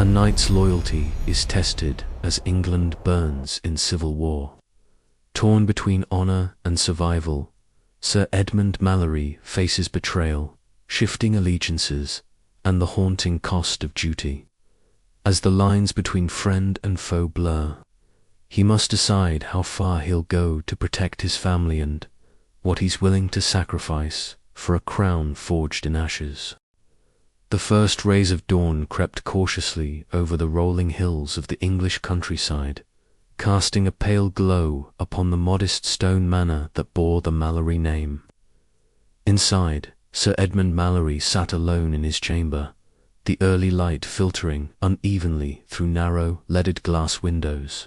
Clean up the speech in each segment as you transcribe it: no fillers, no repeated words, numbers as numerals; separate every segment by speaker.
Speaker 1: A knight's loyalty is tested as England burns in civil war. Torn between honour and survival, Sir Edmund Mallory faces betrayal, shifting allegiances, and the haunting cost of duty. As the lines between friend and foe blur, he must decide how far he'll go to protect his family and what he's willing to sacrifice for a crown forged in ashes. The first rays of dawn crept cautiously over the rolling hills of the English countryside, casting a pale glow upon the modest stone manor that bore the Mallory name. Inside, Sir Edmund Mallory sat alone in his chamber, the early light filtering unevenly through narrow, leaded glass windows.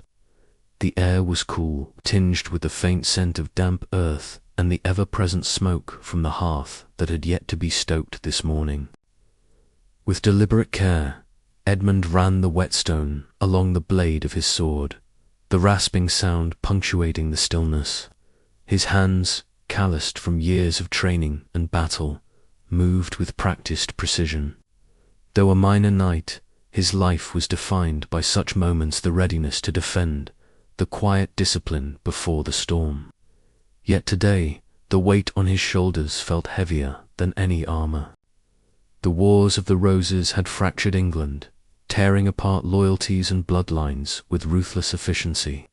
Speaker 1: The air was cool, tinged with the faint scent of damp earth and the ever-present smoke from the hearth that had yet to be stoked this morning. With deliberate care, Edmund ran the whetstone along the blade of his sword, the rasping sound punctuating the stillness. His hands, calloused from years of training and battle, moved with practiced precision. Though a minor knight, his life was defined by such moments: the readiness to defend, the quiet discipline before the storm. Yet today, the weight on his shoulders felt heavier than any armour. The Wars of the Roses had fractured England, tearing apart loyalties and bloodlines with ruthless efficiency.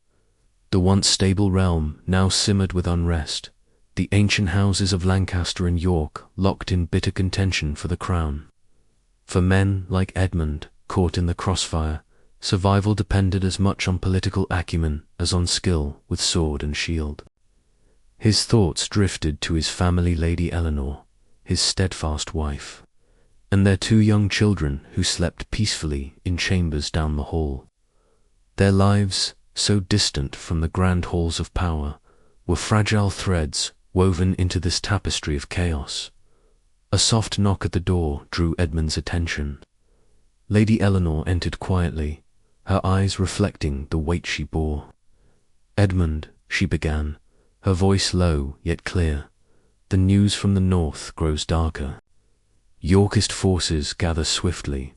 Speaker 1: The once stable realm now simmered with unrest, the ancient houses of Lancaster and York locked in bitter contention for the crown. For men like Edmund, caught in the crossfire, survival depended as much on political acumen as on skill with sword and shield. His thoughts drifted to his family, Lady Eleanor, his steadfast wife, and their 2 young children who slept peacefully in chambers down the hall. Their lives, so distant from the grand halls of power, were fragile threads woven into this tapestry of chaos. A soft knock at the door drew Edmund's attention. Lady Eleanor entered quietly, her eyes reflecting the weight she bore. "Edmund," she began, her voice low yet clear, "the news from the north grows darker. Yorkist forces gather swiftly."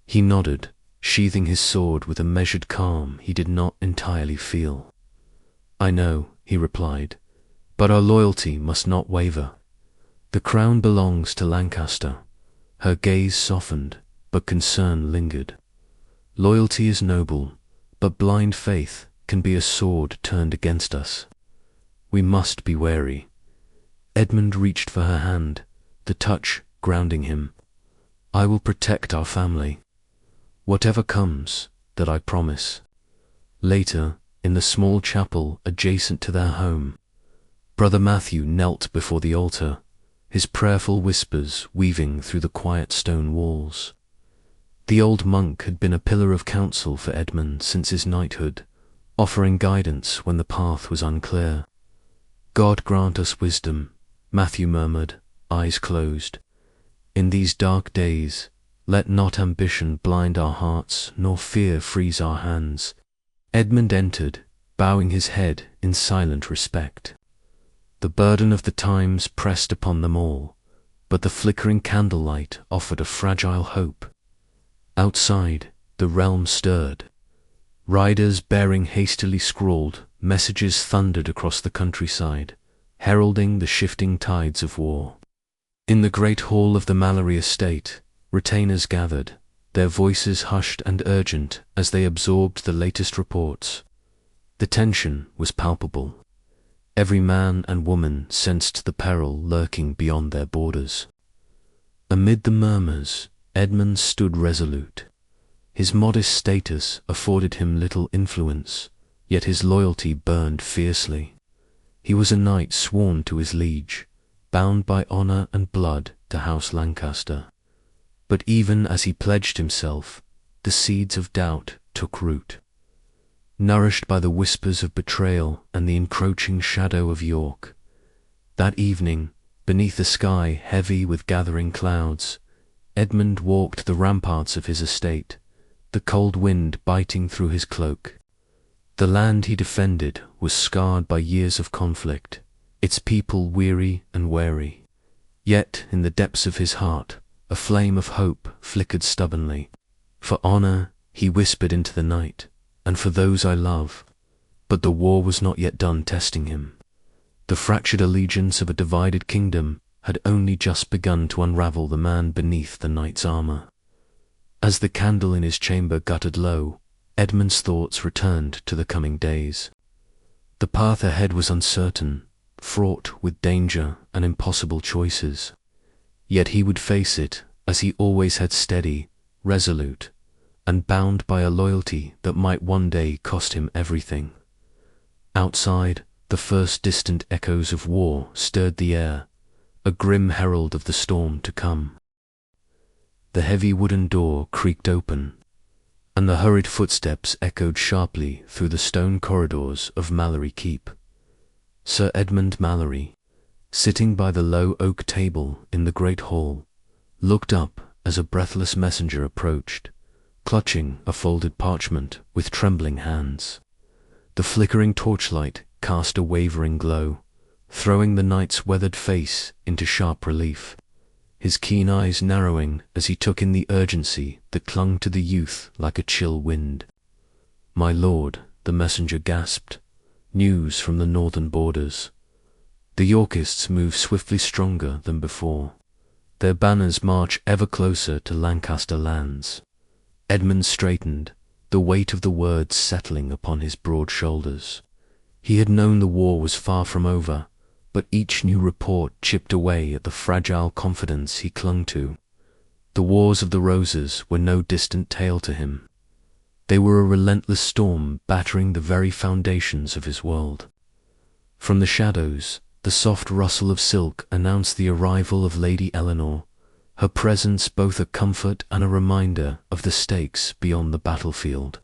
Speaker 1: He nodded, sheathing his sword with a measured calm he did not entirely feel. "I know," he replied, "but our loyalty must not waver. The crown belongs to Lancaster." Her gaze softened, but concern lingered. "Loyalty is noble, but blind faith can be a sword turned against us. We must be wary." Edmund reached for her hand, the touch grounding him. "I will protect our family. Whatever comes, that I promise." Later, in the small chapel adjacent to their home, Brother Matthew knelt before the altar, his prayerful whispers weaving through the quiet stone walls. The old monk had been a pillar of counsel for Edmund since his knighthood, offering guidance when the path was unclear. "God grant us wisdom," Matthew murmured, eyes closed. "In these dark days, let not ambition blind our hearts, nor fear freeze our hands." Edmund entered, bowing his head in silent respect. The burden of the times pressed upon them all, but the flickering candlelight offered a fragile hope. Outside, the realm stirred. Riders bearing hastily scrawled messages thundered across the countryside, heralding the shifting tides of war. In the great hall of the Mallory estate, retainers gathered, their voices hushed and urgent as they absorbed the latest reports. The tension was palpable. Every man and woman sensed the peril lurking beyond their borders. Amid the murmurs, Edmund stood resolute. His modest status afforded him little influence, yet his loyalty burned fiercely. He was a knight sworn to his liege, bound by honour and blood to House Lancaster. But even as he pledged himself, the seeds of doubt took root. Nourished by the whispers of betrayal and the encroaching shadow of York, that evening, beneath a sky heavy with gathering clouds, Edmund walked the ramparts of his estate, the cold wind biting through his cloak. The land he defended was scarred by years of conflict, its people weary and wary. Yet in the depths of his heart, a flame of hope flickered stubbornly. For honor, he whispered into the night, and for those I love. But the war was not yet done testing him. The fractured allegiance of a divided kingdom had only just begun to unravel the man beneath the knight's armor. As the candle in his chamber guttered low, Edmund's thoughts returned to the coming days. The path ahead was uncertain, fraught with danger and impossible choices. Yet he would face it, as he always had, steady, resolute, and bound by a loyalty that might one day cost him everything. Outside, the first distant echoes of war stirred the air, a grim herald of the storm to come. The heavy wooden door creaked open, and the hurried footsteps echoed sharply through the stone corridors of Mallory Keep. Sir Edmund Mallory, sitting by the low oak table in the great hall, looked up as a breathless messenger approached, clutching a folded parchment with trembling hands. The flickering torchlight cast a wavering glow, throwing the knight's weathered face into sharp relief, his keen eyes narrowing as he took in the urgency that clung to the youth like a chill wind. "My lord," the messenger gasped, "news from the northern borders. The Yorkists move swiftly stronger than before. Their banners march ever closer to Lancaster lands." Edmund straightened, the weight of the words settling upon his broad shoulders. He had known the war was far from over, but each new report chipped away at the fragile confidence he clung to. The Wars of the Roses were no distant tale to him. They were a relentless storm battering the very foundations of his world. From the shadows, the soft rustle of silk announced the arrival of Lady Eleanor, her presence both a comfort and a reminder of the stakes beyond the battlefield.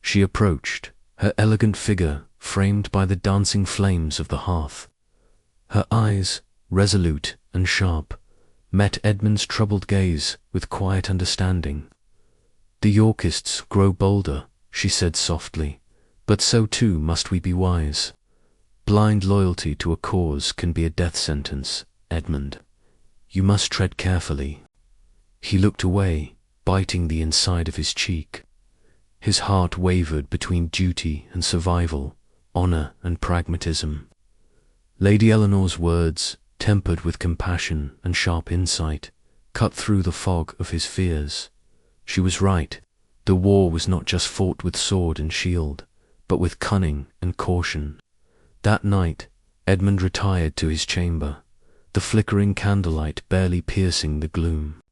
Speaker 1: She approached, her elegant figure framed by the dancing flames of the hearth. Her eyes, resolute and sharp, met Edmund's troubled gaze with quiet understanding. "The Yorkists grow bolder," she said softly, "but so too must we be wise. Blind loyalty to a cause can be a death sentence, Edmund. You must tread carefully." He looked away, biting the inside of his cheek. His heart wavered between duty and survival, honor and pragmatism. Lady Eleanor's words, tempered with compassion and sharp insight, cut through the fog of his fears. She was right. The war was not just fought with sword and shield, but with cunning and caution. That night, Edmund retired to his chamber, the flickering candlelight barely piercing the gloom.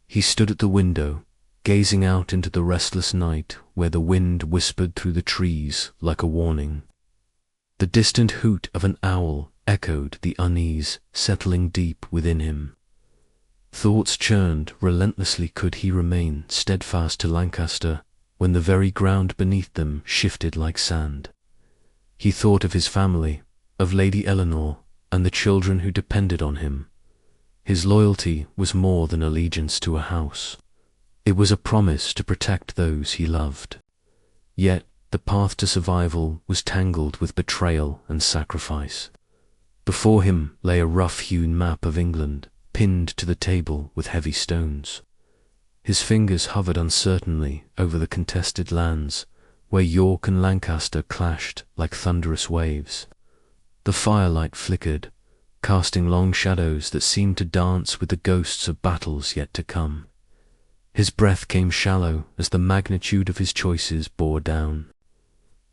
Speaker 1: He stood at the window, gazing out into the restless night where the wind whispered through the trees like a warning. The distant hoot of an owl echoed the unease settling deep within him. Thoughts churned relentlessly. Could he remain steadfast to Lancaster when the very ground beneath them shifted like sand? He thought of his family, of Lady Eleanor, and the children who depended on him. His loyalty was more than allegiance to a house. It was a promise to protect those he loved. Yet the path to survival was tangled with betrayal and sacrifice. Before him lay a rough-hewn map of England, pinned to the table with heavy stones. His fingers hovered uncertainly over the contested lands, where York and Lancaster clashed like thunderous waves. The firelight flickered, casting long shadows that seemed to dance with the ghosts of battles yet to come. His breath came shallow as the magnitude of his choices bore down.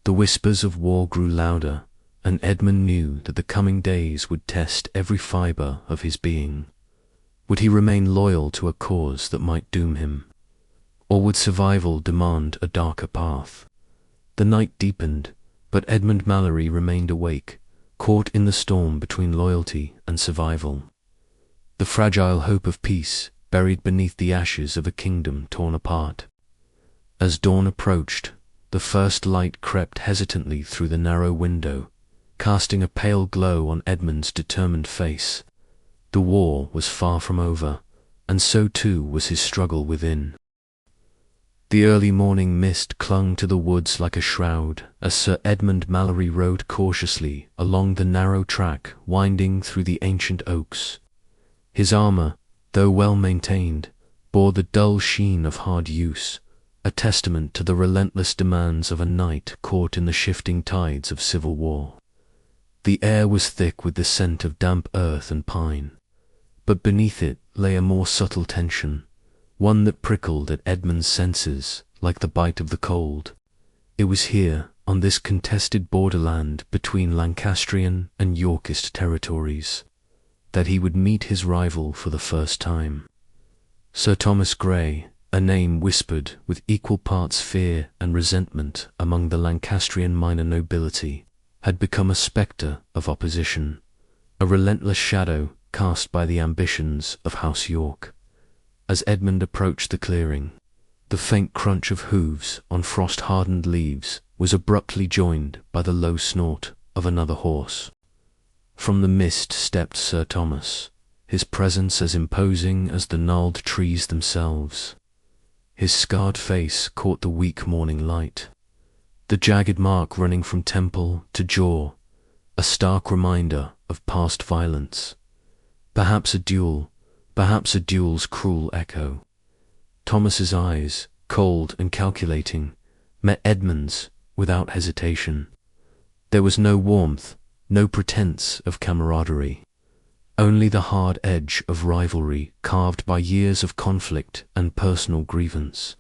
Speaker 1: The whispers of war grew louder, and Edmund knew that the coming days would test every fibre of his being. Would he remain loyal to a cause that might doom him? Or would survival demand a darker path? The night deepened, but Edmund Mallory remained awake, caught in the storm between loyalty and survival. The fragile hope of peace buried beneath the ashes of a kingdom torn apart. As dawn approached, the first light crept hesitantly through the narrow window, casting a pale glow on Edmund's determined face. The war was far from over, and so too was his struggle within. The early morning mist clung to the woods like a shroud as Sir Edmund Mallory rode cautiously along the narrow track winding through the ancient oaks. His armour, though well maintained, bore the dull sheen of hard use, a testament to the relentless demands of a knight caught in the shifting tides of civil war. The air was thick with the scent of damp earth and pine, but beneath it lay a more subtle tension, one that prickled at Edmund's senses like the bite of the cold. It was here, on this contested borderland between Lancastrian and Yorkist territories, that he would meet his rival for the first time. Sir Thomas Grey, a name whispered with equal parts fear and resentment among the Lancastrian minor nobility, had become a spectre of opposition, a relentless shadow cast by the ambitions of House York. As Edmund approached the clearing, the faint crunch of hooves on frost-hardened leaves was abruptly joined by the low snort of another horse. From the mist stepped Sir Thomas, his presence as imposing as the gnarled trees themselves. His scarred face caught the weak morning light, the jagged mark running from temple to jaw, a stark reminder of past violence. Perhaps a duel's cruel echo. Thomas's eyes, cold and calculating, met Edmund's without hesitation. There was no warmth, no pretense of camaraderie, only the hard edge of rivalry carved by years of conflict and personal grievance.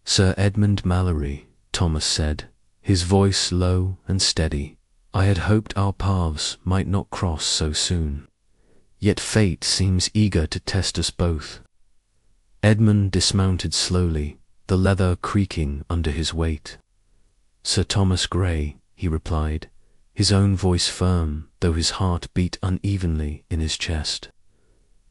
Speaker 1: "Sir Edmund Mallory," Thomas said, his voice low and steady, "I had hoped our paths might not cross so soon. Yet fate seems eager to test us both." Edmund dismounted slowly, the leather creaking under his weight. "Sir Thomas Grey," he replied, his own voice firm, though his heart beat unevenly in his chest.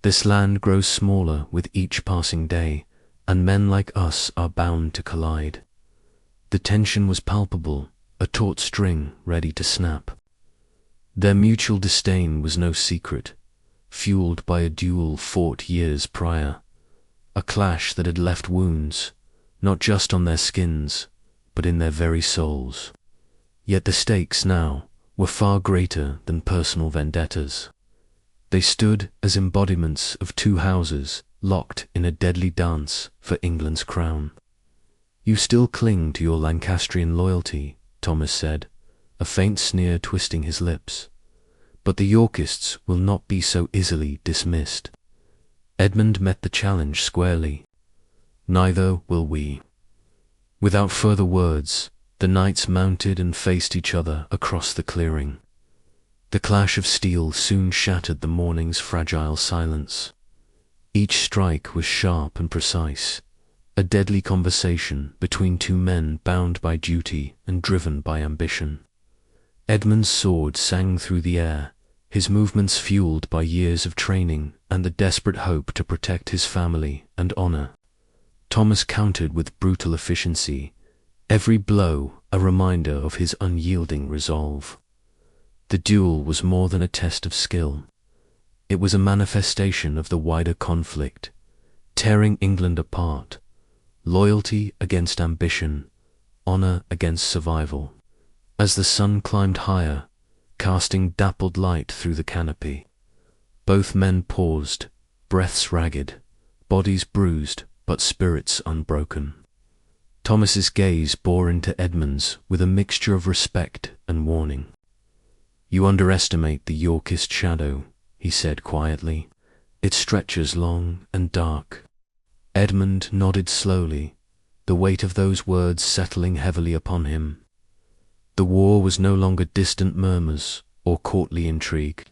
Speaker 1: "This land grows smaller with each passing day, and men like us are bound to collide." The tension was palpable, a taut string ready to snap. Their mutual disdain was no secret, fueled by a duel fought years prior, a clash that had left wounds, not just on their skins, but in their very souls. Yet the stakes now were far greater than personal vendettas. They stood as embodiments of two houses locked in a deadly dance for England's crown. "You still cling to your Lancastrian loyalty," Thomas said, a faint sneer twisting his lips. "But the Yorkists will not be so easily dismissed." Edmund met the challenge squarely. "Neither will we." Without further words, the knights mounted and faced each other across the clearing. The clash of steel soon shattered the morning's fragile silence. Each strike was sharp and precise, a deadly conversation between two men bound by duty and driven by ambition. Edmund's sword sang through the air, his movements fueled by years of training and the desperate hope to protect his family and honor. Thomas countered with brutal efficiency, every blow a reminder of his unyielding resolve. The duel was more than a test of skill. It was a manifestation of the wider conflict, tearing England apart, loyalty against ambition, honor against survival. As the sun climbed higher, casting dappled light through the canopy, both men paused, breaths ragged, bodies bruised but spirits unbroken. Thomas's gaze bore into Edmund's with a mixture of respect and warning. "You underestimate the Yorkist shadow," he said quietly. "It stretches long and dark." Edmund nodded slowly, the weight of those words settling heavily upon him. The war was no longer distant murmurs or courtly intrigue.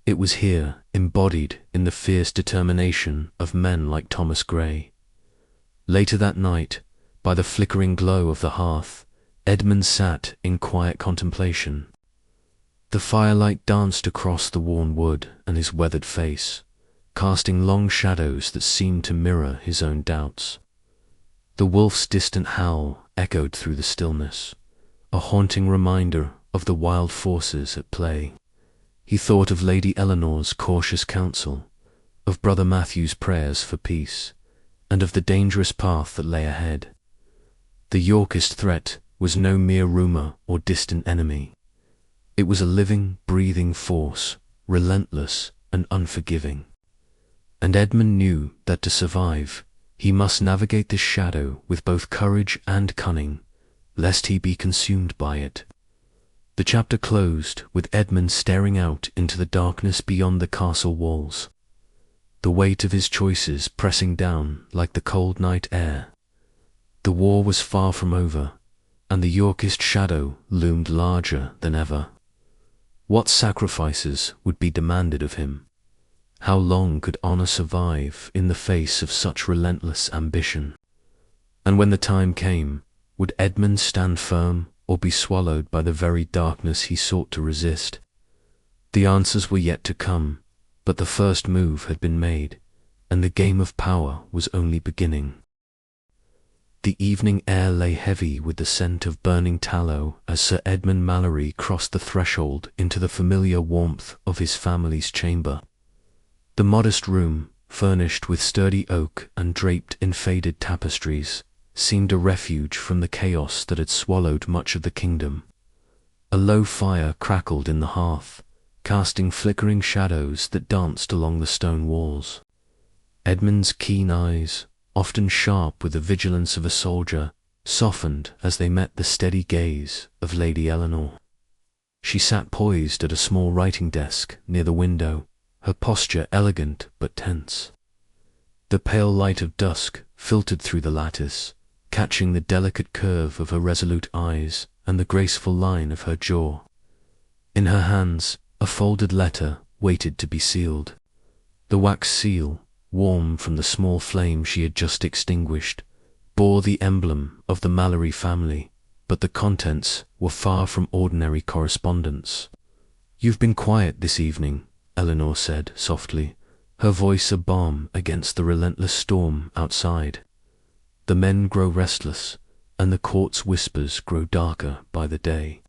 Speaker 1: It was here, embodied in the fierce determination of men like Thomas Grey. Later that night, by the flickering glow of the hearth, Edmund sat in quiet contemplation. The firelight danced across the worn wood and his weathered face, casting long shadows that seemed to mirror his own doubts. The wolf's distant howl echoed through the stillness, a haunting reminder of the wild forces at play. He thought of Lady Eleanor's cautious counsel, of Brother Matthew's prayers for peace, and of the dangerous path that lay ahead. The Yorkist threat was no mere rumour or distant enemy. It was a living, breathing force, relentless and unforgiving. and Edmund knew that to survive, he must navigate this shadow with both courage and cunning, lest he be consumed by it. The chapter closed with Edmund staring out into the darkness beyond the castle walls, the weight of his choices pressing down like the cold night air. The war was far from over, and the Yorkist shadow loomed larger than ever. What sacrifices would be demanded of him? How long could honor survive in the face of such relentless ambition? And when the time came, would Edmund stand firm or be swallowed by the very darkness he sought to resist? The answers were yet to come, but the first move had been made, and the game of power was only beginning. The evening air lay heavy with the scent of burning tallow as Sir Edmund Mallory crossed the threshold into the familiar warmth of his family's chamber. The modest room, furnished with sturdy oak and draped in faded tapestries, seemed a refuge from the chaos that had swallowed much of the kingdom. A low fire crackled in the hearth, casting flickering shadows that danced along the stone walls. Edmund's keen eyes, often sharp with the vigilance of a soldier, softened as they met the steady gaze of Lady Eleanor. She sat poised at a small writing desk near the window, her posture elegant but tense. The pale light of dusk filtered through the lattice, catching the delicate curve of her resolute eyes and the graceful line of her jaw. In her hands, a folded letter waited to be sealed. The wax seal, warm from the small flame she had just extinguished, bore the emblem of the Mallory family, but the contents were far from ordinary correspondence. "You've been quiet this evening," Eleanor said softly, her voice a balm against the relentless storm outside. "The men grow restless, and the court's whispers grow darker by the day."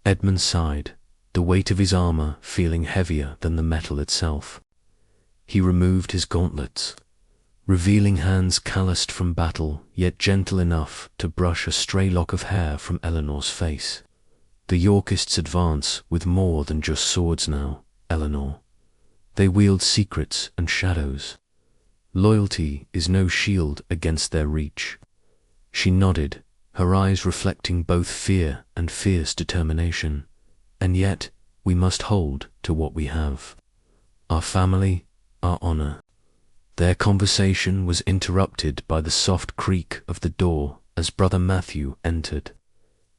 Speaker 1: Edmund sighed, the weight of his armor feeling heavier than the metal itself. He removed his gauntlets, revealing hands calloused from battle, yet gentle enough to brush a stray lock of hair from Eleanor's face. "The Yorkists advance with more than just swords now, Eleanor. They wield secrets and shadows. Loyalty is no shield against their reach." She nodded, her eyes reflecting both fear and fierce determination. "And yet, we must hold to what we have. Our family, our honor." Their conversation was interrupted by the soft creak of the door as Brother Matthew entered,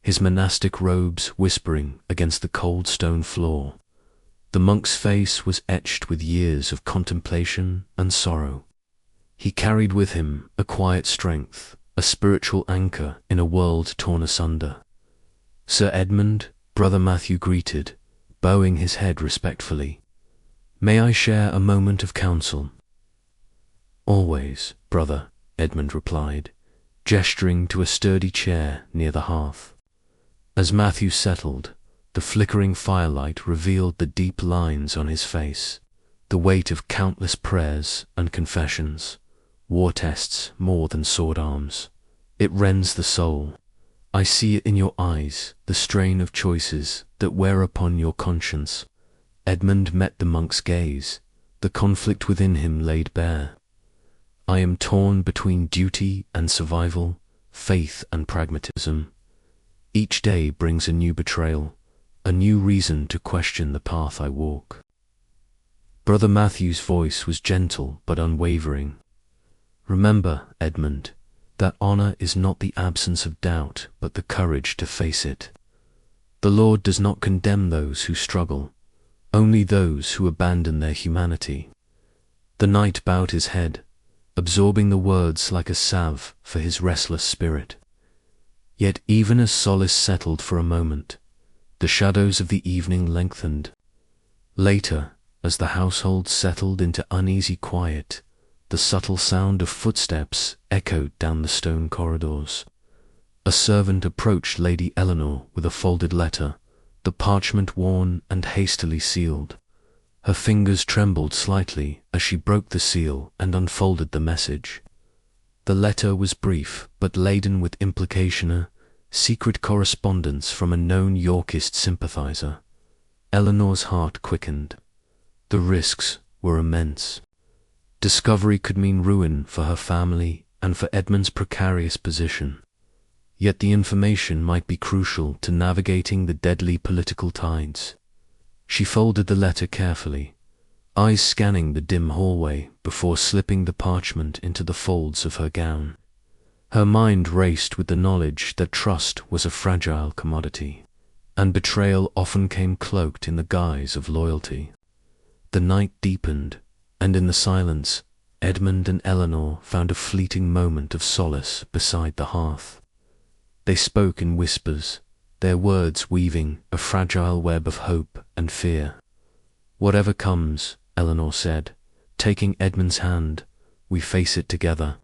Speaker 1: his monastic robes whispering against the cold stone floor. The monk's face was etched with years of contemplation and sorrow. He carried with him a quiet strength, a spiritual anchor in a world torn asunder. "Sir Edmund," Brother Matthew greeted, bowing his head respectfully. "May I share a moment of counsel?" "Always, brother," Edmund replied, gesturing to a sturdy chair near the hearth. As Matthew settled, the flickering firelight revealed the deep lines on his face, the weight of countless prayers and confessions, war tests more than sword arms. "It rends the soul. I see it in your eyes, the strain of choices that wear upon your conscience." Edmund met the monk's gaze, the conflict within him laid bare. "I am torn between duty and survival, faith and pragmatism. Each day brings a new betrayal, a new reason to question the path I walk." Brother Matthew's voice was gentle but unwavering. "Remember, Edmund, that honor is not the absence of doubt, but the courage to face it. The Lord does not condemn those who struggle, only those who abandon their humanity." The knight bowed his head, absorbing the words like a salve for his restless spirit. Yet even as solace settled for a moment, the shadows of the evening lengthened. Later, as the household settled into uneasy quiet, the subtle sound of footsteps echoed down the stone corridors. A servant approached Lady Eleanor with a folded letter, the parchment worn and hastily sealed. Her fingers trembled slightly as she broke the seal and unfolded the message. The letter was brief but laden with implication, secret correspondence from a known Yorkist sympathizer. Eleanor's heart quickened. The risks were immense. Discovery could mean ruin for her family and for Edmund's precarious position. Yet the information might be crucial to navigating the deadly political tides. She folded the letter carefully, eyes scanning the dim hallway before slipping the parchment into the folds of her gown. Her mind raced with the knowledge that trust was a fragile commodity, and betrayal often came cloaked in the guise of loyalty. The night deepened, and in the silence, Edmund and Eleanor found a fleeting moment of solace beside the hearth. They spoke in whispers, their words weaving a fragile web of hope and fear. "Whatever comes," Eleanor said, taking Edmund's hand, "we face it together."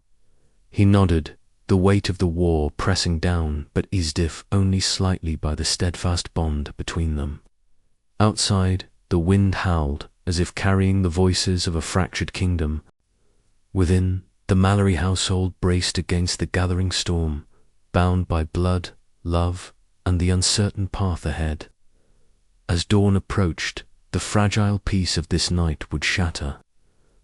Speaker 1: He nodded, the weight of the war pressing down but eased if only slightly by the steadfast bond between them. Outside, the wind howled, as if carrying the voices of a fractured kingdom. Within, the Mallory household braced against the gathering storm, bound by blood, love, and the uncertain path ahead. As dawn approached, the fragile peace of this night would shatter,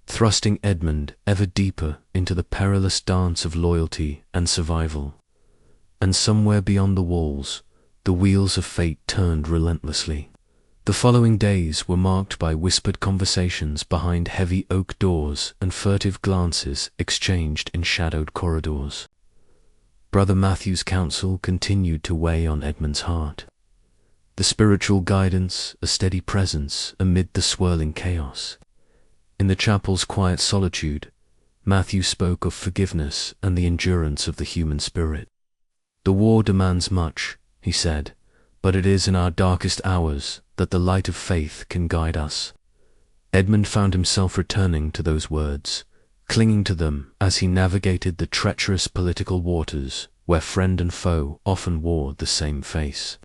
Speaker 1: thrusting Edmund ever deeper into the perilous dance of loyalty and survival. And somewhere beyond the walls, the wheels of fate turned relentlessly. The following days were marked by whispered conversations behind heavy oak doors and furtive glances exchanged in shadowed corridors. Brother Matthew's counsel continued to weigh on Edmund's heart. The spiritual guidance, a steady presence amid the swirling chaos. In the chapel's quiet solitude, Matthew spoke of forgiveness and the endurance of the human spirit. "The war demands much," he said, "but it is in our darkest hours that the light of faith can guide us." Edmund found himself returning to those words, clinging to them as he navigated the treacherous political waters where friend and foe often wore the same face.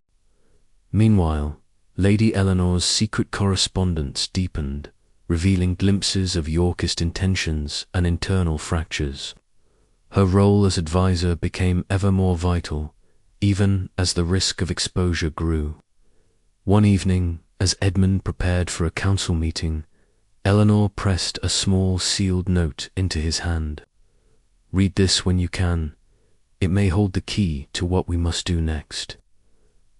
Speaker 1: Meanwhile, Lady Eleanor's secret correspondence deepened, revealing glimpses of Yorkist intentions and internal fractures. Her role as advisor became ever more vital, even as the risk of exposure grew. One evening, as Edmund prepared for a council meeting, Eleanor pressed a small sealed note into his hand. "Read this when you can. It may hold the key to what we must do next."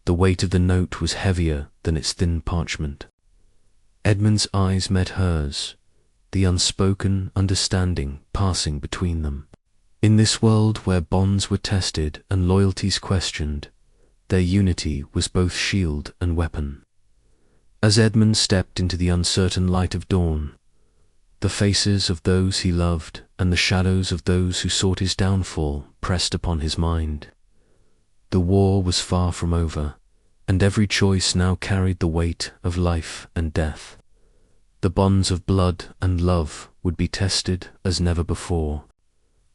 Speaker 1: The weight of the note was heavier than its thin parchment. Edmund's eyes met hers, the unspoken understanding passing between them. In this world where bonds were tested and loyalties questioned, their unity was both shield and weapon. As Edmund stepped into the uncertain light of dawn, the faces of those he loved and the shadows of those who sought his downfall pressed upon his mind. The war was far from over, and every choice now carried the weight of life and death. The bonds of blood and love would be tested as never before,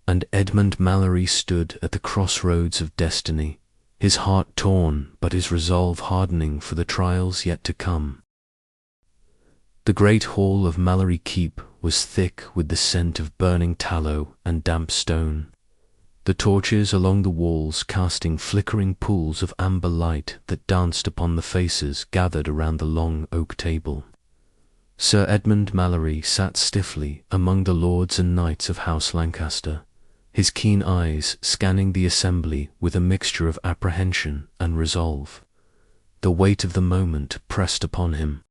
Speaker 1: and Edmund Mallory stood at the crossroads of destiny, his heart torn but his resolve hardening for the trials yet to come. The great hall of Mallory Keep was thick with the scent of burning tallow and damp stone, the torches along the walls casting flickering pools of amber light that danced upon the faces gathered around the long oak table. Sir Edmund Mallory sat stiffly among the lords and knights of House Lancaster, his keen eyes scanning the assembly with a mixture of apprehension and resolve. The weight of the moment pressed upon him.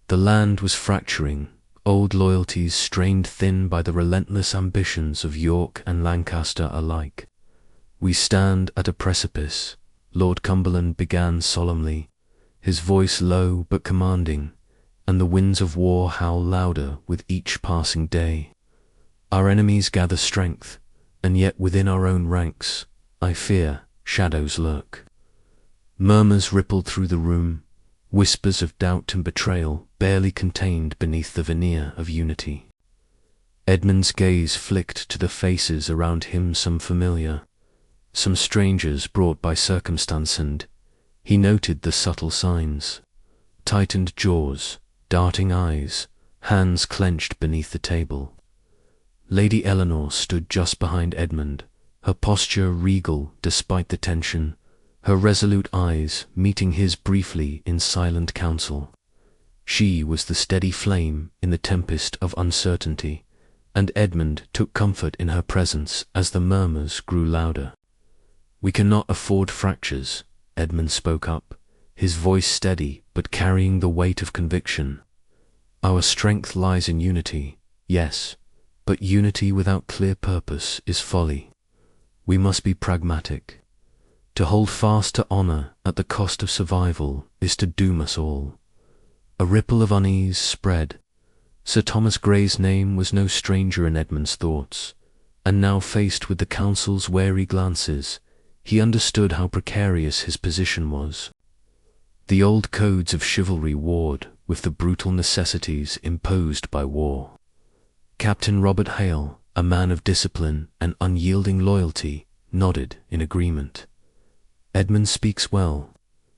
Speaker 1: The land was fracturing, old loyalties strained thin by the relentless ambitions of York and Lancaster alike. "We stand at a precipice," Lord Cumberland began solemnly, his voice low but commanding, and the winds of war howl louder with each passing day. "Our enemies gather strength, and yet within our own ranks, I fear, shadows lurk." Murmurs rippled through the room, whispers of doubt and betrayal barely contained beneath the veneer of unity. Edmund's gaze flicked to the faces around him, some familiar, some strangers brought by circumstance, and he noted the subtle signs: tightened jaws, darting eyes, hands clenched beneath the table. Lady Eleanor stood just behind Edmund, her posture regal despite the tension, her resolute eyes meeting his briefly in silent counsel. She was the steady flame in the tempest of uncertainty, and Edmund took comfort in her presence as the murmurs grew louder. "We cannot afford fractures," Edmund spoke up, his voice steady but carrying the weight of conviction. "Our strength lies in unity, yes, but unity without clear purpose is folly. We must be pragmatic. To hold fast to honor at the cost of survival is to doom us all." A ripple of unease spread. Sir Thomas Grey's name was no stranger in Edmund's thoughts, and now faced with the council's wary glances, he understood how precarious his position was. The old codes of chivalry warred with the brutal necessities imposed by war. Captain Robert Hale, a man of discipline and unyielding loyalty, nodded in agreement. "Edmund speaks well.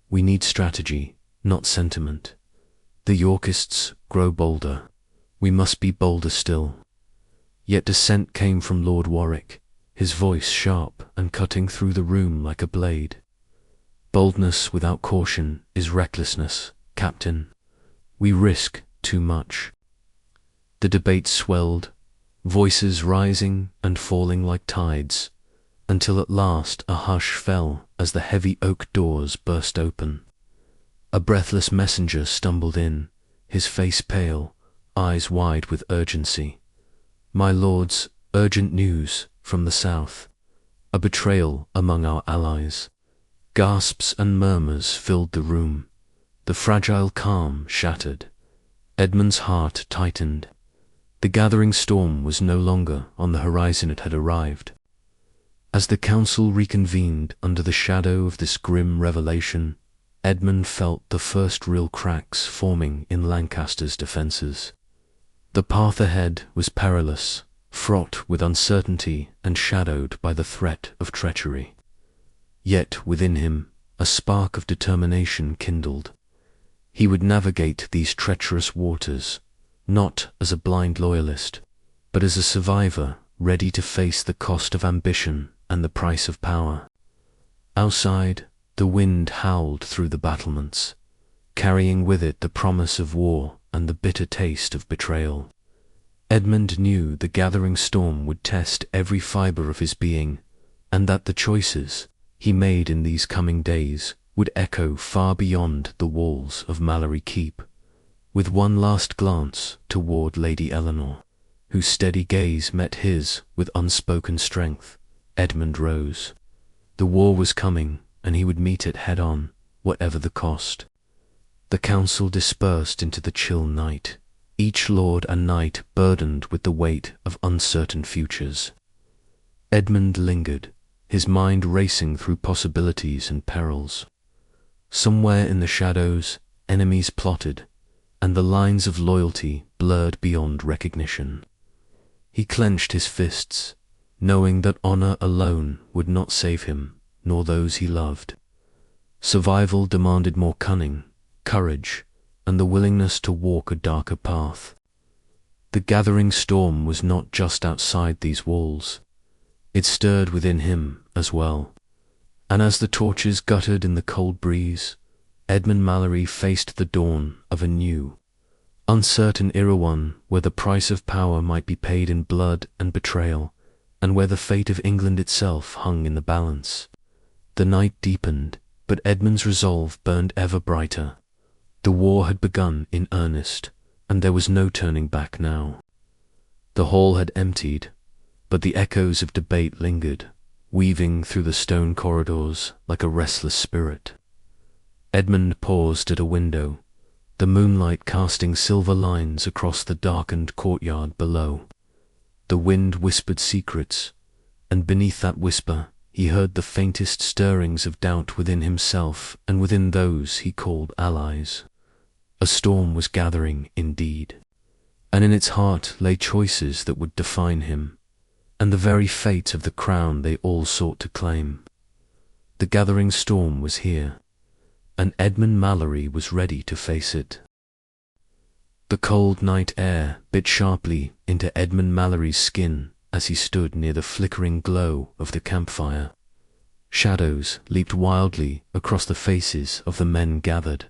Speaker 1: We need strategy, not sentiment. The Yorkists grow bolder. We must be bolder still." Yet dissent came from Lord Warwick, his voice sharp and cutting through the room like a blade. "Boldness without caution is recklessness, Captain. We risk too much." The debate swelled, voices rising and falling like tides, until at last a hush fell as the heavy oak doors burst open. A breathless messenger stumbled in, his face pale, eyes wide with urgency. "My lords, urgent news from the south. A betrayal among our allies." Gasps and murmurs filled the room. The fragile calm shattered. Edmund's heart tightened. The gathering storm was no longer on the horizon it had arrived. As the council reconvened under the shadow of this grim revelation, Edmund felt the first real cracks forming in Lancaster's defences. The path ahead was perilous, fraught with uncertainty and shadowed by the threat of treachery. Yet within him a spark of determination kindled. He would navigate these treacherous waters, not as a blind loyalist, but as a survivor ready to face the cost of ambition and the price of power. Outside, the wind howled through the battlements, carrying with it the promise of war and the bitter taste of betrayal. Edmund knew the gathering storm would test every fibre of his being, and that the choices he made in these coming days would echo far beyond the walls of Mallory Keep. With one last glance toward Lady Eleanor, whose steady gaze met his with unspoken strength, Edmund rose. The war was coming, and he would meet it head-on, whatever the cost. The council dispersed into the chill night, each lord and knight burdened with the weight of uncertain futures. Edmund lingered, his mind racing through possibilities and perils. Somewhere in the shadows, enemies plotted, and the lines of loyalty blurred beyond recognition. He clenched his fists, knowing that honor alone would not save him, nor those he loved. Survival demanded more cunning, courage, and the willingness to walk a darker path. The gathering storm was not just outside these walls. It stirred within him as well. And as the torches guttered in the cold breeze, Edmund Mallory faced the dawn of a new, uncertain era, one where the price of power might be paid in blood and betrayal, and where the fate of England itself hung in the balance. The night deepened, but Edmund's resolve burned ever brighter. The war had begun in earnest, and there was no turning back now. The hall had emptied, but the echoes of debate lingered, weaving through the stone corridors like a restless spirit. Edmund paused at a window, the moonlight casting silver lines across the darkened courtyard below. The wind whispered secrets, and beneath that whisper he heard the faintest stirrings of doubt within himself and within those he called allies. A storm was gathering indeed, and in its heart lay choices that would define him, and the very fate of the crown they all sought to claim. The gathering storm was here, and Edmund Mallory was ready to face it. The cold night air bit sharply into Edmund Mallory's skin as he stood near the flickering glow of the campfire. Shadows leaped wildly across the faces of the men gathered,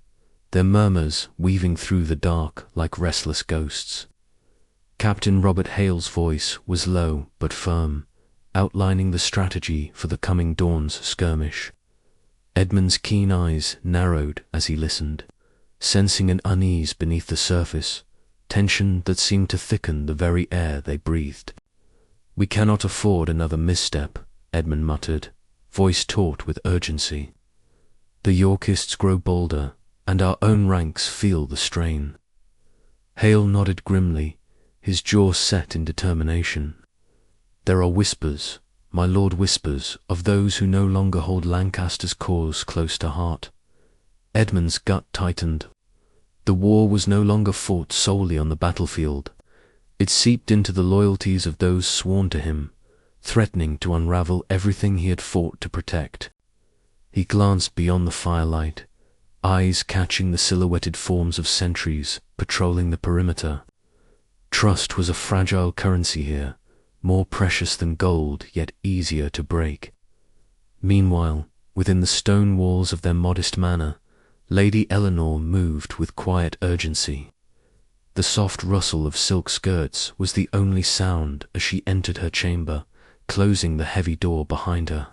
Speaker 1: their murmurs weaving through the dark like restless ghosts. Captain Robert Hale's voice was low but firm, outlining the strategy for the coming dawn's skirmish. Edmund's keen eyes narrowed as he listened, sensing an unease beneath the surface, tension that seemed to thicken the very air they breathed. "We cannot afford another misstep," Edmund muttered, voice taut with urgency. "The Yorkists grow bolder, and our own ranks feel the strain." Hale nodded grimly, his jaw set in determination. "There are whispers, my lord whispers, of those who no longer hold Lancaster's cause close to heart." Edmund's gut tightened. The war was no longer fought solely on the battlefield. It seeped into the loyalties of those sworn to him, threatening to unravel everything he had fought to protect. He glanced beyond the firelight, eyes catching the silhouetted forms of sentries patrolling the perimeter. Trust was a fragile currency here, more precious than gold, yet easier to break. Meanwhile, within the stone walls of their modest manor, Lady Eleanor moved with quiet urgency. The soft rustle of silk skirts was the only sound as she entered her chamber, closing the heavy door behind her.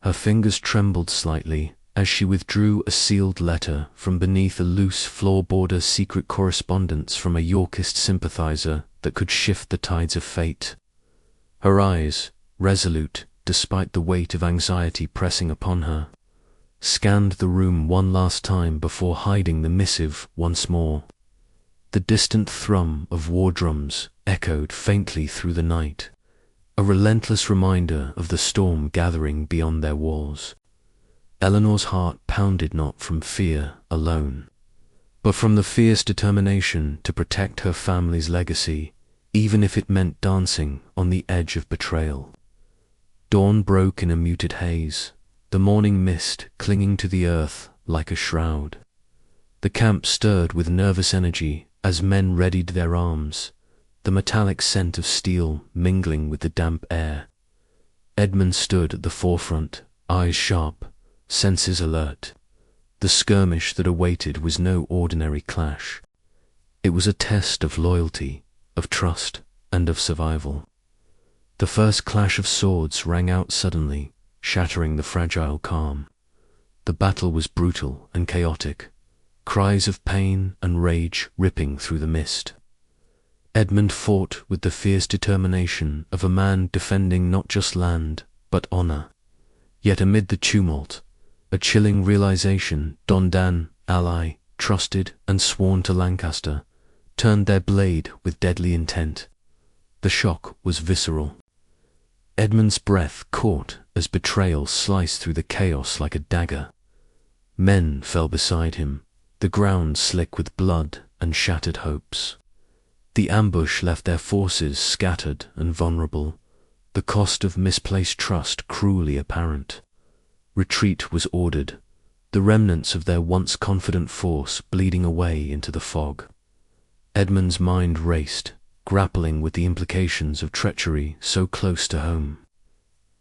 Speaker 1: Her fingers trembled slightly as she withdrew a sealed letter from beneath a loose floor-border secret correspondence from a Yorkist sympathizer that could shift the tides of fate. Her eyes, resolute despite the weight of anxiety pressing upon her, scanned the room one last time before hiding the missive once more. The distant thrum of war drums echoed faintly through the night, a relentless reminder of the storm gathering beyond their walls. Eleanor's heart pounded not from fear alone, but from the fierce determination to protect her family's legacy, even if it meant dancing on the edge of betrayal. Dawn broke in a muted haze, the morning mist clinging to the earth like a shroud. The camp stirred with nervous energy as men readied their arms, the metallic scent of steel mingling with the damp air. Edmund stood at the forefront, eyes sharp, senses alert. The skirmish that awaited was no ordinary clash. It was a test of loyalty, of trust, and of survival. The first clash of swords rang out suddenly, shattering the fragile calm. The battle was brutal and chaotic, cries of pain and rage ripping through the mist. Edmund fought with the fierce determination of a man defending not just land, but honor. Yet amid the tumult, a chilling realization: Dondan, ally, trusted and sworn to Lancaster, turned their blade with deadly intent. The shock was visceral. Edmund's breath caught as betrayal sliced through the chaos like a dagger. Men fell beside him, the ground slick with blood and shattered hopes. The ambush left their forces scattered and vulnerable, the cost of misplaced trust cruelly apparent. Retreat was ordered, the remnants of their once confident force bleeding away into the fog. Edmund's mind raced, grappling with the implications of treachery so close to home.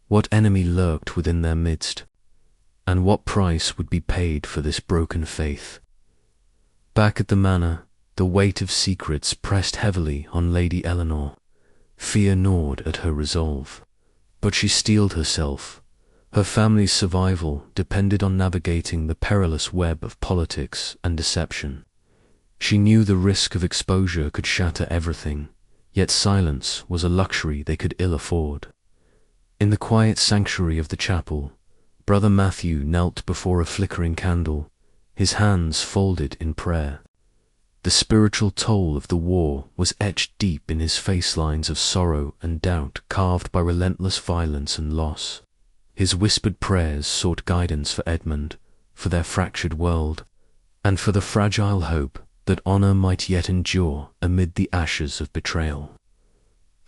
Speaker 1: What enemy lurked within their midst, and what price would be paid for this broken faith? Back at the manor, the weight of secrets pressed heavily on Lady Eleanor. Fear gnawed at her resolve, but she steeled herself. Her family's survival depended on navigating the perilous web of politics and deception. She knew the risk of exposure could shatter everything, yet silence was a luxury they could ill afford. In the quiet sanctuary of the chapel, Brother Matthew knelt before a flickering candle, his hands folded in prayer. The spiritual toll of the war was etched deep in his face lines of sorrow and doubt carved by relentless violence and loss. His whispered prayers sought guidance for Edmund, for their fractured world, and for the fragile hope that honor might yet endure amid the ashes of betrayal.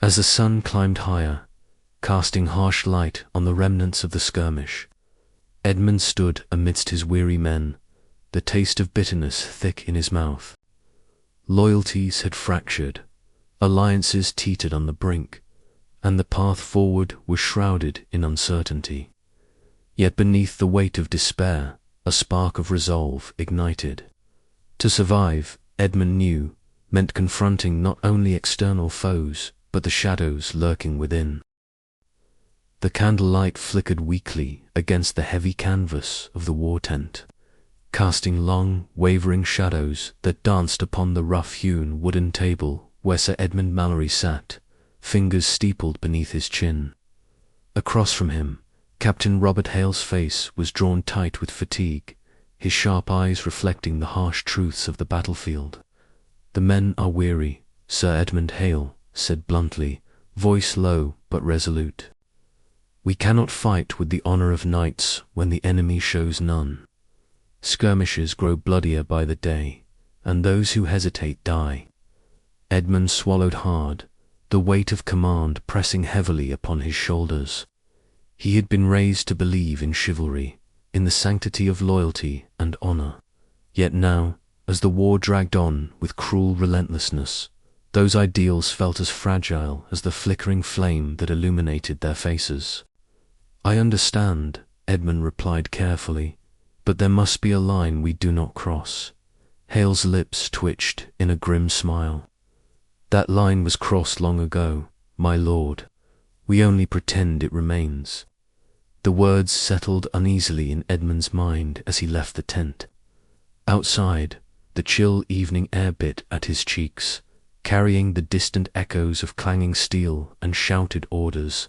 Speaker 1: As the sun climbed higher, casting harsh light on the remnants of the skirmish, Edmund stood amidst his weary men, the taste of bitterness thick in his mouth. Loyalties had fractured, alliances teetered on the brink, and the path forward was shrouded in uncertainty. Yet beneath the weight of despair, a spark of resolve ignited. To survive, Edmund knew, meant confronting not only external foes, but the shadows lurking within. The candlelight flickered weakly against the heavy canvas of the war tent, casting long, wavering shadows that danced upon the rough-hewn wooden table where Sir Edmund Mallory sat, fingers steepled beneath his chin. Across from him, Captain Robert Hale's face was drawn tight with fatigue, his sharp eyes reflecting the harsh truths of the battlefield. "The men are weary," Sir Edmund Hale said bluntly, voice low but resolute. "We cannot fight with the honor of knights when the enemy shows none. Skirmishes grow bloodier by the day, and those who hesitate die." Edmund swallowed hard, the weight of command pressing heavily upon his shoulders. He had been raised to believe in chivalry, in the sanctity of loyalty and honor. Yet now, as the war dragged on with cruel relentlessness, those ideals felt as fragile as the flickering flame that illuminated their faces. "I understand," Edmund replied carefully, "but there must be a line we do not cross." Hale's lips twitched in a grim smile. "That line was crossed long ago, my lord. We only pretend it remains." The words settled uneasily in Edmund's mind as he left the tent. Outside, the chill evening air bit at his cheeks, carrying the distant echoes of clanging steel and shouted orders.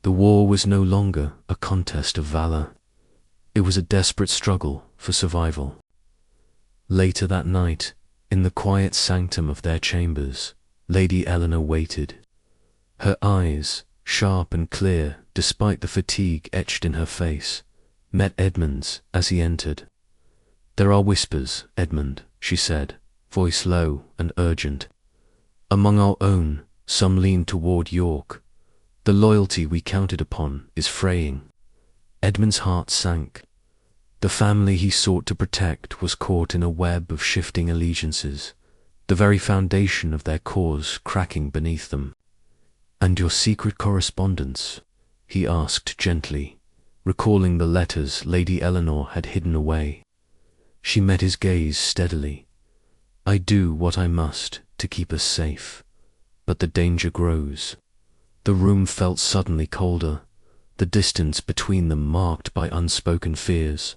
Speaker 1: The war was no longer a contest of valor. It was a desperate struggle for survival. Later that night, in the quiet sanctum of their chambers, Lady Eleanor waited. Her eyes, sharp and clear despite the fatigue etched in her face, met Edmund's as he entered. "There are whispers, Edmund," she said, voice low and urgent. "Among our own, some lean toward York. The loyalty we counted upon is fraying." Edmund's heart sank. The family he sought to protect was caught in a web of shifting allegiances, the very foundation of their cause cracking beneath them. "And your secret correspondence?" he asked gently, recalling the letters Lady Eleanor had hidden away. She met his gaze steadily. "I do what I must to keep us safe, but the danger grows." The room felt suddenly colder, the distance between them marked by unspoken fears.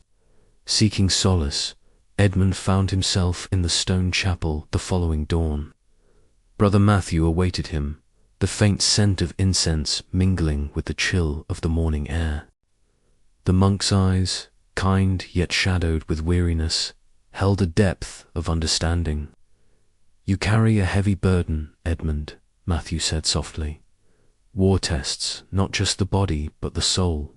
Speaker 1: Seeking solace, Edmund found himself in the stone chapel the following dawn. Brother Matthew awaited him, the faint scent of incense mingling with the chill of the morning air. The monk's eyes, kind yet shadowed with weariness, held a depth of understanding. "You carry a heavy burden, Edmund," Matthew said softly. "War tests not just the body but the soul.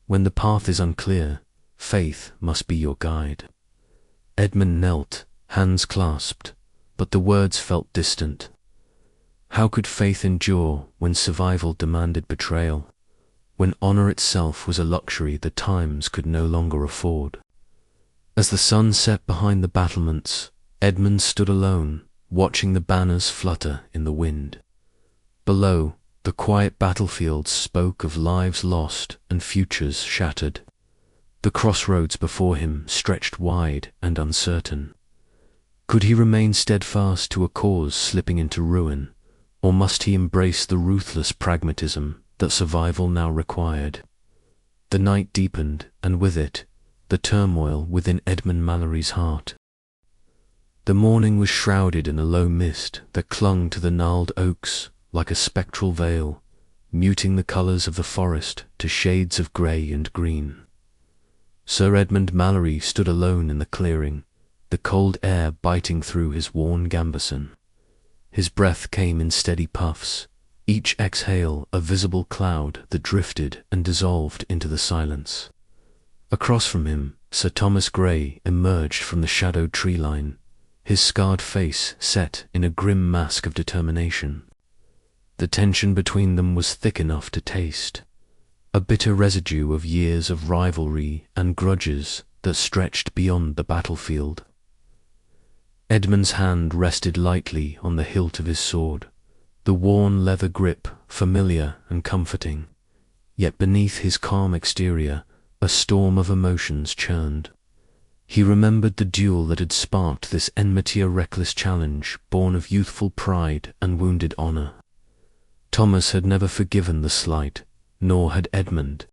Speaker 1: When the path is unclear, faith must be your guide." Edmund knelt, hands clasped, but the words felt distant. How could faith endure when survival demanded betrayal, when honor itself was a luxury the times could no longer afford? As the sun set behind the battlements, Edmund stood alone, watching the banners flutter in the wind. Below, the quiet battlefields spoke of lives lost and futures shattered. The crossroads before him stretched wide and uncertain. Could he remain steadfast to a cause slipping into ruin, or must he embrace the ruthless pragmatism that survival now required? The night deepened, and with it, the turmoil within Edmund Mallory's heart. The morning was shrouded in a low mist that clung to the gnarled oaks like a spectral veil, muting the colours of the forest to shades of grey and green. Sir Edmund Mallory stood alone in the clearing, the cold air biting through his worn gambeson. His breath came in steady puffs, each exhale a visible cloud that drifted and dissolved into the silence. Across from him, Sir Thomas Grey emerged from the shadowed tree line, his scarred face set in a grim mask of determination. The tension between them was thick enough to taste, a bitter residue of years of rivalry and grudges that stretched beyond the battlefield. Edmund's hand rested lightly on the hilt of his sword, the worn leather grip familiar and comforting, yet beneath his calm exterior a storm of emotions churned. He remembered the duel that had sparked this enmity, a reckless challenge born of youthful pride and wounded honor. Thomas had never forgiven the slight, nor had Edmund.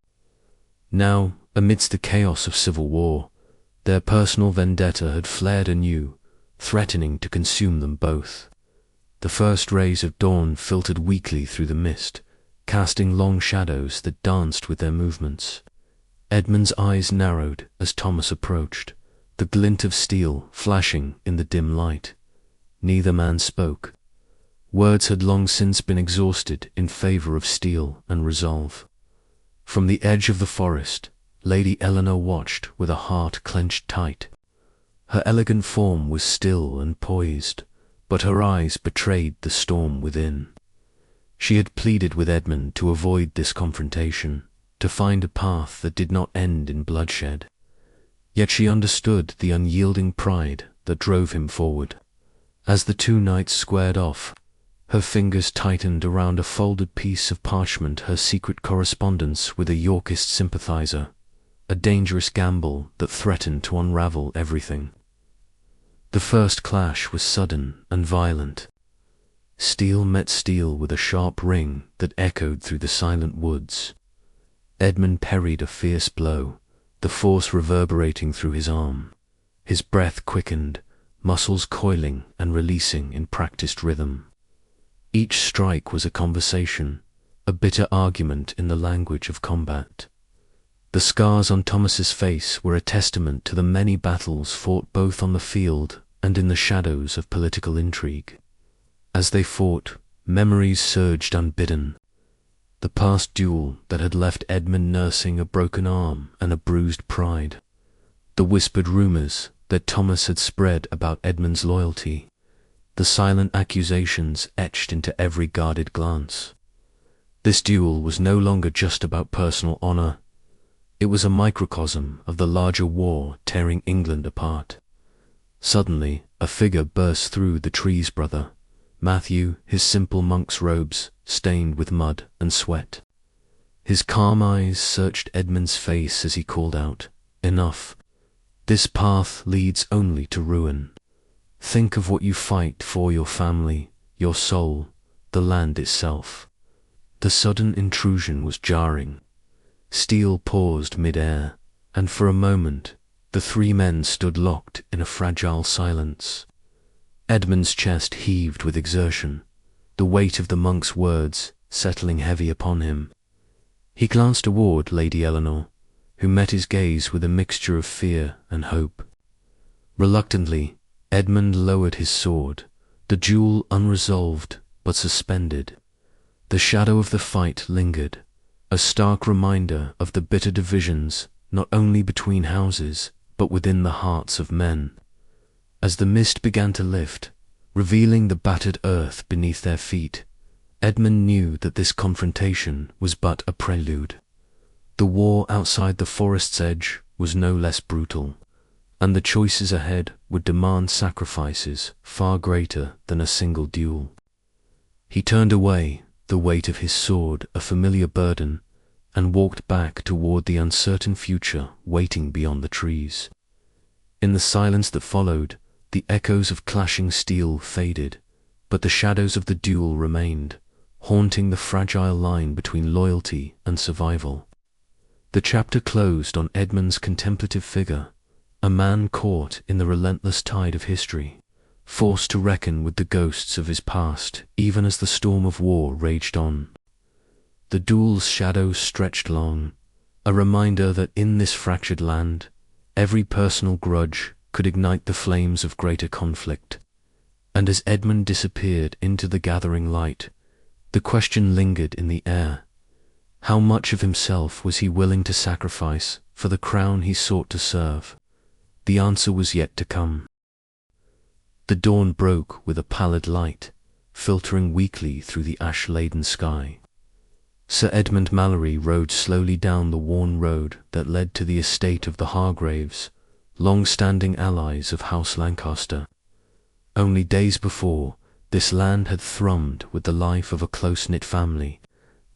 Speaker 1: Now, amidst the chaos of civil war, their personal vendetta had flared anew, threatening to consume them both. The first rays of dawn filtered weakly through the mist, casting long shadows that danced with their movements. Edmund's eyes narrowed as Thomas approached, the glint of steel flashing in the dim light. Neither man spoke. Words had long since been exhausted in favor of steel and resolve. From the edge of the forest, Lady Eleanor watched with a heart clenched tight. Her elegant form was still and poised, but her eyes betrayed the storm within. She had pleaded with Edmund to avoid this confrontation, to find a path that did not end in bloodshed. Yet she understood the unyielding pride that drove him forward. As the two knights squared off, her fingers tightened around a folded piece of parchment, her secret correspondence with a Yorkist sympathizer, a dangerous gamble that threatened to unravel everything. The first clash was sudden and violent. Steel met steel with a sharp ring that echoed through the silent woods. Edmund parried a fierce blow, the force reverberating through his arm. His breath quickened, muscles coiling and releasing in practiced rhythm. Each strike was a conversation, a bitter argument in the language of combat. The scars on Thomas's face were a testament to the many battles fought both on the field and in the shadows of political intrigue. As they fought, memories surged unbidden. The past duel that had left Edmund nursing a broken arm and a bruised pride. The whispered rumors that Thomas had spread about Edmund's loyalty. The silent accusations etched into every guarded glance. This duel was no longer just about personal honor. It was a microcosm of the larger war tearing England apart. Suddenly, a figure burst through the trees. Brother Matthew, his simple monk's robes stained with mud and sweat. His calm eyes searched Edmund's face as he called out, "Enough. This path leads only to ruin. Think of what you fight for: your family, your soul, the land itself." The sudden intrusion was jarring. Steel paused mid-air, and for a moment the three men stood locked in a fragile silence. Edmund's chest heaved with exertion, the weight of the monk's words settling heavy upon him. He glanced toward Lady Eleanor, who met his gaze with a mixture of fear and hope. Reluctantly, Edmund lowered his sword, the duel unresolved but suspended. The shadow of the fight lingered, a stark reminder of the bitter divisions not only between houses but within the hearts of men. As the mist began to lift, revealing the battered earth beneath their feet, Edmund knew that this confrontation was but a prelude. The war outside the forest's edge was no less brutal, and the choices ahead would demand sacrifices far greater than a single duel. He turned away, the weight of his sword a familiar burden, and walked back toward the uncertain future waiting beyond the trees. In the silence that followed, the echoes of clashing steel faded, but the shadows of the duel remained, haunting the fragile line between loyalty and survival. The chapter closed on Edmund's contemplative figure, a man caught in the relentless tide of history, forced to reckon with the ghosts of his past even as the storm of war raged on. The duel's shadows stretched long, a reminder that in this fractured land, every personal grudge could ignite the flames of greater conflict. And as Edmund disappeared into the gathering light, the question lingered in the air. How much of himself was he willing to sacrifice for the crown he sought to serve? The answer was yet to come. The dawn broke with a pallid light, filtering weakly through the ash-laden sky. Sir Edmund Mallory rode slowly down the worn road that led to the estate of the Hargraves, long-standing allies of House Lancaster. Only days before, this land had thrummed with the life of a close-knit family,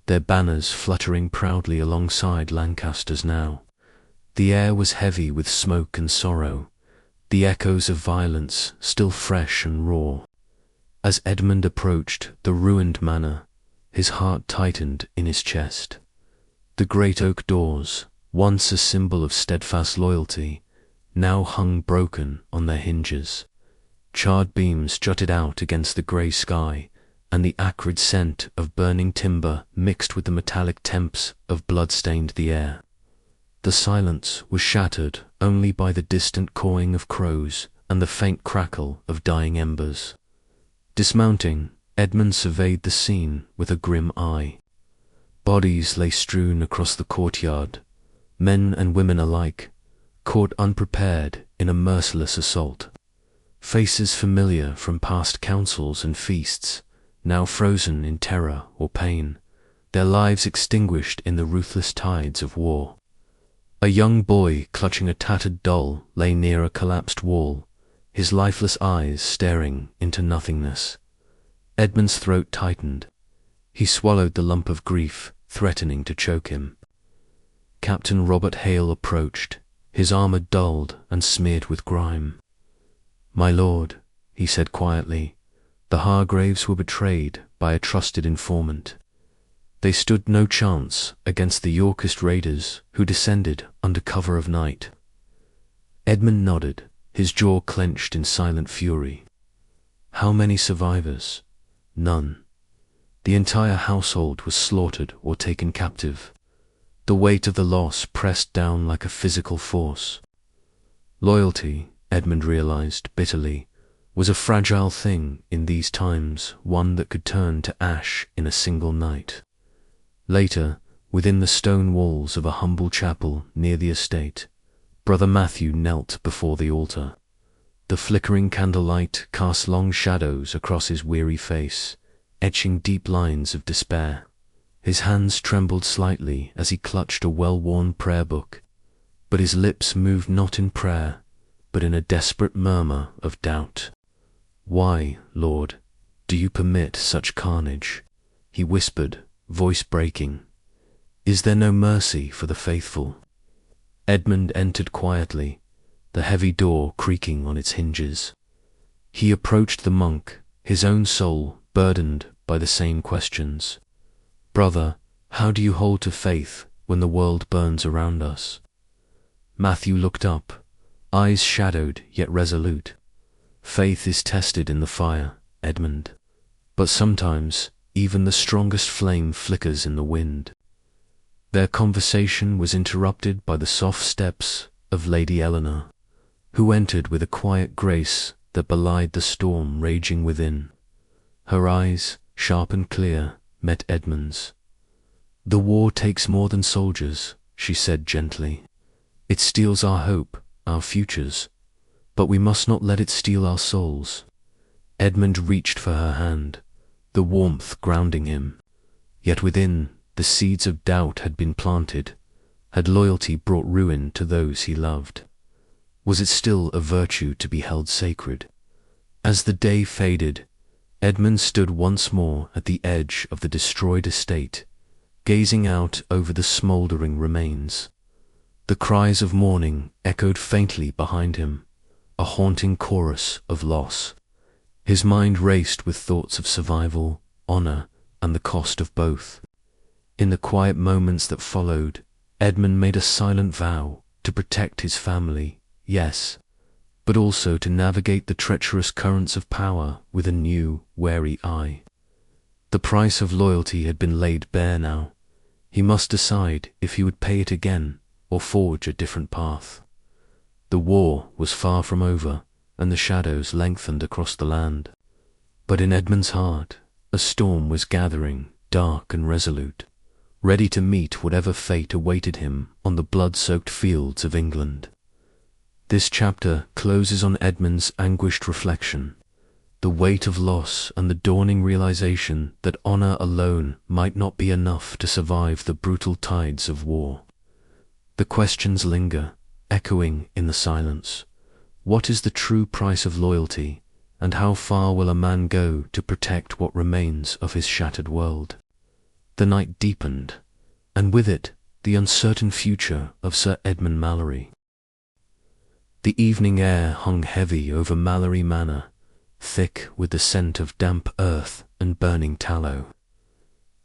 Speaker 1: their banners fluttering proudly alongside Lancaster's now. The air was heavy with smoke and sorrow, the echoes of violence still fresh and raw. As Edmund approached the ruined manor, his heart tightened in his chest. The great oak doors, once a symbol of steadfast loyalty, now hung broken on their hinges. Charred beams jutted out against the grey sky, and the acrid scent of burning timber mixed with the metallic temps of blood stained the air. The silence was shattered only by the distant cawing of crows and the faint crackle of dying embers. Dismounting, Edmund surveyed the scene with a grim eye. Bodies lay strewn across the courtyard, men and women alike, caught unprepared in a merciless assault. Faces familiar from past councils and feasts, now frozen in terror or pain, their lives extinguished in the ruthless tides of war. A young boy clutching a tattered doll lay near a collapsed wall, his lifeless eyes staring into nothingness. Edmund's throat tightened. He swallowed the lump of grief, threatening to choke him. Captain Robert Hale approached, his armour dulled and smeared with grime. "My lord," he said quietly, "the Hargraves were betrayed by a trusted informant. They stood no chance against the Yorkist raiders who descended under cover of night." Edmund nodded, his jaw clenched in silent fury. How many survivors? None. The entire household was slaughtered or taken captive. The weight of the loss pressed down like a physical force. Loyalty, Edmund realized bitterly, was a fragile thing in these times, one that could turn to ash in a single night. Later, within the stone walls of a humble chapel near the estate, Brother Matthew knelt before the altar. The flickering candlelight cast long shadows across his weary face, etching deep lines of despair. His hands trembled slightly as he clutched a well-worn prayer book, but his lips moved not in prayer, but in a desperate murmur of doubt. "Why, Lord, do you permit such carnage?" he whispered, voice breaking. "Is there no mercy for the faithful?" Edmund entered quietly, the heavy door creaking on its hinges. He approached the monk, his own soul burdened by the same questions. "Brother, how do you hold to faith when the world burns around us?" Matthew looked up, eyes shadowed yet resolute. "Faith is tested in the fire, Edmund, but sometimes even the strongest flame flickers in the wind." Their conversation was interrupted by the soft steps of Lady Eleanor, who entered with a quiet grace that belied the storm raging within. Her eyes, sharp and clear, met Edmund's. "The war takes more than soldiers," she said gently. "It steals our hope, our futures, but we must not let it steal our souls." Edmund reached for her hand, the warmth grounding him. Yet within, the seeds of doubt had been planted. Had loyalty brought ruin to those he loved? Was it still a virtue to be held sacred? As the day faded, Edmund stood once more at the edge of the destroyed estate, gazing out over the smouldering remains. The cries of mourning echoed faintly behind him, a haunting chorus of loss. His mind raced with thoughts of survival, honor, and the cost of both. In the quiet moments that followed, Edmund made a silent vow to protect his family, yes, but also to navigate the treacherous currents of power with a new, wary eye. The price of loyalty had been laid bare now. He must decide if he would pay it again or forge a different path. The war was far from over, and the shadows lengthened across the land. But in Edmund's heart, a storm was gathering, dark and resolute, ready to meet whatever fate awaited him on the blood-soaked fields of England. This chapter closes on Edmund's anguished reflection, the weight of loss and the dawning realization that honor alone might not be enough to survive the brutal tides of war. The questions linger, echoing in the silence. What is the true price of loyalty, and how far will a man go to protect what remains of his shattered world? The night deepened, and with it the uncertain future of Sir Edmund Mallory. The evening air hung heavy over Mallory Manor, thick with the scent of damp earth and burning tallow.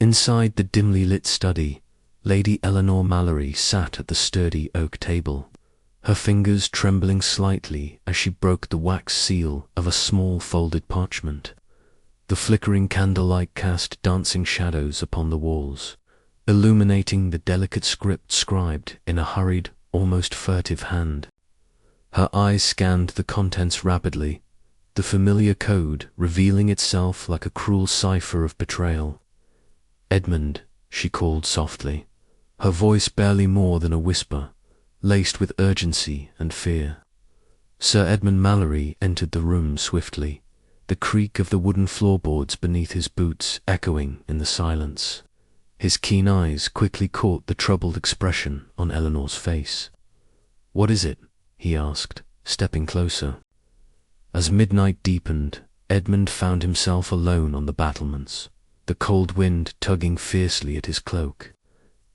Speaker 1: Inside the dimly lit study, Lady Eleanor Mallory sat at the sturdy oak table, her fingers trembling slightly as she broke the wax seal of a small folded parchment. The flickering candlelight cast dancing shadows upon the walls, illuminating the delicate script scribed in a hurried, almost furtive hand. Her eyes scanned the contents rapidly, the familiar code revealing itself like a cruel cipher of betrayal. "Edmund," she called softly, her voice barely more than a whisper, laced with urgency and fear. Sir Edmund Mallory entered the room swiftly, the creak of the wooden floorboards beneath his boots echoing in the silence. His keen eyes quickly caught the troubled expression on Eleanor's face. "What is it?" he asked, stepping closer. As midnight deepened, Edmund found himself alone on the battlements, the cold wind tugging fiercely at his cloak.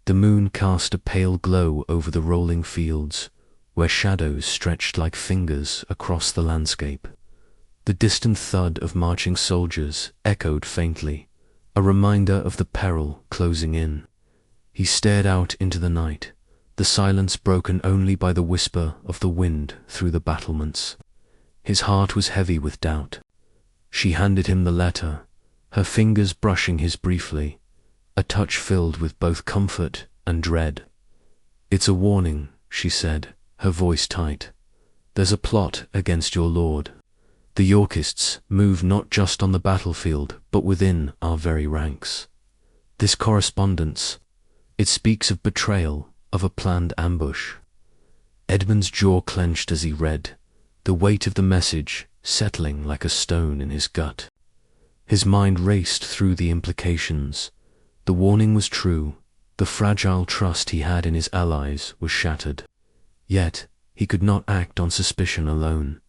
Speaker 1: The moon cast a pale glow over the rolling fields, where shadows stretched like fingers across the landscape. The distant thud of marching soldiers echoed faintly, a reminder of the peril closing in. He stared out into the night, the silence broken only by the whisper of the wind through the battlements. His heart was heavy with doubt. She handed him the letter, her fingers brushing his briefly, a touch filled with both comfort and dread. "It's a warning," she said, her voice tight. "There's a plot against your lord. The Yorkists move not just on the battlefield, but within our very ranks. This correspondence, it speaks of betrayal, of a planned ambush." Edmund's jaw clenched as he read, the weight of the message settling like a stone in his gut. His mind raced through the implications. The warning was true, the fragile trust he had in his allies was shattered. Yet he could not act on suspicion alone.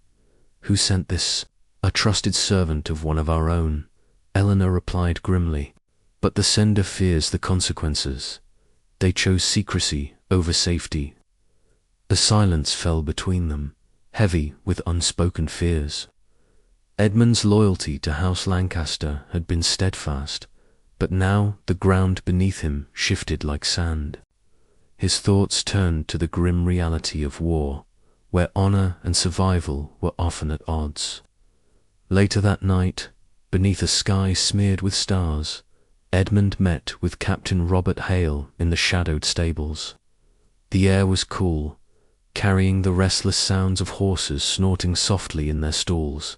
Speaker 1: "Who sent this?" "A trusted servant of one of our own," Eleanor replied grimly. "But the sender fears the consequences. They chose secrecy over safety." A silence fell between them, heavy with unspoken fears. Edmund's loyalty to House Lancaster had been steadfast, but now the ground beneath him shifted like sand. His thoughts turned to the grim reality of war, where honor and survival were often at odds. Later that night, beneath a sky smeared with stars, Edmund met with Captain Robert Hale in the shadowed stables. The air was cool, carrying the restless sounds of horses snorting softly in their stalls,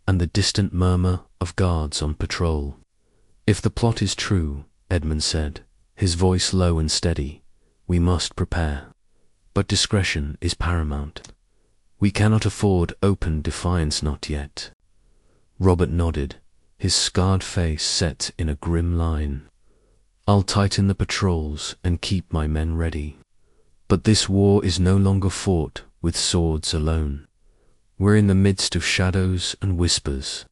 Speaker 1: and the distant murmur of guards on patrol. "If the plot is true," Edmund said, his voice low and steady, "we must prepare. But discretion is paramount. We cannot afford open defiance not yet." Robert nodded, his scarred face set in a grim line. "I'll tighten the patrols and keep my men ready. But this war is no longer fought with swords alone. We're in the midst of shadows and whispers."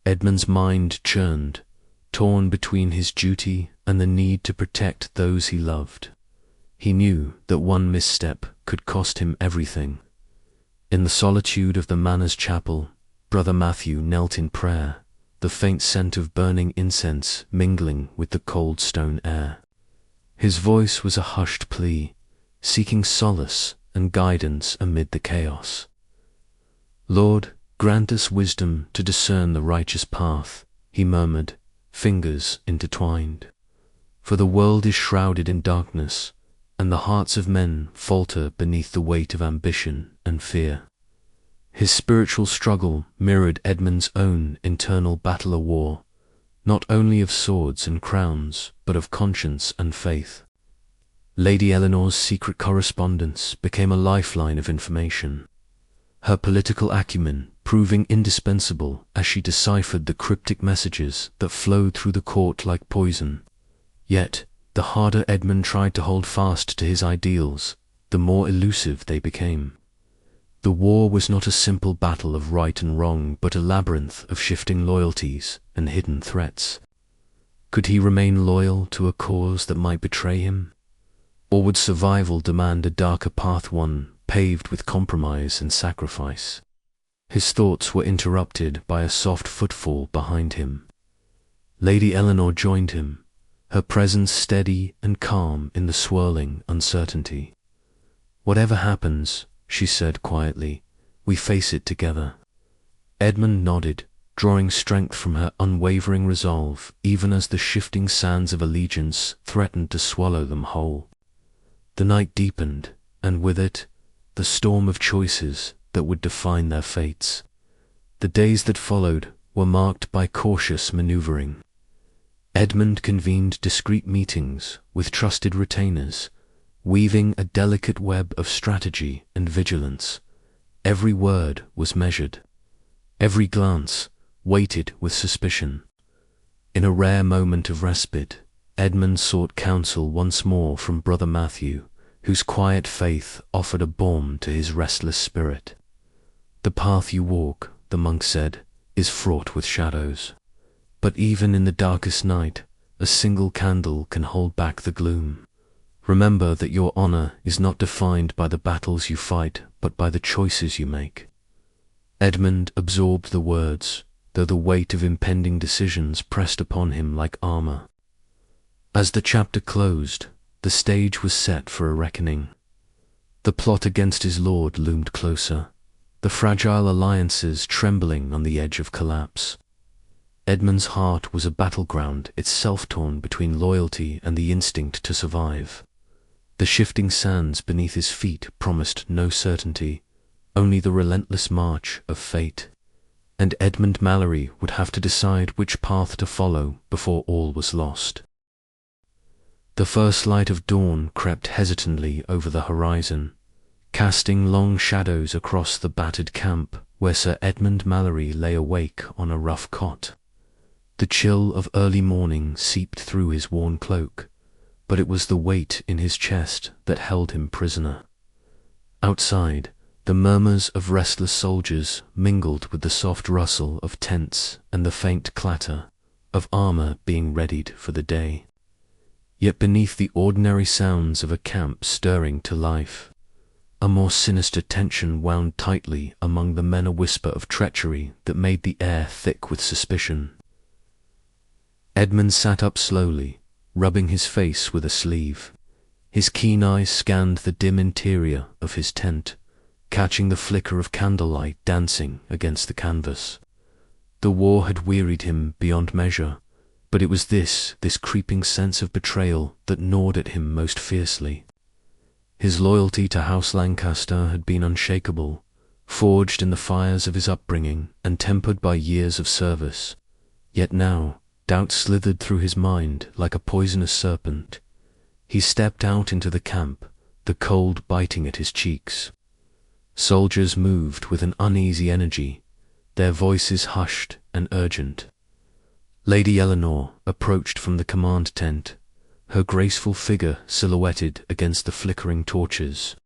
Speaker 1: Edmund's mind churned, torn between his duty and the need to protect those he loved. He knew that one misstep could cost him everything. In the solitude of the manor's chapel, Brother Matthew knelt in prayer, the faint scent of burning incense mingling with the cold stone air. His voice was a hushed plea, seeking solace and guidance amid the chaos. "Lord, grant us wisdom to discern the righteous path," he murmured, fingers intertwined. "For the world is shrouded in darkness, and the hearts of men falter beneath the weight of ambition and fear." His spiritual struggle mirrored Edmund's own internal battle-a-war, not only of swords and crowns, but of conscience and faith. Lady Eleanor's secret correspondence became a lifeline of information, her political acumen proving indispensable as she deciphered the cryptic messages that flowed through the court like poison. Yet, the harder Edmund tried to hold fast to his ideals, the more elusive they became. The war was not a simple battle of right and wrong, but a labyrinth of shifting loyalties and hidden threats. Could he remain loyal to a cause that might betray him? Or would survival demand a darker path, one paved with compromise and sacrifice? His thoughts were interrupted by a soft footfall behind him. Lady Eleanor joined him, her presence steady and calm in the swirling uncertainty. "Whatever happens," she said quietly, "we face it together." Edmund nodded, drawing strength from her unwavering resolve, even as the shifting sands of allegiance threatened to swallow them whole. The night deepened, and with it, the storm of choices that would define their fates. The days that followed were marked by cautious maneuvering. Edmund convened discreet meetings with trusted retainers, weaving a delicate web of strategy and vigilance. Every word was measured, every glance weighted with suspicion. In a rare moment of respite, Edmund sought counsel once more from Brother Matthew, whose quiet faith offered a balm to his restless spirit. "The path you walk," the monk said, "is fraught with shadows. But even in the darkest night, a single candle can hold back the gloom. Remember that your honor is not defined by the battles you fight, but by the choices you make." Edmund absorbed the words, though the weight of impending decisions pressed upon him like armor. As the chapter closed, the stage was set for a reckoning. The plot against his lord loomed closer, the fragile alliances trembling on the edge of collapse. Edmund's heart was a battleground, itself torn between loyalty and the instinct to survive. The shifting sands beneath his feet promised no certainty, only the relentless march of fate. And Edmund Mallory would have to decide which path to follow before all was lost. The first light of dawn crept hesitantly over the horizon, casting long shadows across the battered camp where Sir Edmund Mallory lay awake on a rough cot. The chill of early morning seeped through his worn cloak, but it was the weight in his chest that held him prisoner. Outside, the murmurs of restless soldiers mingled with the soft rustle of tents and the faint clatter of armor being readied for the day. Yet beneath the ordinary sounds of a camp stirring to life, a more sinister tension wound tightly among the men, a whisper of treachery that made the air thick with suspicion. Edmund sat up slowly, rubbing his face with a sleeve. His keen eyes scanned the dim interior of his tent, catching the flicker of candlelight dancing against the canvas. The war had wearied him beyond measure, but it was this creeping sense of betrayal that gnawed at him most fiercely. His loyalty to House Lancaster had been unshakable, forged in the fires of his upbringing and tempered by years of service. Yet now, doubt slithered through his mind like a poisonous serpent. He stepped out into the camp, the cold biting at his cheeks. Soldiers moved with an uneasy energy, their voices hushed and urgent. Lady Eleanor approached from the command tent, her graceful figure silhouetted against the flickering torches.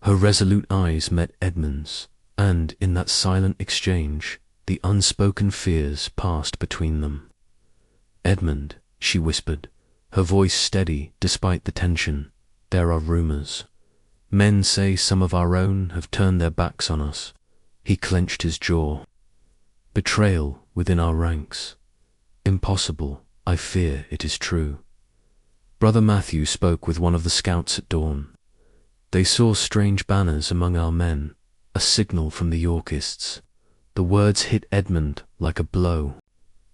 Speaker 1: Her resolute eyes met Edmund's, and in that silent exchange, the unspoken fears passed between them. "Edmund," she whispered, her voice steady despite the tension, "there are rumors. Men say some of our own have turned their backs on us." He clenched his jaw. "Betrayal within our ranks. Impossible, I fear it is true." Brother Matthew spoke with one of the scouts at dawn. "They saw strange banners among our men, a signal from the Yorkists." The words hit Edmund like a blow.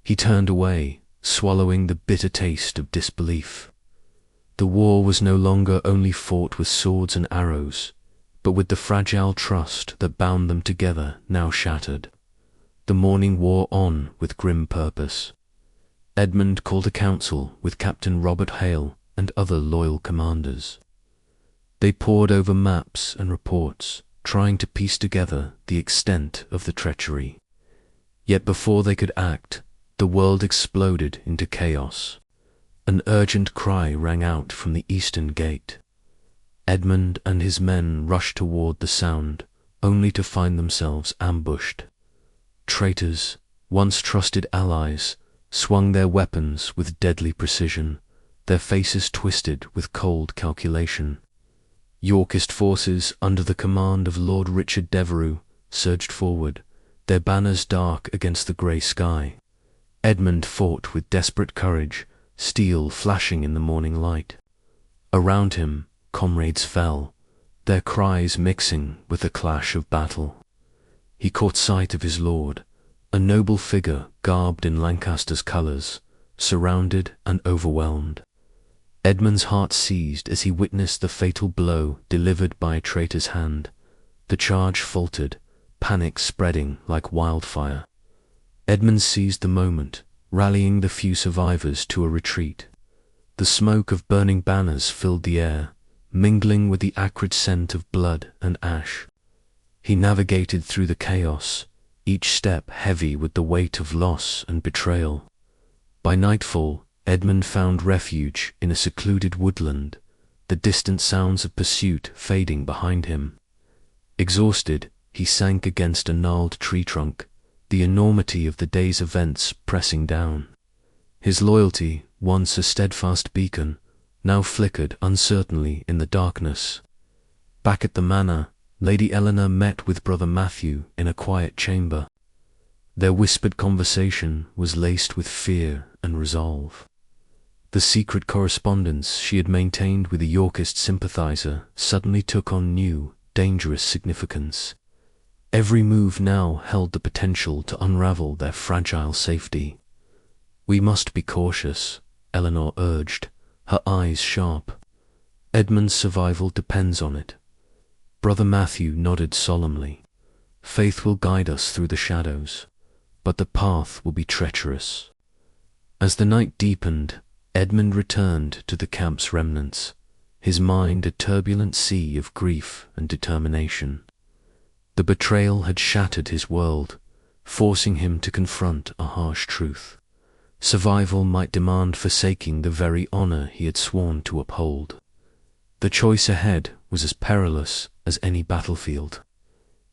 Speaker 1: He turned away, swallowing the bitter taste of disbelief. The war was no longer only fought with swords and arrows, but with the fragile trust that bound them together now shattered. The morning wore on with grim purpose. Edmund called a council with Captain Robert Hale and other loyal commanders. They pored over maps and reports, trying to piece together the extent of the treachery. Yet before they could act, the world exploded into chaos. An urgent cry rang out from the eastern gate. Edmund and his men rushed toward the sound, only to find themselves ambushed. Traitors, once trusted allies, swung their weapons with deadly precision, their faces twisted with cold calculation. Yorkist forces, under the command of Lord Richard Devereux, surged forward, their banners dark against the grey sky. Edmund fought with desperate courage, steel flashing in the morning light. Around him, comrades fell, their cries mixing with the clash of battle. He caught sight of his lord, a noble figure garbed in Lancaster's colours, surrounded and overwhelmed. Edmund's heart seized as he witnessed the fatal blow delivered by a traitor's hand. The charge faltered, panic spreading like wildfire. Edmund seized the moment, rallying the few survivors to a retreat. The smoke of burning banners filled the air, mingling with the acrid scent of blood and ash. He navigated through the chaos, each step heavy with the weight of loss and betrayal. By nightfall, Edmund found refuge in a secluded woodland, the distant sounds of pursuit fading behind him. Exhausted, he sank against a gnarled tree trunk, the enormity of the day's events pressing down. His loyalty, once a steadfast beacon, now flickered uncertainly in the darkness. Back at the manor, Lady Eleanor met with Brother Matthew in a quiet chamber. Their whispered conversation was laced with fear and resolve. The secret correspondence she had maintained with a Yorkist sympathizer suddenly took on new, dangerous significance. Every move now held the potential to unravel their fragile safety. "We must be cautious," Eleanor urged, her eyes sharp. "Edmund's survival depends on it." Brother Matthew nodded solemnly. "Faith will guide us through the shadows, but the path will be treacherous." As the night deepened, Edmund returned to the camp's remnants, his mind a turbulent sea of grief and determination. The betrayal had shattered his world, forcing him to confront a harsh truth. Survival might demand forsaking the very honor he had sworn to uphold. The choice ahead was as perilous as any battlefield.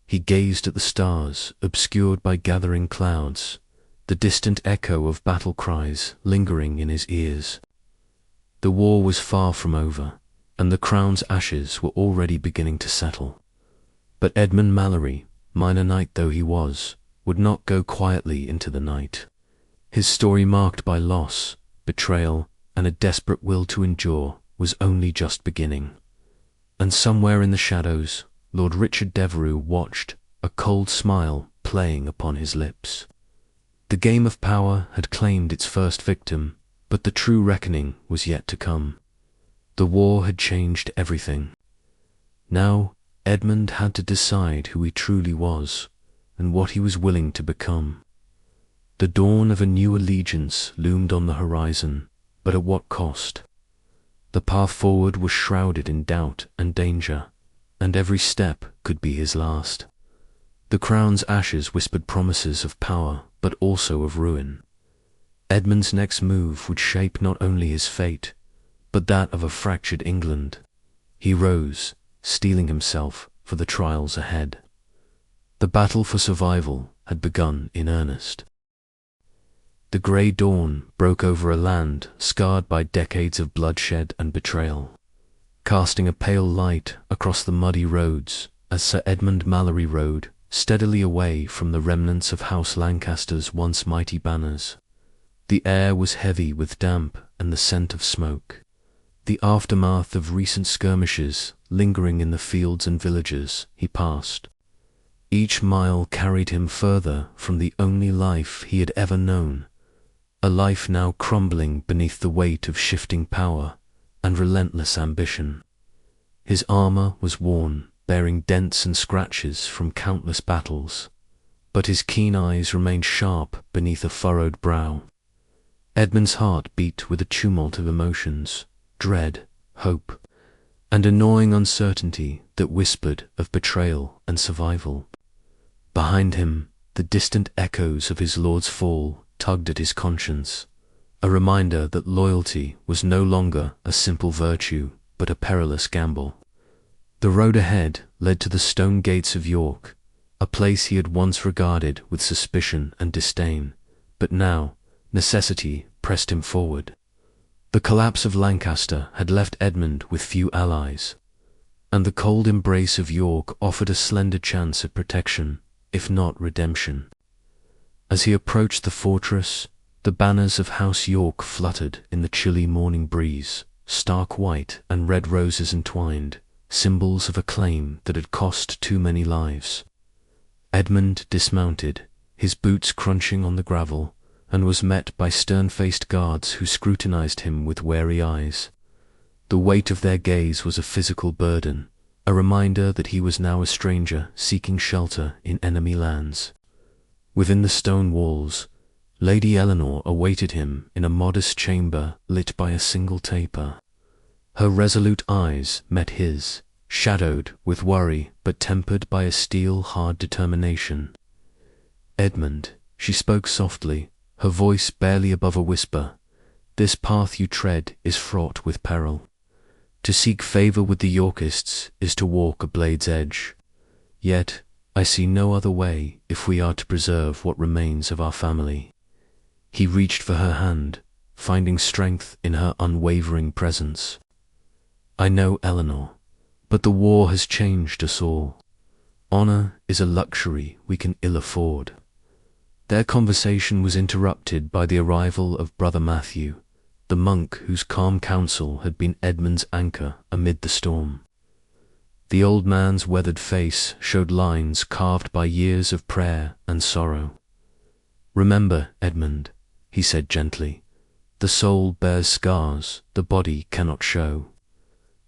Speaker 1: He gazed at the stars, obscured by gathering clouds, the distant echo of battle cries lingering in his ears. The war was far from over, and the crown's ashes were already beginning to settle. But Edmund Mallory, minor knight though he was, would not go quietly into the night. His story, marked by loss, betrayal, and a desperate will to endure, was only just beginning. And somewhere in the shadows, Lord Richard Devereux watched, a cold smile playing upon his lips. The game of power had claimed its first victim, but the true reckoning was yet to come. The war had changed everything. Now, Edmund had to decide who he truly was, and what he was willing to become. The dawn of a new allegiance loomed on the horizon, but at what cost? The path forward was shrouded in doubt and danger, and every step could be his last. The crown's ashes whispered promises of power, but also of ruin. Edmund's next move would shape not only his fate, but that of a fractured England. He rose, steeling himself for the trials ahead. The battle for survival had begun in earnest. The grey dawn broke over a land scarred by decades of bloodshed and betrayal, casting a pale light across the muddy roads as Sir Edmund Mallory rode steadily away from the remnants of House Lancaster's once mighty banners. The air was heavy with damp and the scent of smoke, the aftermath of recent skirmishes lingering in the fields and villages he passed. Each mile carried him further from the only life he had ever known, a life now crumbling beneath the weight of shifting power and relentless ambition. His armor was worn, bearing dents and scratches from countless battles, but his keen eyes remained sharp beneath a furrowed brow. Edmund's heart beat with a tumult of emotions, dread, hope, and a gnawing uncertainty that whispered of betrayal and survival. Behind him, the distant echoes of his lord's fall tugged at his conscience, a reminder that loyalty was no longer a simple virtue, but a perilous gamble. The road ahead led to the stone gates of York, a place he had once regarded with suspicion and disdain, but now necessity pressed him forward. The collapse of Lancaster had left Edmund with few allies, and the cold embrace of York offered a slender chance at protection, if not redemption. As he approached the fortress, the banners of House York fluttered in the chilly morning breeze, stark white and red roses entwined, symbols of a claim that had cost too many lives. Edmund dismounted, his boots crunching on the gravel, and was met by stern-faced guards who scrutinized him with wary eyes. The weight of their gaze was a physical burden, a reminder that he was now a stranger seeking shelter in enemy lands. Within the stone walls, Lady Eleanor awaited him in a modest chamber lit by a single taper. Her resolute eyes met his, shadowed with worry but tempered by a steel-hard determination. "Edmund," she spoke softly, her voice barely above a whisper, "this path you tread is fraught with peril. To seek favour with the Yorkists is to walk a blade's edge. Yet I see no other way if we are to preserve what remains of our family." He reached for her hand, finding strength in her unwavering presence. "I know, Eleanor, but the war has changed us all. Honour is a luxury we can ill afford." Their conversation was interrupted by the arrival of Brother Matthew, the monk whose calm counsel had been Edmund's anchor amid the storm. The old man's weathered face showed lines carved by years of prayer and sorrow. "Remember, Edmund," he said gently, "the soul bears scars the body cannot show.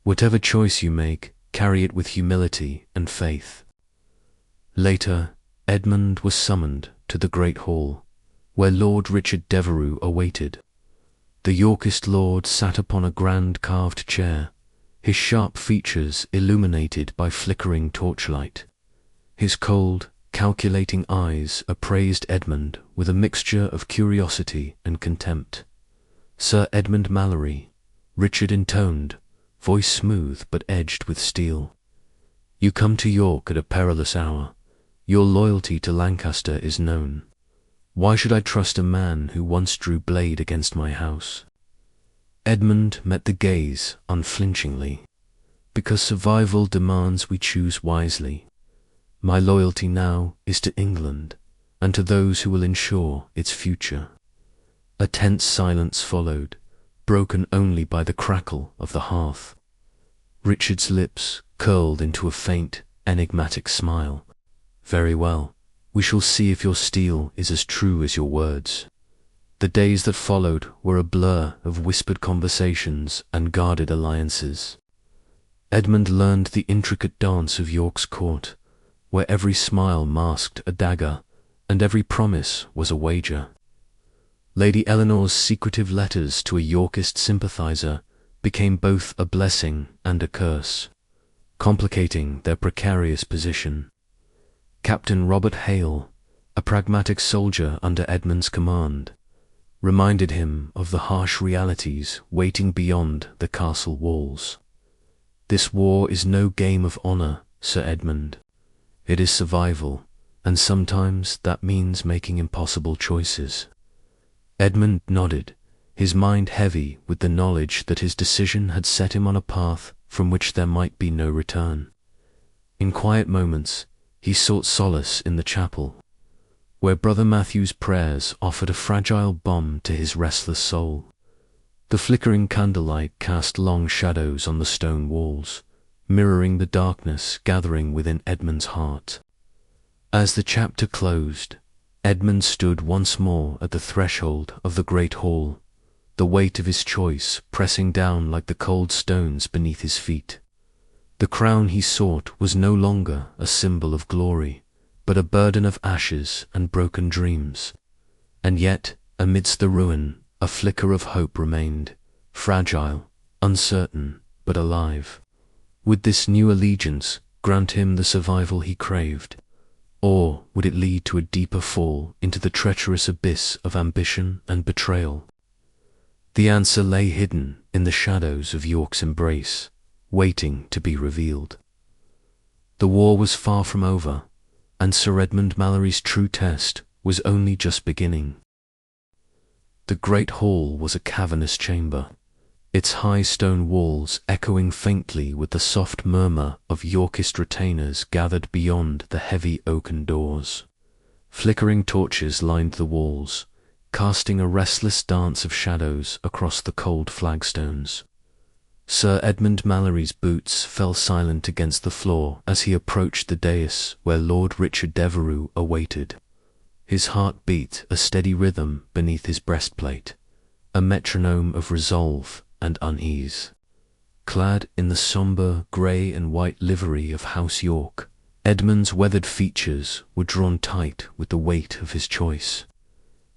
Speaker 1: Whatever choice you make, carry it with humility and faith." Later, Edmund was summoned to the great hall, where Lord Richard Devereux awaited. The Yorkist lord sat upon a grand carved chair, his sharp features illuminated by flickering torchlight. His cold, calculating eyes appraised Edmund with a mixture of curiosity and contempt. "Sir Edmund Mallory," Richard intoned, voice smooth but edged with steel. "You come to York at a perilous hour. Your loyalty to Lancaster is known. Why should I trust a man who once drew blade against my house?" Edmund met the gaze unflinchingly. "Because survival demands we choose wisely. My loyalty now is to England, and to those who will ensure its future." A tense silence followed, broken only by the crackle of the hearth. Richard's lips curled into a faint, enigmatic smile. "Very well. We shall see if your steel is as true as your words." The days that followed were a blur of whispered conversations and guarded alliances. Edmund learned the intricate dance of York's court, where every smile masked a dagger and every promise was a wager. Lady Eleanor's secretive letters to a Yorkist sympathizer became both a blessing and a curse, complicating their precarious position. Captain Robert Hale, a pragmatic soldier under Edmund's command, reminded him of the harsh realities waiting beyond the castle walls. "This war is no game of honour, Sir Edmund. It is survival, and sometimes that means making impossible choices." Edmund nodded, his mind heavy with the knowledge that his decision had set him on a path from which there might be no return. In quiet moments, he sought solace in the chapel, where Brother Matthew's prayers offered a fragile balm to his restless soul. The flickering candlelight cast long shadows on the stone walls, mirroring the darkness gathering within Edmund's heart. As the chapter closed, Edmund stood once more at the threshold of the great hall, the weight of his choice pressing down like the cold stones beneath his feet. The crown he sought was no longer a symbol of glory, but a burden of ashes and broken dreams. And yet, amidst the ruin, a flicker of hope remained, fragile, uncertain, but alive. Would this new allegiance grant him the survival he craved, or would it lead to a deeper fall into the treacherous abyss of ambition and betrayal? The answer lay hidden in the shadows of York's embrace, waiting to be revealed. The war was far from over, and Sir Edmund Mallory's true test was only just beginning. The great hall was a cavernous chamber, its high stone walls echoing faintly with the soft murmur of Yorkist retainers gathered beyond the heavy oaken doors. Flickering torches lined the walls, casting a restless dance of shadows across the cold flagstones. Sir Edmund Mallory's boots fell silent against the floor as he approached the dais where Lord Richard Devereux awaited. His heart beat a steady rhythm beneath his breastplate, a metronome of resolve and unease. Clad in the sombre grey and white livery of House York, Edmund's weathered features were drawn tight with the weight of his choice.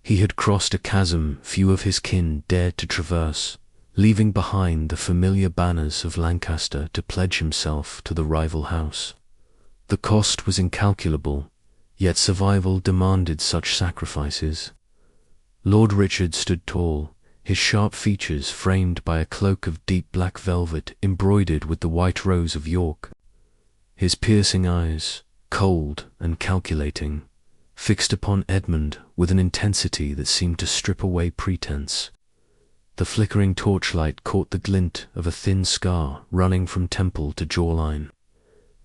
Speaker 1: He had crossed a chasm few of his kin dared to traverse, leaving behind the familiar banners of Lancaster to pledge himself to the rival house. The cost was incalculable, yet survival demanded such sacrifices. Lord Richard stood tall, his sharp features framed by a cloak of deep black velvet embroidered with the white rose of York. His piercing eyes, cold and calculating, fixed upon Edmund with an intensity that seemed to strip away pretense. The flickering torchlight caught the glint of a thin scar running from temple to jawline,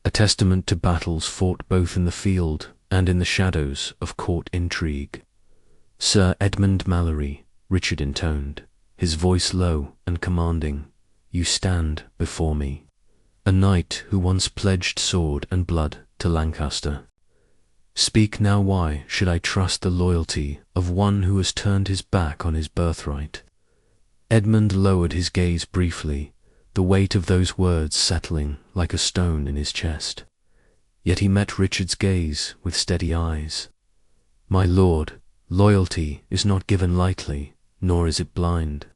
Speaker 1: a testament to battles fought both in the field and in the shadows of court intrigue. "Sir Edmund Mallory," Richard intoned, his voice low and commanding, "you stand before me, a knight who once pledged sword and blood to Lancaster. Speak now, why should I trust the loyalty of one who has turned his back on his birthright?" Edmund lowered his gaze briefly, the weight of those words settling like a stone in his chest. Yet he met Richard's gaze with steady eyes. "My lord, loyalty is not given lightly, nor is it blind.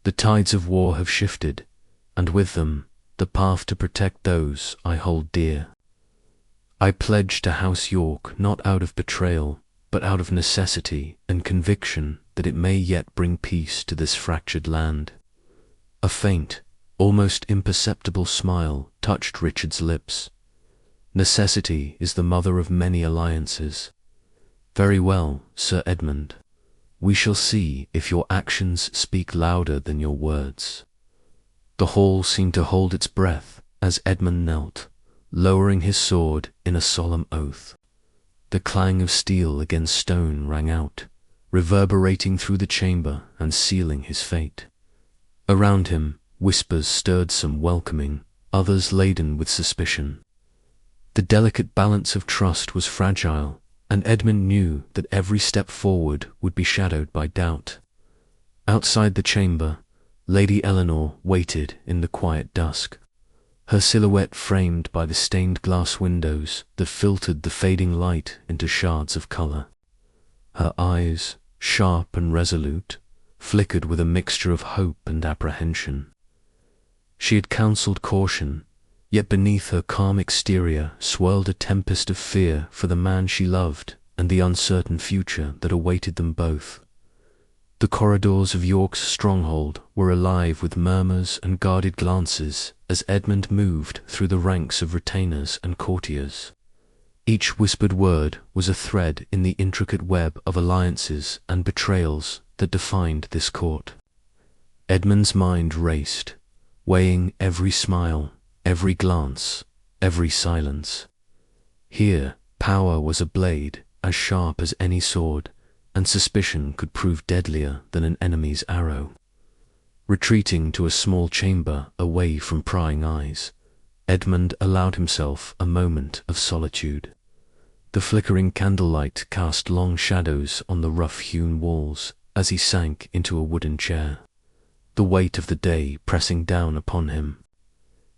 Speaker 1: The tides of war have shifted, and with them the path to protect those I hold dear. I pledge to House York not out of betrayal, but out of necessity and conviction that it may yet bring peace to this fractured land." A faint, almost imperceptible smile touched Richard's lips. "Necessity is the mother of many alliances. Very well, Sir Edmund. We shall see if your actions speak louder than your words." The hall seemed to hold its breath as Edmund knelt, lowering his sword in a solemn oath. The clang of steel against stone rang out, reverberating through the chamber and sealing his fate. Around him, whispers stirred, some welcoming, others laden with suspicion. The delicate balance of trust was fragile, and Edmund knew that every step forward would be shadowed by doubt. Outside the chamber, Lady Eleanor waited in the quiet dusk, her silhouette framed by the stained glass windows that filtered the fading light into shards of colour. Her eyes, sharp and resolute, flickered with a mixture of hope and apprehension. She had counselled caution, yet beneath her calm exterior swirled a tempest of fear for the man she loved and the uncertain future that awaited them both. The corridors of York's stronghold were alive with murmurs and guarded glances as Edmund moved through the ranks of retainers and courtiers. Each whispered word was a thread in the intricate web of alliances and betrayals that defined this court. Edmund's mind raced, weighing every smile, every glance, every silence. Here, power was a blade as sharp as any sword, and suspicion could prove deadlier than an enemy's arrow. Retreating to a small chamber away from prying eyes, Edmund allowed himself a moment of solitude. The flickering candlelight cast long shadows on the rough-hewn walls as he sank into a wooden chair, the weight of the day pressing down upon him.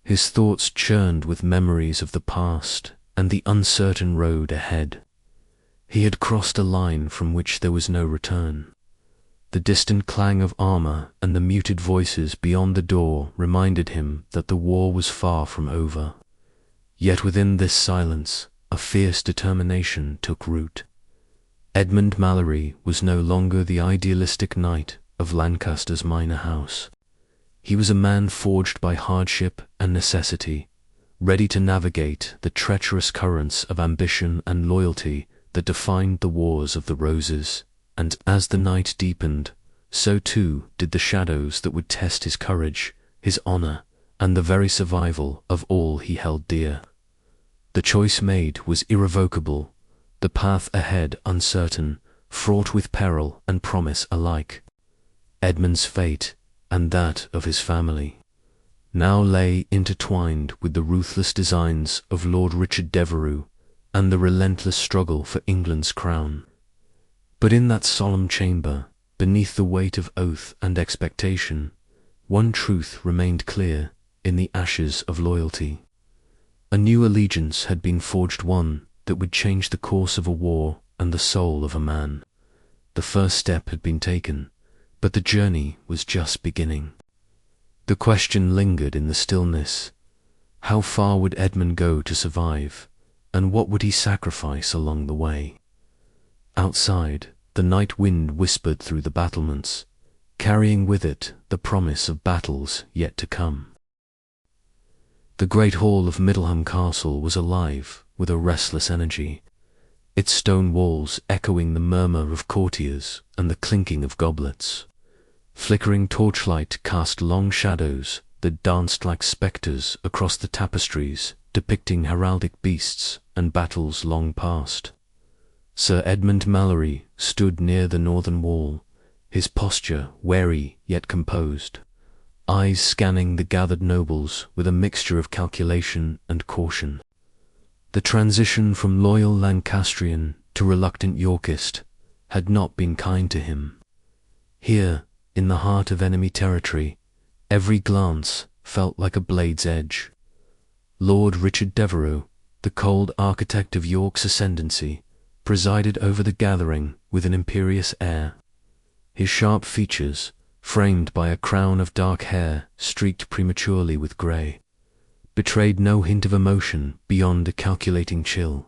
Speaker 1: His thoughts churned with memories of the past and the uncertain road ahead. He had crossed a line from which there was no return. The distant clang of armour and the muted voices beyond the door reminded him that the war was far from over. Yet within this silence, a fierce determination took root. Edmund Mallory was no longer the idealistic knight of Lancaster's minor house. He was a man forged by hardship and necessity, ready to navigate the treacherous currents of ambition and loyalty that defined the Wars of the Roses, and as the night deepened, so too did the shadows that would test his courage, his honor, and the very survival of all he held dear. The choice made was irrevocable, the path ahead uncertain, fraught with peril and promise alike. Edmund's fate, and that of his family, now lay intertwined with the ruthless designs of Lord Richard Devereux and the relentless struggle for England's crown. But in that solemn chamber, beneath the weight of oath and expectation, one truth remained clear in the ashes of loyalty. A new allegiance had been forged, one that would change the course of a war and the soul of a man. The first step had been taken, but the journey was just beginning. The question lingered in the stillness. How far would Edmund go to survive, and what would he sacrifice along the way? Outside, the night wind whispered through the battlements, carrying with it the promise of battles yet to come. The great hall of Middleham Castle was alive with a restless energy, its stone walls echoing the murmur of courtiers and the clinking of goblets. Flickering torchlight cast long shadows that danced like spectres across the tapestries depicting heraldic beasts and battles long past. Sir Edmund Mallory stood near the northern wall, his posture wary yet composed, eyes scanning the gathered nobles with a mixture of calculation and caution. The transition from loyal Lancastrian to reluctant Yorkist had not been kind to him. Here, in the heart of enemy territory, every glance felt like a blade's edge. Lord Richard Devereux, the cold architect of York's ascendancy, presided over the gathering with an imperious air. His sharp features, framed by a crown of dark hair streaked prematurely with grey, betrayed no hint of emotion beyond a calculating chill.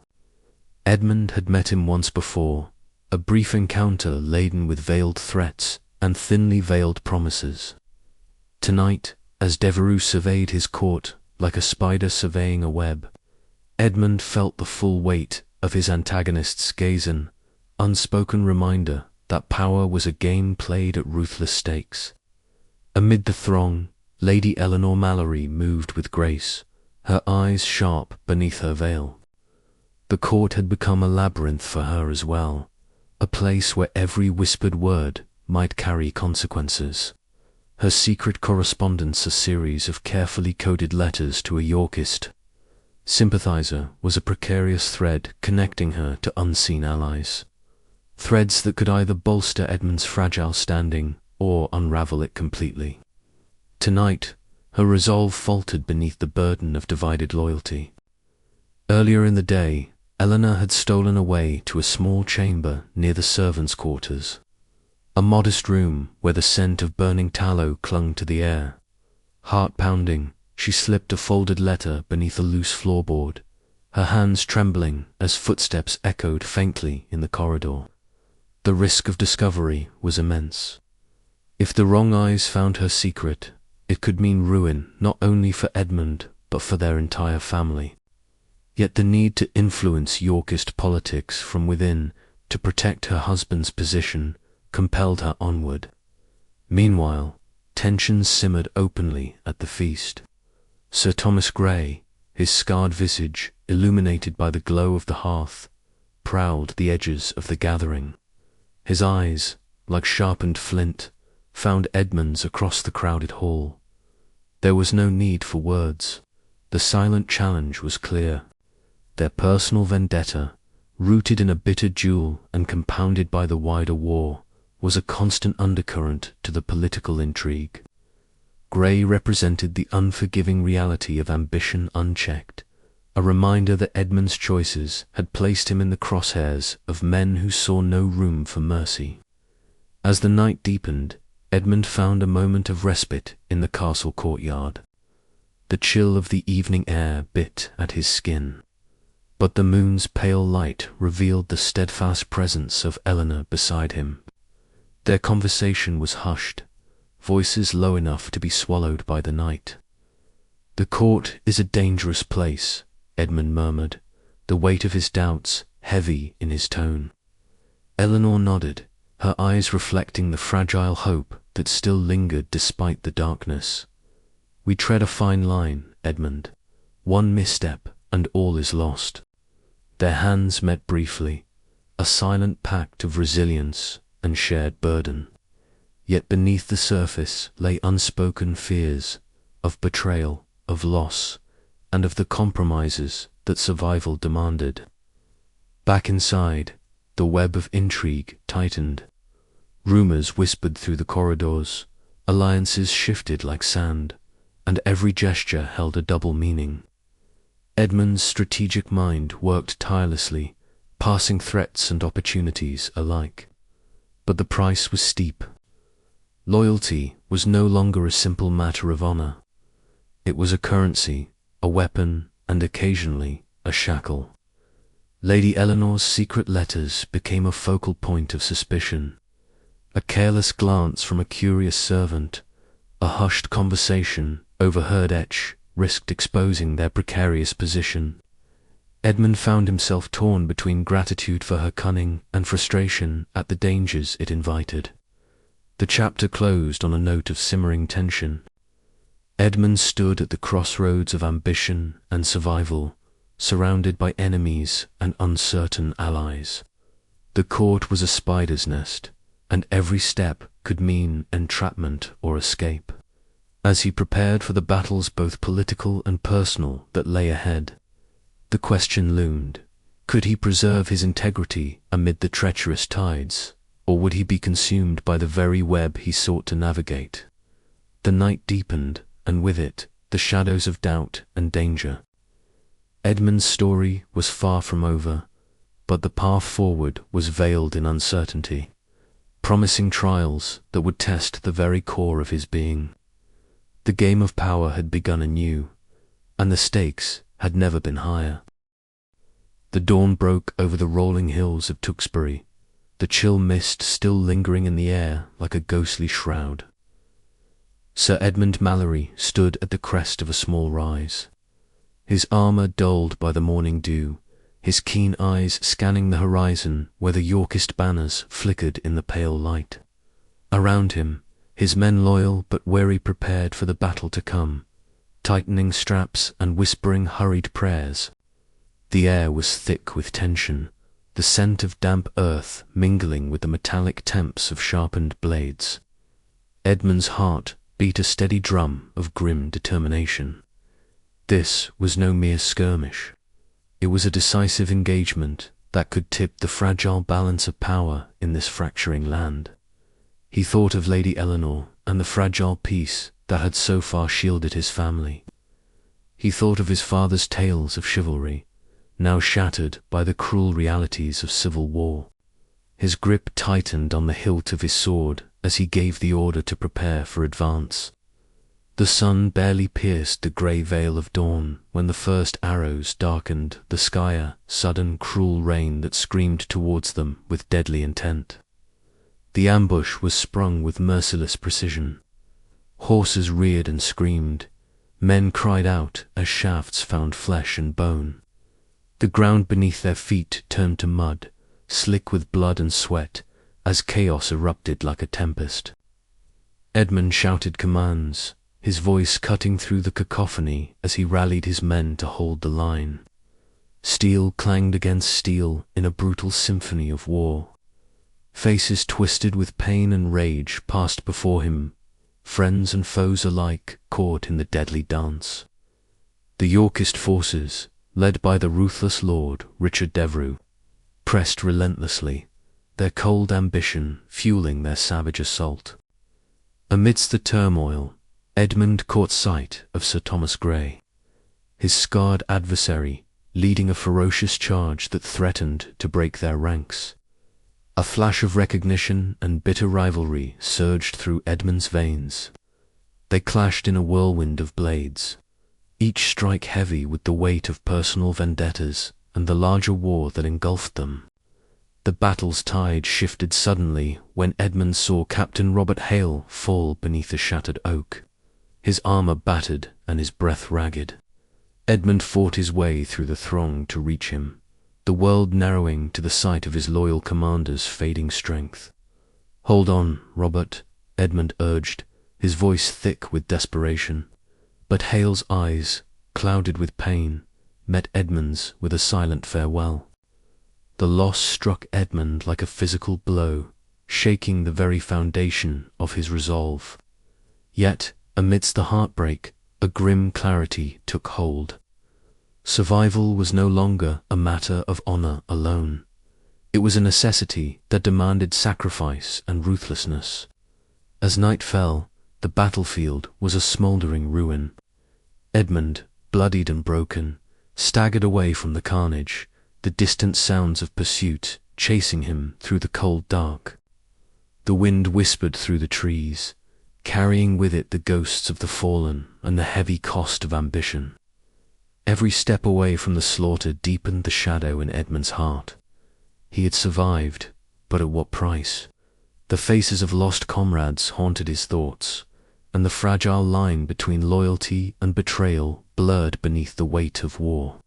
Speaker 1: Edmund had met him once before, a brief encounter laden with veiled threats and thinly veiled promises. Tonight, as Devereux surveyed his court like a spider surveying a web, Edmund felt the full weight of his antagonist's gaze, an unspoken reminder that power was a game played at ruthless stakes. Amid the throng, Lady Eleanor Mallory moved with grace, her eyes sharp beneath her veil. The court had become a labyrinth for her as well, a place where every whispered word might carry consequences. Her secret correspondence a series of carefully coded letters to a Yorkist sympathizer was a precarious thread connecting her to unseen allies. Threads that could either bolster Edmund's fragile standing or unravel it completely. Tonight, her resolve faltered beneath the burden of divided loyalty. Earlier in the day, Eleanor had stolen away to a small chamber near the servants' quarters, a modest room where the scent of burning tallow clung to the air. Heart-pounding, she slipped a folded letter beneath a loose floorboard, her hands trembling as footsteps echoed faintly in the corridor. The risk of discovery was immense. If the wrong eyes found her secret, it could mean ruin not only for Edmund but for their entire family. Yet the need to influence Yorkist politics from within to protect her husband's position compelled her onward. Meanwhile, tensions simmered openly at the feast. Sir Thomas Grey, his scarred visage illuminated by the glow of the hearth, prowled the edges of the gathering. His eyes, like sharpened flint, found Edmund's across the crowded hall. There was no need for words. The silent challenge was clear. Their personal vendetta, rooted in a bitter duel and compounded by the wider war, was a constant undercurrent to the political intrigue. Grey represented the unforgiving reality of ambition unchecked, a reminder that Edmund's choices had placed him in the crosshairs of men who saw no room for mercy. As the night deepened, Edmund found a moment of respite in the castle courtyard. The chill of the evening air bit at his skin, but the moon's pale light revealed the steadfast presence of Eleanor beside him. Their conversation was hushed, voices low enough to be swallowed by the night. "The court is a dangerous place," Edmund murmured, the weight of his doubts heavy in his tone. Eleanor nodded, her eyes reflecting the fragile hope that still lingered despite the darkness. "We tread a fine line, Edmund. One misstep, and all is lost." Their hands met briefly, a silent pact of resilience and shared burden. Yet beneath the surface lay unspoken fears of betrayal, of loss, and of the compromises that survival demanded. Back inside, the web of intrigue tightened. Rumors whispered through the corridors, alliances shifted like sand, and every gesture held a double meaning. Edmund's strategic mind worked tirelessly, passing threats and opportunities alike. But the price was steep. Loyalty was no longer a simple matter of honor. It was a currency, a weapon, and occasionally a shackle. Lady Eleanor's secret letters became a focal point of suspicion. A careless glance from a curious servant, a hushed conversation overheard risked exposing their precarious position. Edmund found himself torn between gratitude for her cunning and frustration at the dangers it invited. The chapter closed on a note of simmering tension. Edmund stood at the crossroads of ambition and survival, surrounded by enemies and uncertain allies. The court was a spider's nest, and every step could mean entrapment or escape. As he prepared for the battles both political and personal that lay ahead, the question loomed: could he preserve his integrity amid the treacherous tides, or would he be consumed by the very web he sought to navigate? The night deepened, and with it, the shadows of doubt and danger. Edmund's story was far from over, but the path forward was veiled in uncertainty, promising trials that would test the very core of his being. The game of power had begun anew, and the stakes had never been higher. The dawn broke over the rolling hills of Tewkesbury, the chill mist still lingering in the air like a ghostly shroud. Sir Edmund Mallory stood at the crest of a small rise, his armour dulled by the morning dew, his keen eyes scanning the horizon where the Yorkist banners flickered in the pale light. Around him, his men loyal but wary prepared for the battle to come, tightening straps and whispering hurried prayers. The air was thick with tension, the scent of damp earth mingling with the metallic temps of sharpened blades. Edmund's heart beat a steady drum of grim determination. This was no mere skirmish. It was a decisive engagement that could tip the fragile balance of power in this fracturing land. He thought of Lady Eleanor and the fragile peace that had so far shielded his family. He thought of his father's tales of chivalry, now shattered by the cruel realities of civil war. His grip tightened on the hilt of his sword as he gave the order to prepare for advance. The sun barely pierced the grey veil of dawn when the first arrows darkened the sky, a sudden cruel rain that screamed towards them with deadly intent. The ambush was sprung with merciless precision. Horses reared and screamed. Men cried out as shafts found flesh and bone. The ground beneath their feet turned to mud, slick with blood and sweat, as chaos erupted like a tempest. Edmund shouted commands, his voice cutting through the cacophony as he rallied his men to hold the line. Steel clanged against steel in a brutal symphony of war. Faces twisted with pain and rage passed before him, friends and foes alike caught in the deadly dance. The Yorkist forces, led by the ruthless Lord Richard Devereux, pressed relentlessly, their cold ambition fueling their savage assault. Amidst the turmoil, Edmund caught sight of Sir Thomas Grey, his scarred adversary leading a ferocious charge that threatened to break their ranks. A flash of recognition and bitter rivalry surged through Edmund's veins. They clashed in a whirlwind of blades, each strike heavy with the weight of personal vendettas and the larger war that engulfed them. The battle's tide shifted suddenly when Edmund saw Captain Robert Hale fall beneath a shattered oak, his armour battered and his breath ragged. Edmund fought his way through the throng to reach him, the world narrowing to the sight of his loyal commander's fading strength. "Hold on, Robert," Edmund urged, his voice thick with desperation. But Hale's eyes, clouded with pain, met Edmund's with a silent farewell. The loss struck Edmund like a physical blow, shaking the very foundation of his resolve. Yet, amidst the heartbreak, a grim clarity took hold. Survival was no longer a matter of honor alone. It was a necessity that demanded sacrifice and ruthlessness. As night fell, the battlefield was a smoldering ruin. Edmund, bloodied and broken, staggered away from the carnage, the distant sounds of pursuit chasing him through the cold dark. The wind whispered through the trees, carrying with it the ghosts of the fallen and the heavy cost of ambition. Every step away from the slaughter deepened the shadow in Edmund's heart. He had survived, but at what price? The faces of lost comrades haunted his thoughts, and the fragile line between loyalty and betrayal blurred beneath the weight of war.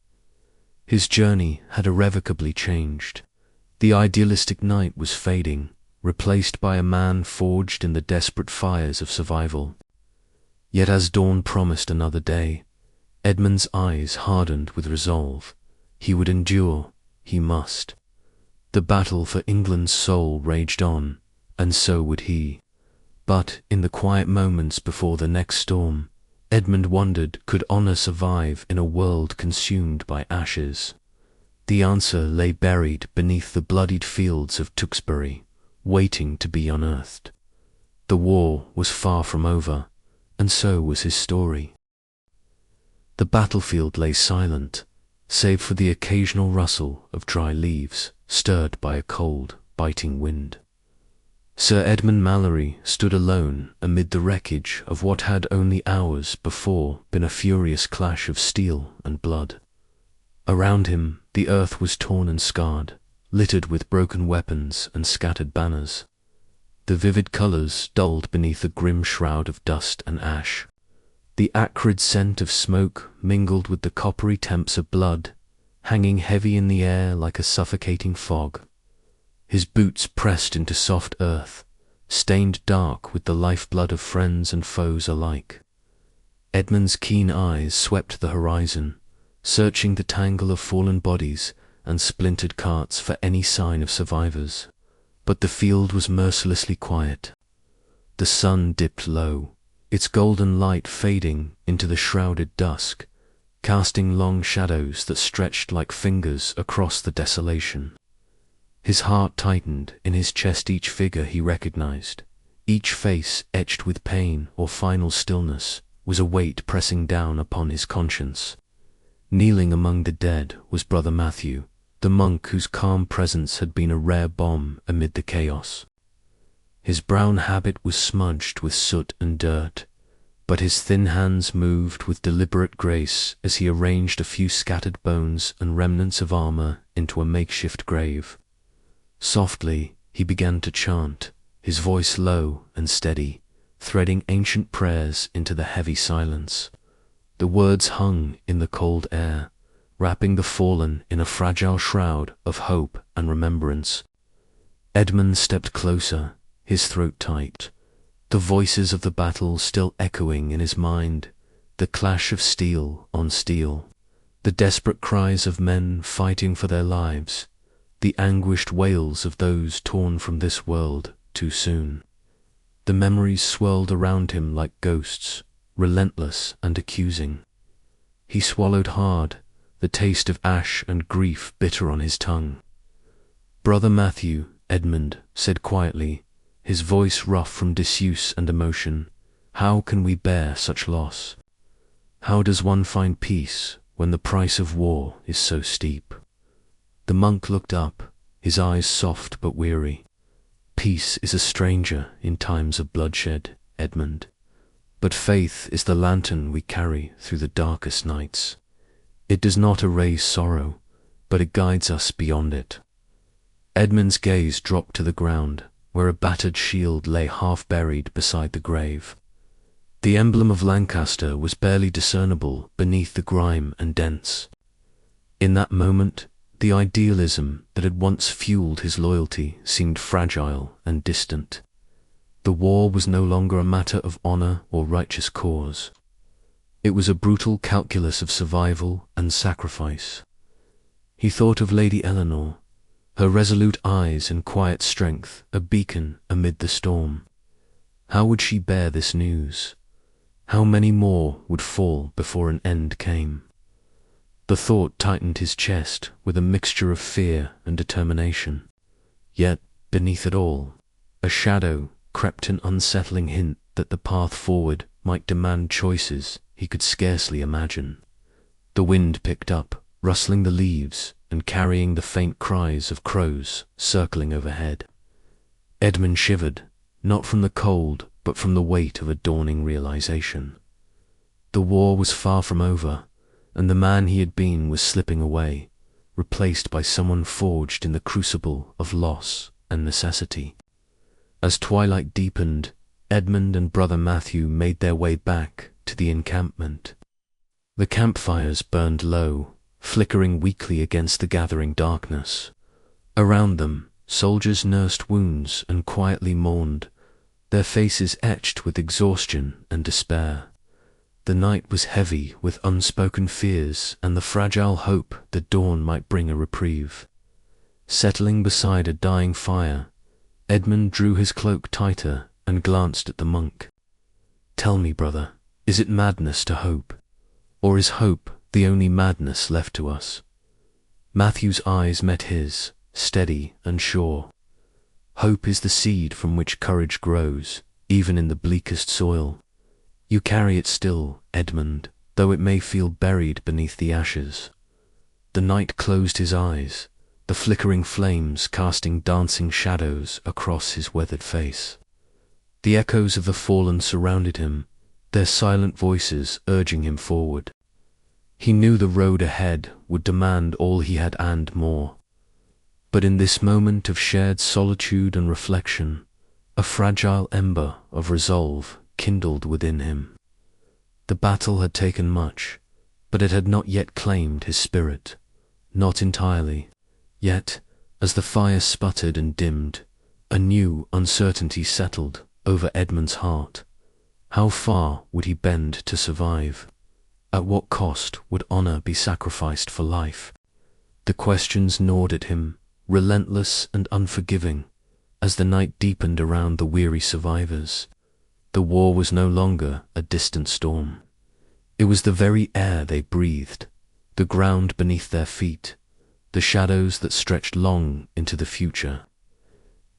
Speaker 1: His journey had irrevocably changed. The idealistic knight was fading, replaced by a man forged in the desperate fires of survival. Yet as dawn promised another day, Edmund's eyes hardened with resolve. He would endure, he must. The battle for England's soul raged on, and so would he. But in the quiet moments before the next storm, Edmund wondered, could honor survive in a world consumed by ashes? The answer lay buried beneath the bloodied fields of Tewkesbury, waiting to be unearthed. The war was far from over, and so was his story. The battlefield lay silent, save for the occasional rustle of dry leaves, stirred by a cold, biting wind. Sir Edmund Mallory stood alone amid the wreckage of what had only hours before been a furious clash of steel and blood. Around him, the earth was torn and scarred, littered with broken weapons and scattered banners. The vivid colors dulled beneath a grim shroud of dust and ash. The acrid scent of smoke mingled with the coppery temps of blood, hanging heavy in the air like a suffocating fog. His boots pressed into soft earth, stained dark with the lifeblood of friends and foes alike. Edmund's keen eyes swept the horizon, searching the tangle of fallen bodies and splintered carts for any sign of survivors. But the field was mercilessly quiet. The sun dipped low, its golden light fading into the shrouded dusk, casting long shadows that stretched like fingers across the desolation. His heart tightened in his chest. Each figure he recognized, each face etched with pain or final stillness, was a weight pressing down upon his conscience. Kneeling among the dead was Brother Matthew, the monk whose calm presence had been a rare balm amid the chaos. His brown habit was smudged with soot and dirt, but his thin hands moved with deliberate grace as he arranged a few scattered bones and remnants of armor into a makeshift grave. Softly, he began to chant, his voice low and steady, threading ancient prayers into the heavy silence. The words hung in the cold air, wrapping the fallen in a fragile shroud of hope and remembrance. Edmund stepped closer, his throat tight, the voices of the battle still echoing in his mind, the clash of steel on steel, the desperate cries of men fighting for their lives, the anguished wails of those torn from this world too soon. The memories swirled around him like ghosts, relentless and accusing. He swallowed hard, the taste of ash and grief bitter on his tongue. "Brother Matthew," Edmund said quietly, his voice rough from disuse and emotion, "how can we bear such loss? How does one find peace when the price of war is so steep?" The monk looked up, his eyes soft but weary. "Peace is a stranger in times of bloodshed, Edmund. But faith is the lantern we carry through the darkest nights. It does not erase sorrow, but it guides us beyond it." Edmund's gaze dropped to the ground, where a battered shield lay half buried beside the grave. The emblem of Lancaster was barely discernible beneath the grime and dents. In that moment, The idealism that had once fueled his loyalty seemed fragile and distant. The war was no longer a matter of honor or righteous cause. It was a brutal calculus of survival and sacrifice. He thought of Lady Eleanor, her resolute eyes and quiet strength a beacon amid the storm. How would she bear this news? How many more would fall before an end came? The thought tightened his chest with a mixture of fear and determination. Yet, beneath it all, a shadow crept, an unsettling hint that the path forward might demand choices he could scarcely imagine. The wind picked up, rustling the leaves and carrying the faint cries of crows circling overhead. Edmund shivered, not from the cold, but from the weight of a dawning realization. The war was far from over, and the man he had been was slipping away, replaced by someone forged in the crucible of loss and necessity. As twilight deepened, Edmund and Brother Matthew made their way back to the encampment. The campfires burned low, flickering weakly against the gathering darkness. Around them, soldiers nursed wounds and quietly mourned, their faces etched with exhaustion and despair. The night was heavy with unspoken fears and the fragile hope that dawn might bring a reprieve. Settling beside a dying fire, Edmund drew his cloak tighter and glanced at the monk. "Tell me, brother, is it madness to hope? Or is hope the only madness left to us?" Matthew's eyes met his, steady and sure. "Hope is the seed from which courage grows, even in the bleakest soil. You carry it still, Edmund, though it may feel buried beneath the ashes." The knight closed his eyes, the flickering flames casting dancing shadows across his weathered face. The echoes of the fallen surrounded him, their silent voices urging him forward. He knew the road ahead would demand all he had and more. But in this moment of shared solitude and reflection, a fragile ember of resolve kindled within him. The battle had taken much, but it had not yet claimed his spirit, not entirely. Yet, as the fire sputtered and dimmed, a new uncertainty settled over Edmund's heart. How far would he bend to survive? At what cost would honor be sacrificed for life? The questions gnawed at him, relentless and unforgiving, as the night deepened around the weary survivors. The war was no longer a distant storm. It was the very air they breathed, the ground beneath their feet, the shadows that stretched long into the future.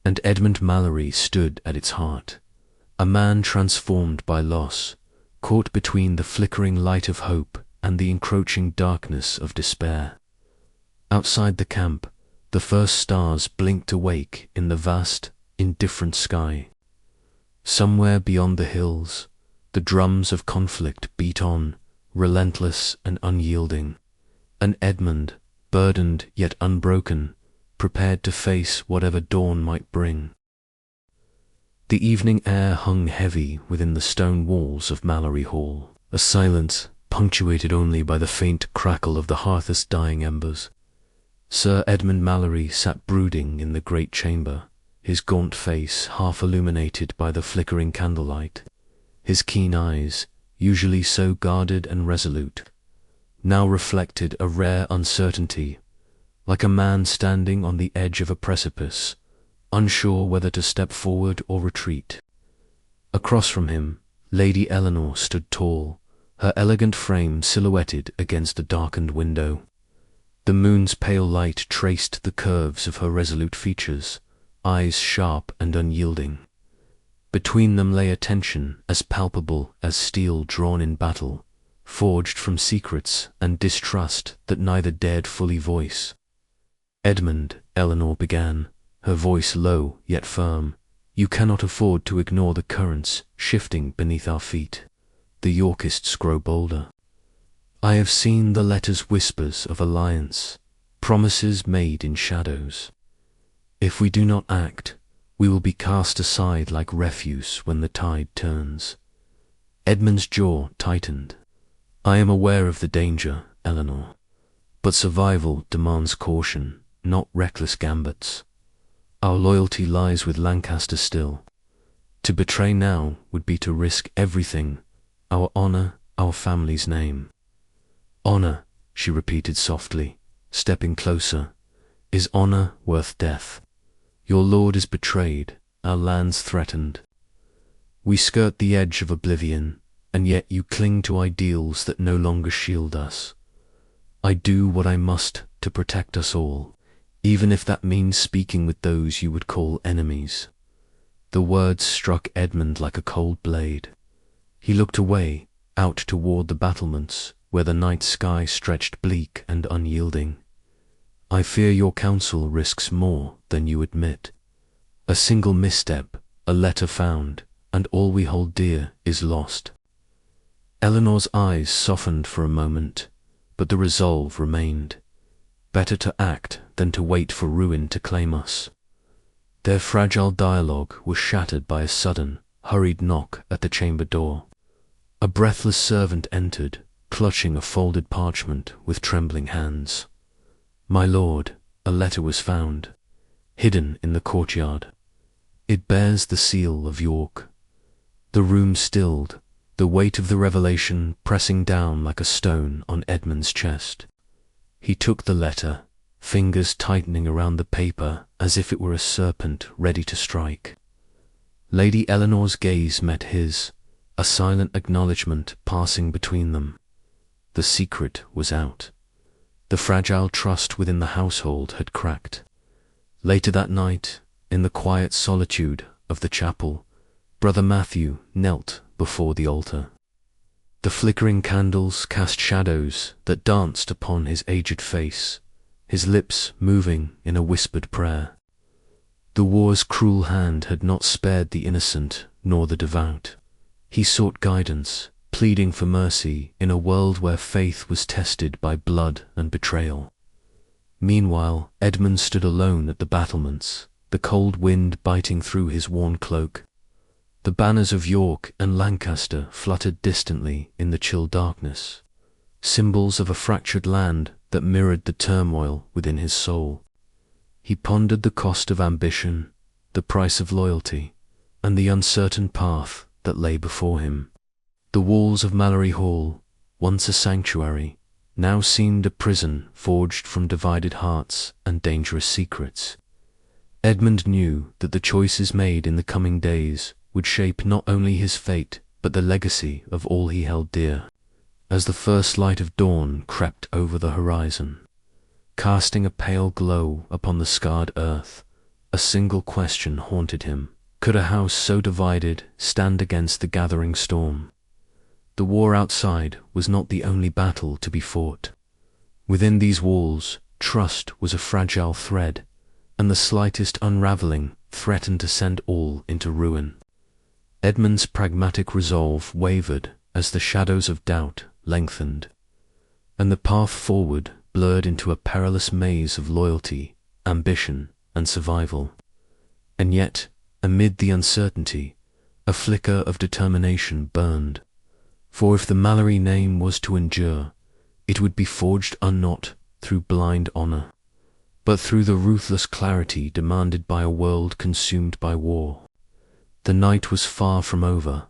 Speaker 1: And Edmund Mallory stood at its heart, a man transformed by loss, caught between the flickering light of hope and the encroaching darkness of despair. Outside the camp, the first stars blinked awake in the vast, indifferent sky. Somewhere beyond the hills, the drums of conflict beat on, relentless and unyielding, and Edmund, burdened yet unbroken, prepared to face whatever dawn might bring. The evening air hung heavy within the stone walls of Mallory Hall, a silence punctuated only by the faint crackle of the hearth's dying embers. Sir Edmund Mallory sat brooding in the great chamber, his gaunt face half illuminated by the flickering candlelight. His keen eyes, usually so guarded and resolute, now reflected a rare uncertainty, like a man standing on the edge of a precipice, unsure whether to step forward or retreat. Across from him, Lady Eleanor stood tall, her elegant frame silhouetted against a darkened window. The moon's pale light traced the curves of her resolute features, eyes sharp and unyielding. Between them lay a tension as palpable as steel drawn in battle, forged from secrets and distrust that neither dared fully voice. "Edmund," Eleanor began, her voice low yet firm, "you cannot afford to ignore the currents shifting beneath our feet. The Yorkists grow bolder. I have seen the letters whispers of alliance, promises made in shadows. If we do not act, we will be cast aside like refuse when the tide turns." Edmund's jaw tightened. "I am aware of the danger, Eleanor, But survival demands caution, not reckless gambits. Our loyalty lies with Lancaster still. To betray now would be to risk everything, our honor, our family's name. Honor, she repeated softly, stepping closer. Is honor worth death? Your lord is betrayed, our lands threatened. We skirt the edge of oblivion, and yet you cling to ideals that no longer shield us. I do what I must to protect us all, even if that means speaking with those you would call enemies. The words struck Edmund like a cold blade. He looked away, out toward the battlements, where the night sky stretched bleak and unyielding. I fear your counsel risks more than you admit. A single misstep, a letter found, and all we hold dear is lost. Eleanor's eyes softened for a moment, but the resolve remained. Better to act than to wait for ruin to claim us. Their fragile dialogue was shattered by a sudden, hurried knock at the chamber door. A breathless servant entered, clutching a folded parchment with trembling hands. My lord, a letter was found, hidden in the courtyard. It bears the seal of York. The room stilled, the weight of the revelation pressing down like a stone on Edmund's chest. He took the letter, fingers tightening around the paper as if it were a serpent ready to strike. Lady Eleanor's gaze met his, a silent acknowledgement passing between them. The secret was out. The fragile trust within the household had cracked. Later that night, in the quiet solitude of the chapel, Brother Matthew knelt before the altar. The flickering candles cast shadows that danced upon his aged face, his lips moving in a whispered prayer. The war's cruel hand had not spared the innocent nor the devout. He sought guidance, pleading for mercy in a world where faith was tested by blood and betrayal. Meanwhile, Edmund stood alone at the battlements, the cold wind biting through his worn cloak. The banners of York and Lancaster fluttered distantly in the chill darkness, symbols of a fractured land that mirrored the turmoil within his soul. He pondered the cost of ambition, the price of loyalty, and the uncertain path that lay before him. The walls of Mallory Hall, once a sanctuary, now seemed a prison forged from divided hearts and dangerous secrets. Edmund knew that the choices made in the coming days would shape not only his fate but the legacy of all he held dear. As the first light of dawn crept over the horizon, casting a pale glow upon the scarred earth, a single question haunted him. Could a house so divided stand against the gathering storm? The war outside was not the only battle to be fought. Within these walls, trust was a fragile thread, and the slightest unraveling threatened to send all into ruin. Edmund's pragmatic resolve wavered as the shadows of doubt lengthened, and the path forward blurred into a perilous maze of loyalty, ambition, and survival. And yet, amid the uncertainty, a flicker of determination burned. For if the Mallory name was to endure, it would be forged not through blind honor, but through the ruthless clarity demanded by a world consumed by war. The night was far from over,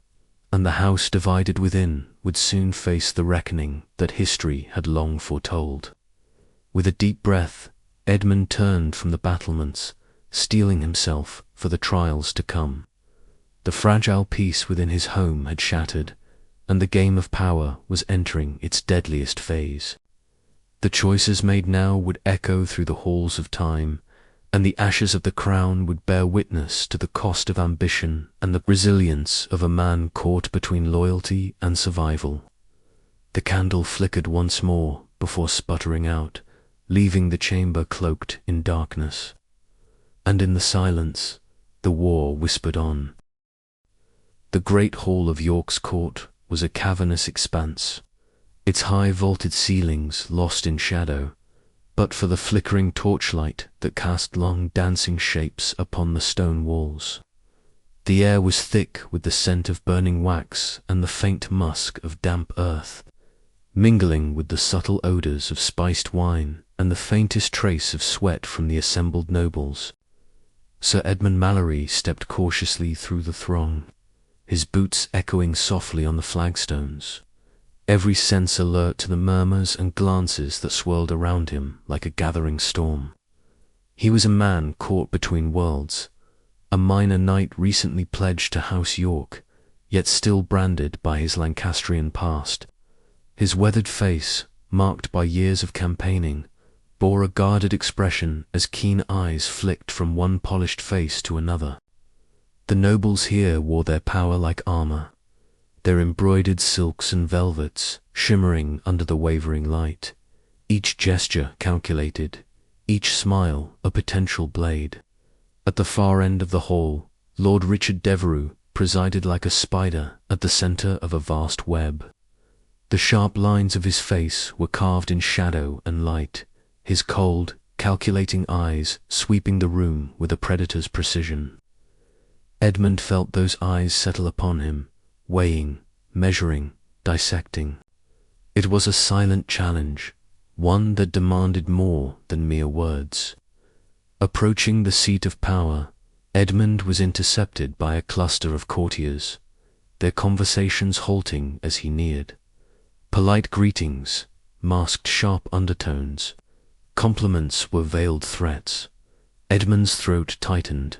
Speaker 1: and the house divided within would soon face the reckoning that history had long foretold. With a deep breath, Edmund turned from the battlements, steeling himself for the trials to come. The fragile peace within his home had shattered, and the game of power was entering its deadliest phase. The choices made now would echo through the halls of time, and the ashes of the crown would bear witness to the cost of ambition and the resilience of a man caught between loyalty and survival. The candle flickered once more before sputtering out, leaving the chamber cloaked in darkness. And in the silence, the war whispered on. The great hall of York's court was a cavernous expanse, its high vaulted ceilings lost in shadow, but for the flickering torchlight that cast long dancing shapes upon the stone walls. The air was thick with the scent of burning wax and the faint musk of damp earth, mingling with the subtle odours of spiced wine and the faintest trace of sweat from the assembled nobles. Sir Edmund Mallory stepped cautiously through the throng, his boots echoing softly on the flagstones, every sense alert to the murmurs and glances that swirled around him like a gathering storm. He was a man caught between worlds, a minor knight recently pledged to House York, yet still branded by his Lancastrian past. His weathered face, marked by years of campaigning, bore a guarded expression as keen eyes flicked from one polished face to another. The nobles here wore their power like armour, their embroidered silks and velvets shimmering under the wavering light, each gesture calculated, each smile a potential blade. At the far end of the hall, Lord Richard Devereux presided like a spider at the centre of a vast web. The sharp lines of his face were carved in shadow and light, his cold, calculating eyes sweeping the room with a predator's precision. Edmund felt those eyes settle upon him, weighing, measuring, dissecting. It was a silent challenge, one that demanded more than mere words. Approaching the seat of power, Edmund was intercepted by a cluster of courtiers, their conversations halting as he neared. Polite greetings masked sharp undertones. Compliments were veiled threats. Edmund's throat tightened.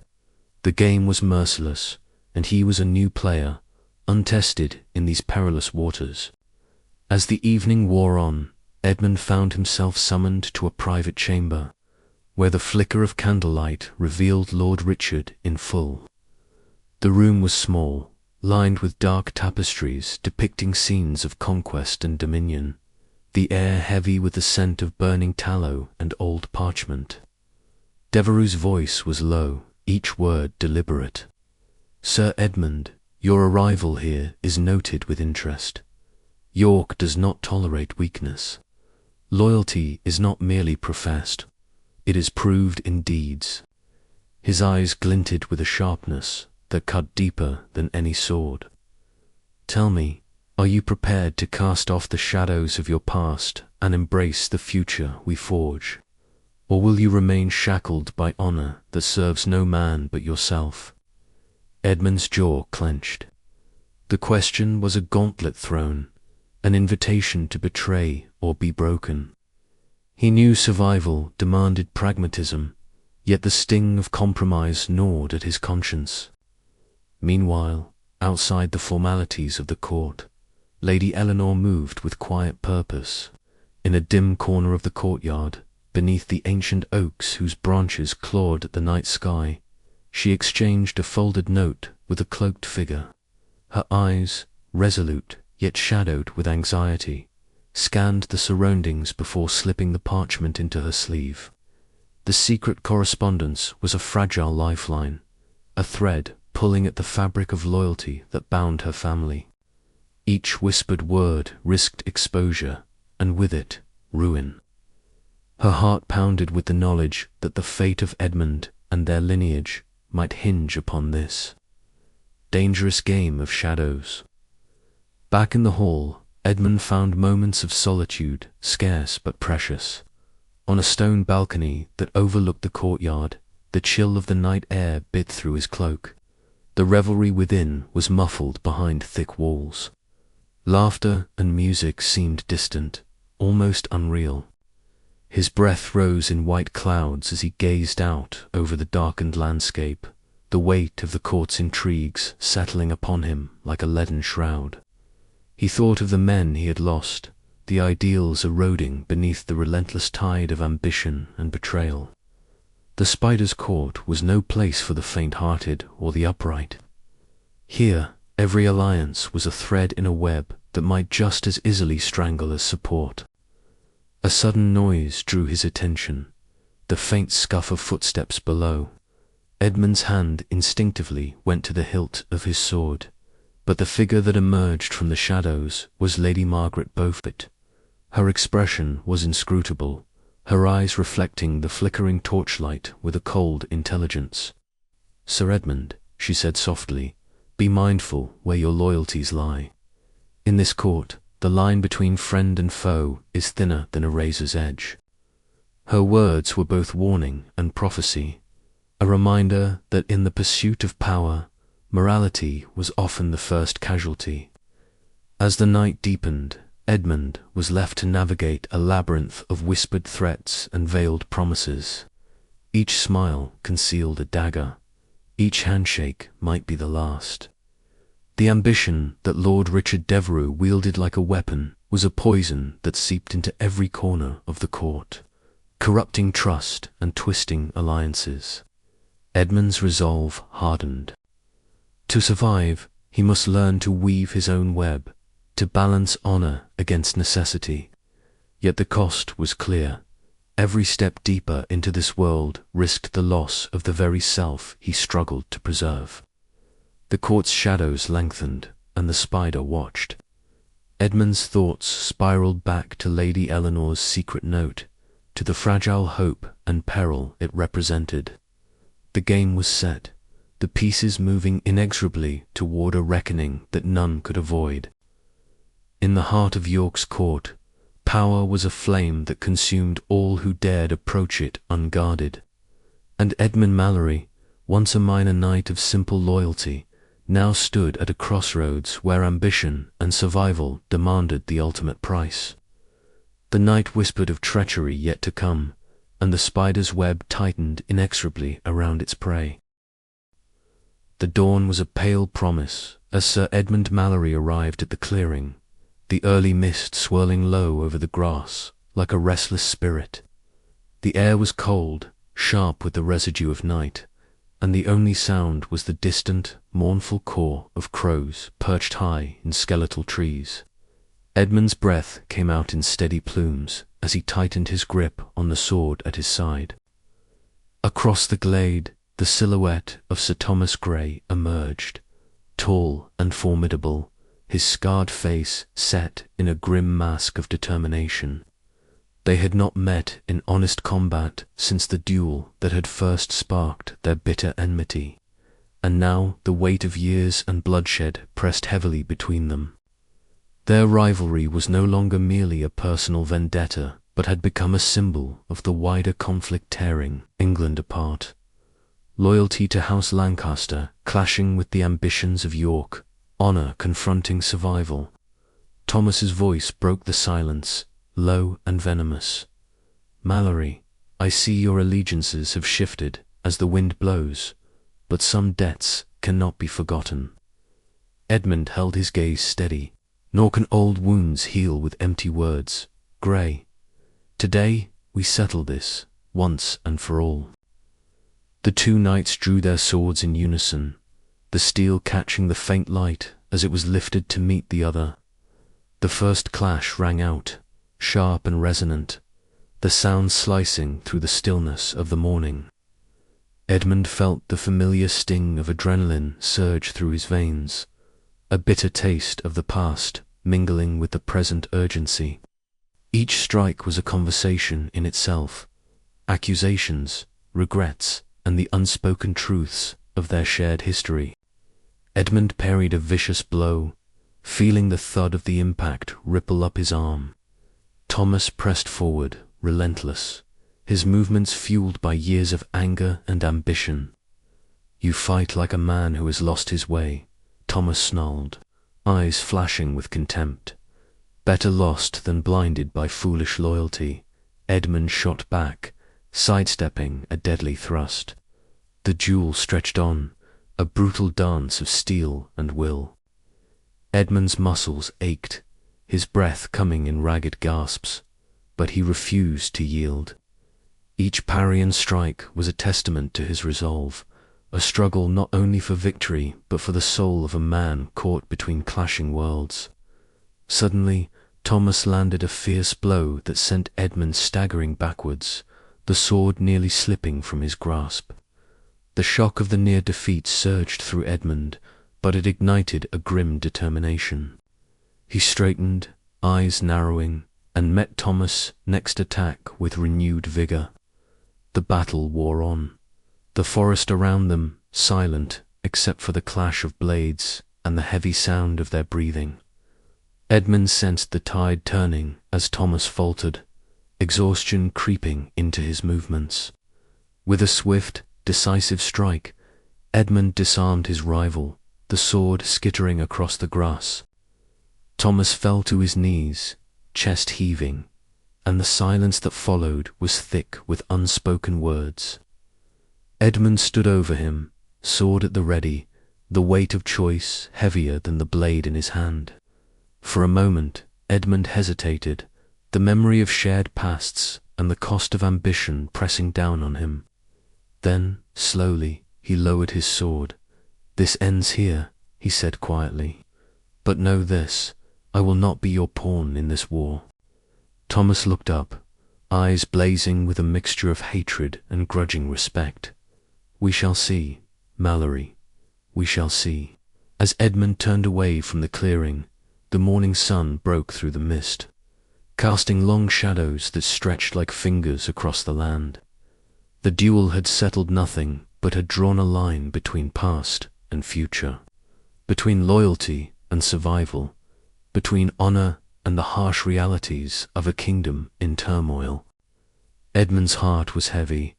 Speaker 1: The game was merciless, and he was a new player, untested in these perilous waters. As the evening wore on, Edmund found himself summoned to a private chamber, where the flicker of candlelight revealed Lord Richard in full. The room was small, lined with dark tapestries depicting scenes of conquest and dominion, the air heavy with the scent of burning tallow and old parchment. Devereux's voice was low, each word deliberate. "Sir Edmund, your arrival here is noted with interest. York does not tolerate weakness. Loyalty is not merely professed, it is proved in deeds." His eyes glinted with a sharpness that cut deeper than any sword. "Tell me, are you prepared to cast off the shadows of your past and embrace the future we forge? Or will you remain shackled by honour that serves no man but yourself?" Edmund's jaw clenched. The question was a gauntlet thrown, an invitation to betray or be broken. He knew survival demanded pragmatism, yet the sting of compromise gnawed at his conscience. Meanwhile, outside the formalities of the court, Lady Eleanor moved with quiet purpose. In a dim corner of the courtyard, beneath the ancient oaks whose branches clawed at the night sky, she exchanged a folded note with a cloaked figure. Her eyes, resolute yet shadowed with anxiety, scanned the surroundings before slipping the parchment into her sleeve. The secret correspondence was a fragile lifeline, a thread pulling at the fabric of loyalty that bound her family. Each whispered word risked exposure, and with it, ruin. Her heart pounded with the knowledge that the fate of Edmund and their lineage might hinge upon this dangerous game of shadows. Back in the hall, Edmund found moments of solitude, scarce but precious. On a stone balcony that overlooked the courtyard, the chill of the night air bit through his cloak. The revelry within was muffled behind thick walls. Laughter and music seemed distant, almost unreal. His breath rose in white clouds as he gazed out over the darkened landscape, the weight of the court's intrigues settling upon him like a leaden shroud. He thought of the men he had lost, the ideals eroding beneath the relentless tide of ambition and betrayal. The Spider's Court was no place for the faint-hearted or the upright. Here, every alliance was a thread in a web that might just as easily strangle as support. A sudden noise drew his attention, the faint scuff of footsteps below. Edmund's hand instinctively went to the hilt of his sword, but the figure that emerged from the shadows was Lady Margaret Beaufort. Her expression was inscrutable, her eyes reflecting the flickering torchlight with a cold intelligence. "Sir Edmund," she said softly, "be mindful where your loyalties lie. In this court, the line between friend and foe is thinner than a razor's edge. Her words were both warning and prophecy, a reminder that in the pursuit of power, morality was often the first casualty. As the night deepened, Edmund was left to navigate a labyrinth of whispered threats and veiled promises. Each smile concealed a dagger. Each handshake might be the last. The ambition that Lord Richard Devereux wielded like a weapon was a poison that seeped into every corner of the court, corrupting trust and twisting alliances. Edmund's resolve hardened. To survive, he must learn to weave his own web, to balance honor against necessity. Yet the cost was clear. Every step deeper into this world risked the loss of the very self he struggled to preserve. The court's shadows lengthened, and the spider watched. Edmund's thoughts spiraled back to Lady Eleanor's secret note, to the fragile hope and peril it represented. The game was set, the pieces moving inexorably toward a reckoning that none could avoid. In the heart of York's court, power was a flame that consumed all who dared approach it unguarded. And Edmund Mallory, once a minor knight of simple loyalty, now stood at a crossroads where ambition and survival demanded the ultimate price. The night whispered of treachery yet to come, and the spider's web tightened inexorably around its prey. The dawn was a pale promise as Sir Edmund Mallory arrived at the clearing, the early mist swirling low over the grass like a restless spirit. The air was cold, sharp with the residue of night, and the only sound was the distant, mournful caw of crows perched high in skeletal trees. Edmund's breath came out in steady plumes as he tightened his grip on the sword at his side. Across the glade, the silhouette of Sir Thomas Grey emerged, tall and formidable, his scarred face set in a grim mask of determination. They had not met in honest combat since the duel that had first sparked their bitter enmity, and now the weight of years and bloodshed pressed heavily between them. Their rivalry was no longer merely a personal vendetta, but had become a symbol of the wider conflict tearing England apart. Loyalty to House Lancaster clashing with the ambitions of York, honor confronting survival. Thomas's voice broke the silence, low and venomous. "Mallory, I see your allegiances have shifted as the wind blows, but some debts cannot be forgotten." Edmund held his gaze steady, nor can old wounds heal with empty words. "Grey, today we settle this, once and for all." The two knights drew their swords in unison, the steel catching the faint light as it was lifted to meet the other. The first clash rang out, sharp and resonant, the sound slicing through the stillness of the morning. Edmund felt the familiar sting of adrenaline surge through his veins, a bitter taste of the past mingling with the present urgency. Each strike was a conversation in itself, accusations, regrets, and the unspoken truths of their shared history. Edmund parried a vicious blow, feeling the thud of the impact ripple up his arm. Thomas pressed forward, relentless, his movements fueled by years of anger and ambition. "You fight like a man who has lost his way," Thomas snarled, eyes flashing with contempt. "Better lost than blinded by foolish loyalty," Edmund shot back, sidestepping a deadly thrust. The duel stretched on, a brutal dance of steel and will. Edmund's muscles ached, his breath coming in ragged gasps, but he refused to yield. Each parry and strike was a testament to his resolve, a struggle not only for victory but for the soul of a man caught between clashing worlds. Suddenly, Thomas landed a fierce blow that sent Edmund staggering backwards, the sword nearly slipping from his grasp. The shock of the near defeat surged through Edmund, but it ignited a grim determination. He straightened, eyes narrowing, and met Thomas' next attack with renewed vigor. The battle wore on, the forest around them silent except for the clash of blades and the heavy sound of their breathing. Edmund sensed the tide turning as Thomas faltered, exhaustion creeping into his movements. With a swift, decisive strike, Edmund disarmed his rival, the sword skittering across the grass. Thomas fell to his knees, chest heaving, and the silence that followed was thick with unspoken words. Edmund stood over him, sword at the ready, the weight of choice heavier than the blade in his hand. For a moment, Edmund hesitated, the memory of shared pasts and the cost of ambition pressing down on him. Then, slowly, he lowered his sword. "This ends here," he said quietly. "But know this, I will not be your pawn in this war." Thomas looked up, eyes blazing with a mixture of hatred and grudging respect. "We shall see, Mallory, we shall see." As Edmund turned away from the clearing, the morning sun broke through the mist, casting long shadows that stretched like fingers across the land. The duel had settled nothing, but had drawn a line between past and future, between loyalty and survival, between honor and the harsh realities of a kingdom in turmoil. Edmund's heart was heavy,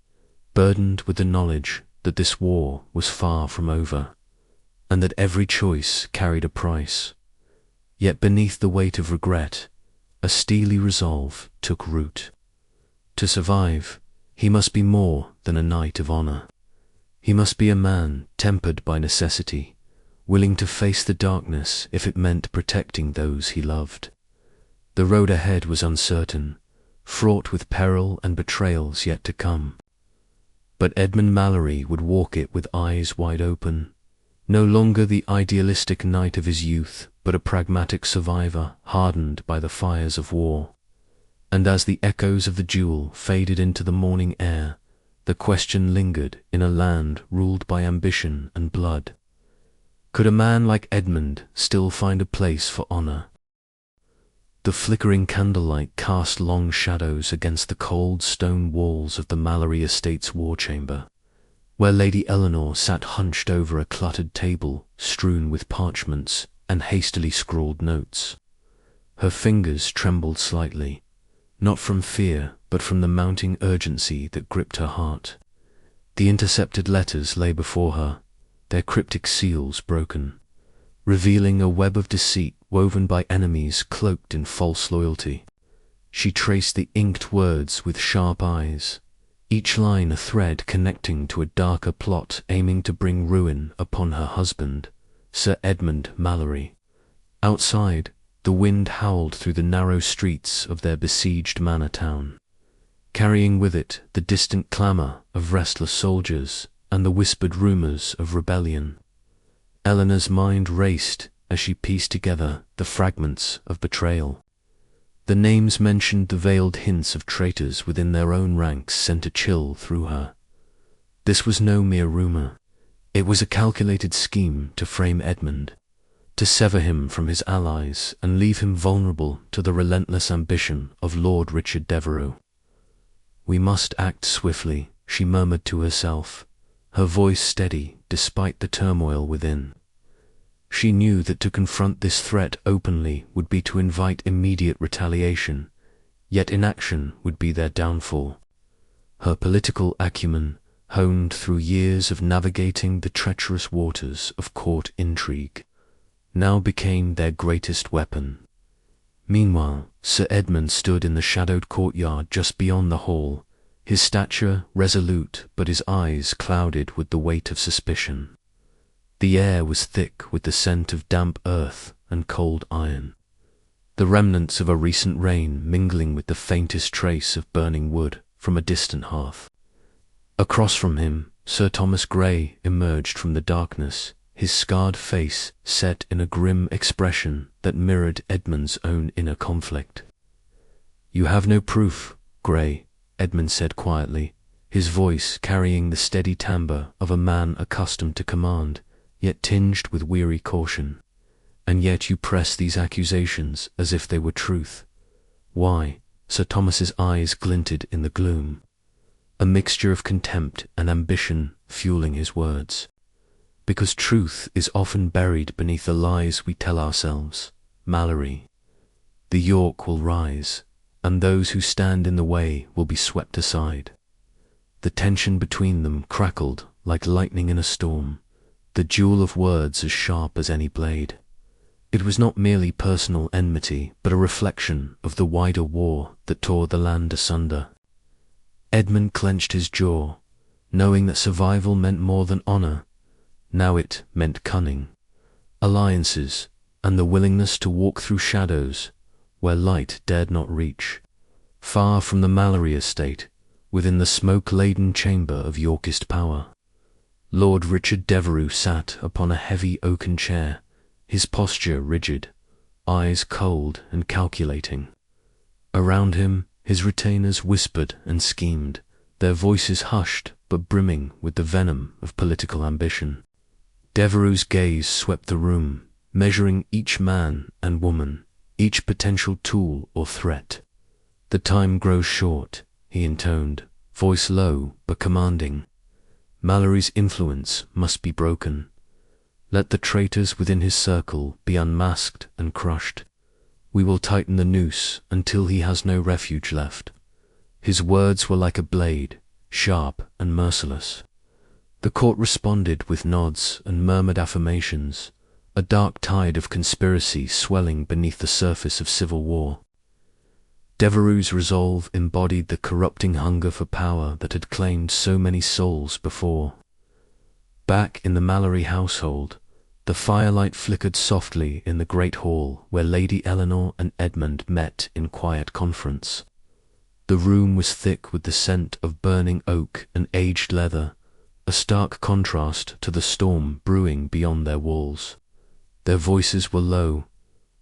Speaker 1: burdened with the knowledge that this war was far from over, and that every choice carried a price. Yet beneath the weight of regret, a steely resolve took root. To survive, he must be more than a knight of honor. He must be a man tempered by necessity, willing to face the darkness if it meant protecting those he loved. The road ahead was uncertain, fraught with peril and betrayals yet to come. But Edmund Mallory would walk it with eyes wide open, no longer the idealistic knight of his youth, but a pragmatic survivor hardened by the fires of war. And as the echoes of the duel faded into the morning air, the question lingered in a land ruled by ambition and blood. Could a man like Edmund still find a place for honor? The flickering candlelight cast long shadows against the cold stone walls of the Mallory estate's war chamber, where Lady Eleanor sat hunched over a cluttered table strewn with parchments and hastily scrawled notes. Her fingers trembled slightly, not from fear but from the mounting urgency that gripped her heart. The intercepted letters lay before her, their cryptic seals broken, revealing a web of deceit woven by enemies cloaked in false loyalty. She traced the inked words with sharp eyes, each line a thread connecting to a darker plot aiming to bring ruin upon her husband, Sir Edmund Mallory. Outside, the wind howled through the narrow streets of their besieged manor town, carrying with it the distant clamour of restless soldiers and the whispered rumours of rebellion. Eleanor's mind raced as she pieced together the fragments of betrayal. The names mentioned the veiled hints of traitors within their own ranks sent a chill through her. This was no mere rumour. It was a calculated scheme to frame Edmund, to sever him from his allies and leave him vulnerable to the relentless ambition of Lord Richard Devereux. "We must act swiftly," she murmured to herself, her voice steady despite the turmoil within. She knew that to confront this threat openly would be to invite immediate retaliation, yet inaction would be their downfall. Her political acumen, honed through years of navigating the treacherous waters of court intrigue, now became their greatest weapon. Meanwhile, Sir Edmund stood in the shadowed courtyard just beyond the hall, his stature resolute but his eyes clouded with the weight of suspicion. The air was thick with the scent of damp earth and cold iron, the remnants of a recent rain mingling with the faintest trace of burning wood from a distant hearth. Across from him, Sir Thomas Grey emerged from the darkness, his scarred face set in a grim expression that mirrored Edmund's own inner conflict. "You have no proof, Grey," Edmund said quietly, his voice carrying the steady timbre of a man accustomed to command, yet tinged with weary caution. "And yet you press these accusations as if they were truth. Why?" Sir Thomas's eyes glinted in the gloom, a mixture of contempt and ambition fueling his words. "Because truth is often buried beneath the lies we tell ourselves, Mallory." the York will rise, and those who stand in the way will be swept aside. The tension between them crackled like lightning in a storm, the duel of words as sharp as any blade. It was not merely personal enmity, but a reflection of the wider war that tore the land asunder. Edmund clenched his jaw, knowing that survival meant more than honor. Now it meant cunning, alliances, and the willingness to walk through shadows where light dared not reach. Far from the Mallory estate, within the smoke-laden chamber of Yorkist power, Lord Richard Devereux sat upon a heavy oaken chair, his posture rigid, eyes cold and calculating. Around him, his retainers whispered and schemed, their voices hushed but brimming with the venom of political ambition. Devereux's gaze swept the room, measuring each man and woman, each potential tool or threat. "The time grows short," he intoned, voice low but commanding. "Mallory's influence must be broken. Let the traitors within his circle be unmasked and crushed. We will tighten the noose until he has no refuge left." His words were like a blade, sharp and merciless. The court responded with nods and murmured affirmations, a dark tide of conspiracy swelling beneath the surface of civil war. Devereux's resolve embodied the corrupting hunger for power that had claimed so many souls before. Back in the Mallory household, the firelight flickered softly in the great hall where Lady Eleanor and Edmund met in quiet conference. The room was thick with the scent of burning oak and aged leather, a stark contrast to the storm brewing beyond their walls. Their voices were low,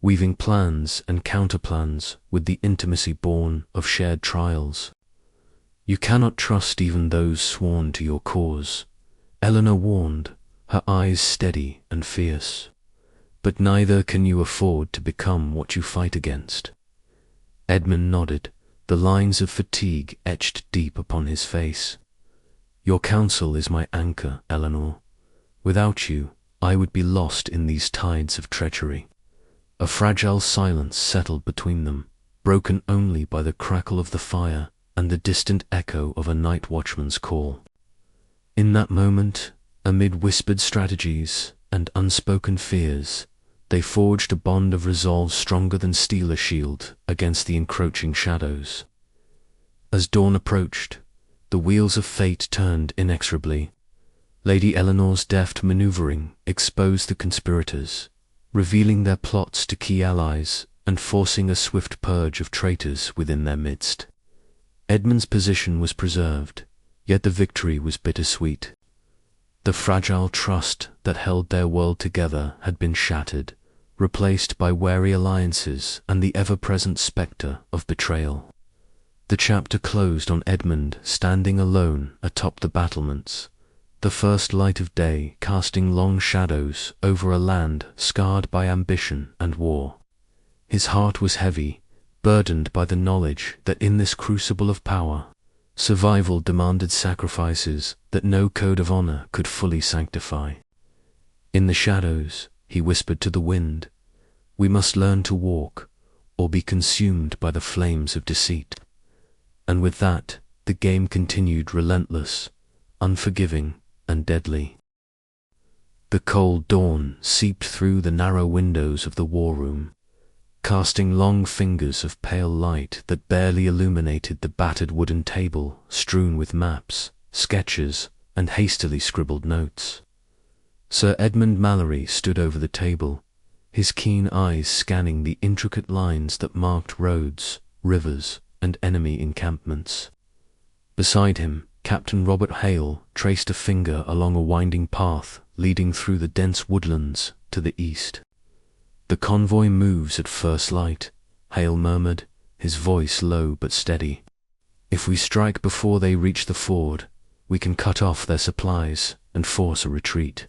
Speaker 1: weaving plans and counterplans with the intimacy born of shared trials. "You cannot trust even those sworn to your cause," Eleanor warned, her eyes steady and fierce. "But neither can you afford to become what you fight against." Edmund nodded, the lines of fatigue etched deep upon his face. "Your counsel is my anchor, Eleanor. Without you, I would be lost in these tides of treachery." A fragile silence settled between them, broken only by the crackle of the fire and the distant echo of a night watchman's call. In that moment, amid whispered strategies and unspoken fears, they forged a bond of resolve stronger than steel a shield against the encroaching shadows. As dawn approached, the wheels of fate turned inexorably. Lady Eleanor's deft maneuvering exposed the conspirators, revealing their plots to key allies and forcing a swift purge of traitors within their midst. Edmund's position was preserved, yet the victory was bittersweet. The fragile trust that held their world together had been shattered, replaced by wary alliances and the ever-present spectre of betrayal. The chapter closed on Edmund standing alone atop the battlements, the first light of day casting long shadows over a land scarred by ambition and war. His heart was heavy, burdened by the knowledge that in this crucible of power, survival demanded sacrifices that no code of honor could fully sanctify. In the shadows, he whispered to the wind, "We must learn to walk, or be consumed by the flames of deceit." And with that, the game continued relentless, unforgiving, and deadly. The cold dawn seeped through the narrow windows of the war room, casting long fingers of pale light that barely illuminated the battered wooden table strewn with maps, sketches, and hastily scribbled notes. Sir Edmund Mallory stood over the table, his keen eyes scanning the intricate lines that marked roads, rivers, and enemy encampments. Beside him, Captain Robert Hale traced a finger along a winding path leading through the dense woodlands to the east. "The convoy moves at first light," Hale murmured, his voice low but steady. "If we strike before they reach the ford, we can cut off their supplies and force a retreat."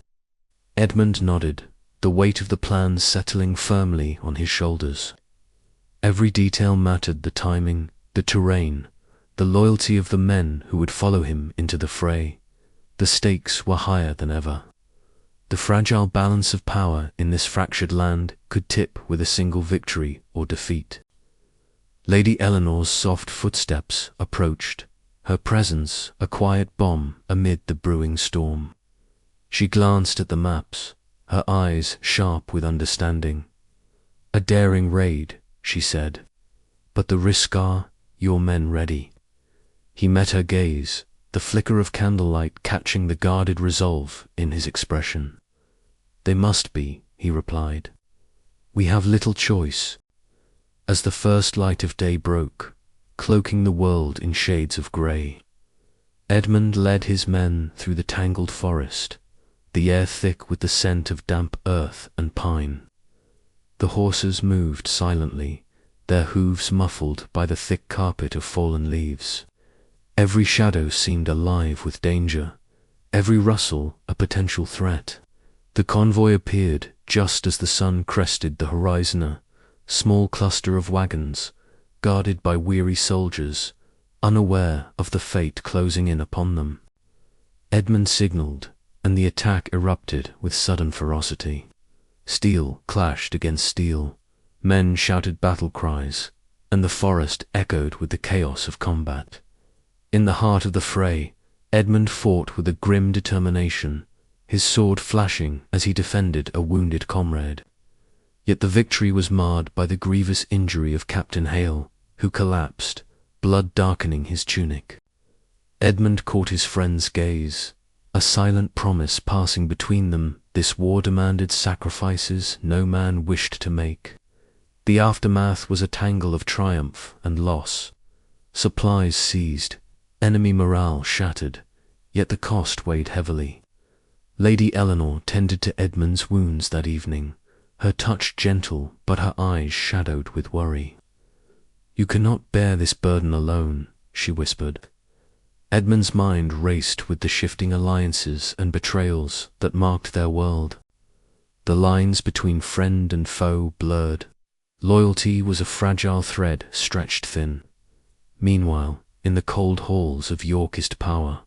Speaker 1: Edmund nodded, the weight of the plan settling firmly on his shoulders. Every detail mattered: the timing, the terrain, the loyalty of the men who would follow him into the fray. The stakes were higher than ever. The fragile balance of power in this fractured land could tip with a single victory or defeat. Lady Eleanor's soft footsteps approached, her presence a quiet bomb amid the brewing storm. She glanced at the maps, her eyes sharp with understanding. "A daring raid," she said, "but the risk are your men ready?" He met her gaze, the flicker of candlelight catching the guarded resolve in his expression. "They must be," he replied. "We have little choice." As the first light of day broke, cloaking the world in shades of grey, Edmund led his men through the tangled forest, the air thick with the scent of damp earth and pine. The horses moved silently, their hooves muffled by the thick carpet of fallen leaves. Every shadow seemed alive with danger, every rustle a potential threat. The convoy appeared just as the sun crested the horizon, a small cluster of wagons, guarded by weary soldiers, unaware of the fate closing in upon them. Edmund signalled, and the attack erupted with sudden ferocity. Steel clashed against steel, men shouted battle cries, and the forest echoed with the chaos of combat. In the heart of the fray, Edmund fought with a grim determination, his sword flashing as he defended a wounded comrade. Yet the victory was marred by the grievous injury of Captain Hale, who collapsed, blood darkening his tunic. Edmund caught his friend's gaze, a silent promise passing between them. This war demanded sacrifices no man wished to make. The aftermath was a tangle of triumph and loss. Supplies seized, enemy morale shattered, yet the cost weighed heavily. Lady Eleanor tended to Edmund's wounds that evening, her touch gentle but her eyes shadowed with worry. "You cannot bear this burden alone," she whispered. Edmund's mind raced with the shifting alliances and betrayals that marked their world. The lines between friend and foe blurred. Loyalty was a fragile thread stretched thin. Meanwhile, in the cold halls of Yorkist power,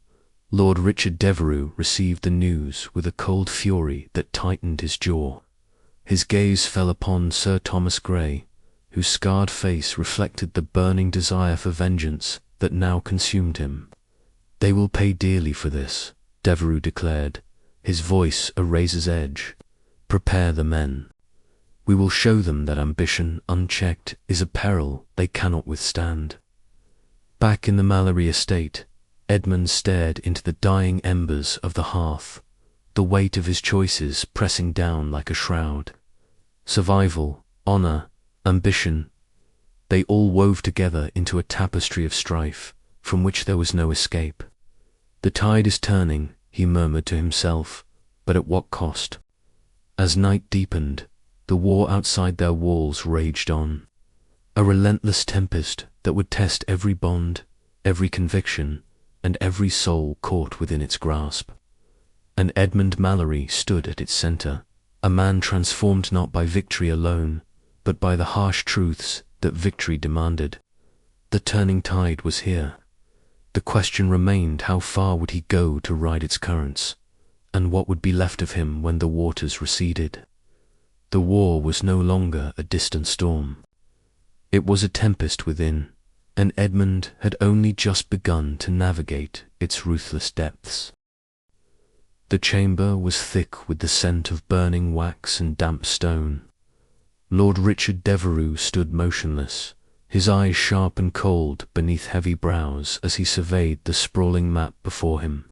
Speaker 1: Lord Richard Devereux received the news with a cold fury that tightened his jaw. His gaze fell upon Sir Thomas Grey, whose scarred face reflected the burning desire for vengeance that now consumed him. "They will pay dearly for this," Devereux declared, his voice a razor's edge. "Prepare the men. We will show them that ambition unchecked is a peril they cannot withstand." Back in the Mallory estate, Edmund stared into the dying embers of the hearth, the weight of his choices pressing down like a shroud. Survival, honour, ambition, they all wove together into a tapestry of strife from which there was no escape. "The tide is turning," he murmured to himself, but at what cost? As night deepened, the war outside their walls raged on, a relentless tempest that would test every bond, every conviction, and every soul caught within its grasp. And Edmund Mallory stood at its centre, a man transformed not by victory alone, but by the harsh truths that victory demanded. The turning tide was here. The question remained, how far would he go to ride its currents, and what would be left of him when the waters receded? The war was no longer a distant storm. It was a tempest within, and Edmund had only just begun to navigate its ruthless depths. The chamber was thick with the scent of burning wax and damp stone. Lord Richard Devereux stood motionless, his eyes sharp and cold beneath heavy brows as he surveyed the sprawling map before him.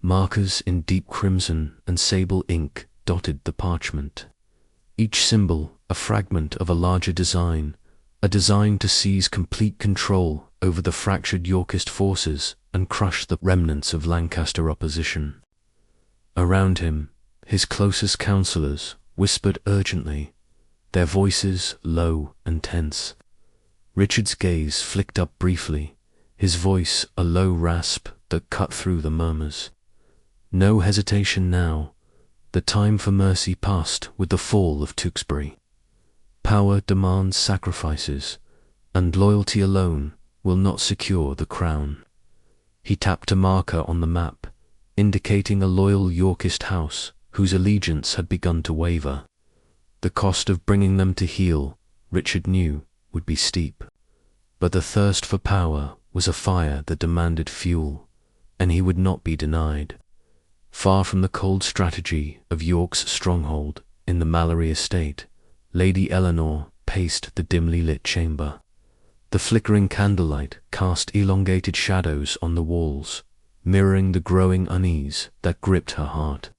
Speaker 1: Markers in deep crimson and sable ink dotted the parchment, each symbol a fragment of a larger design, a design to seize complete control over the fractured Yorkist forces and crush the remnants of Lancaster opposition. Around him, his closest counsellors whispered urgently, their voices low and tense. Richard's gaze flicked up briefly, his voice a low rasp that cut through the murmurs. No hesitation now. The time for mercy passed with the fall of Tewkesbury. Power demands sacrifices, and loyalty alone will not secure the crown. He tapped a marker on the map, indicating a loyal Yorkist house whose allegiance had begun to waver. The cost of bringing them to heel, Richard knew, would be steep. But the thirst for power was a fire that demanded fuel, and he would not be denied. Far from the cold strategy of York's stronghold in the Mallory estate, Lady Eleanor paced the dimly lit chamber. The flickering candlelight cast elongated shadows on the walls, mirroring the growing unease that gripped her heart.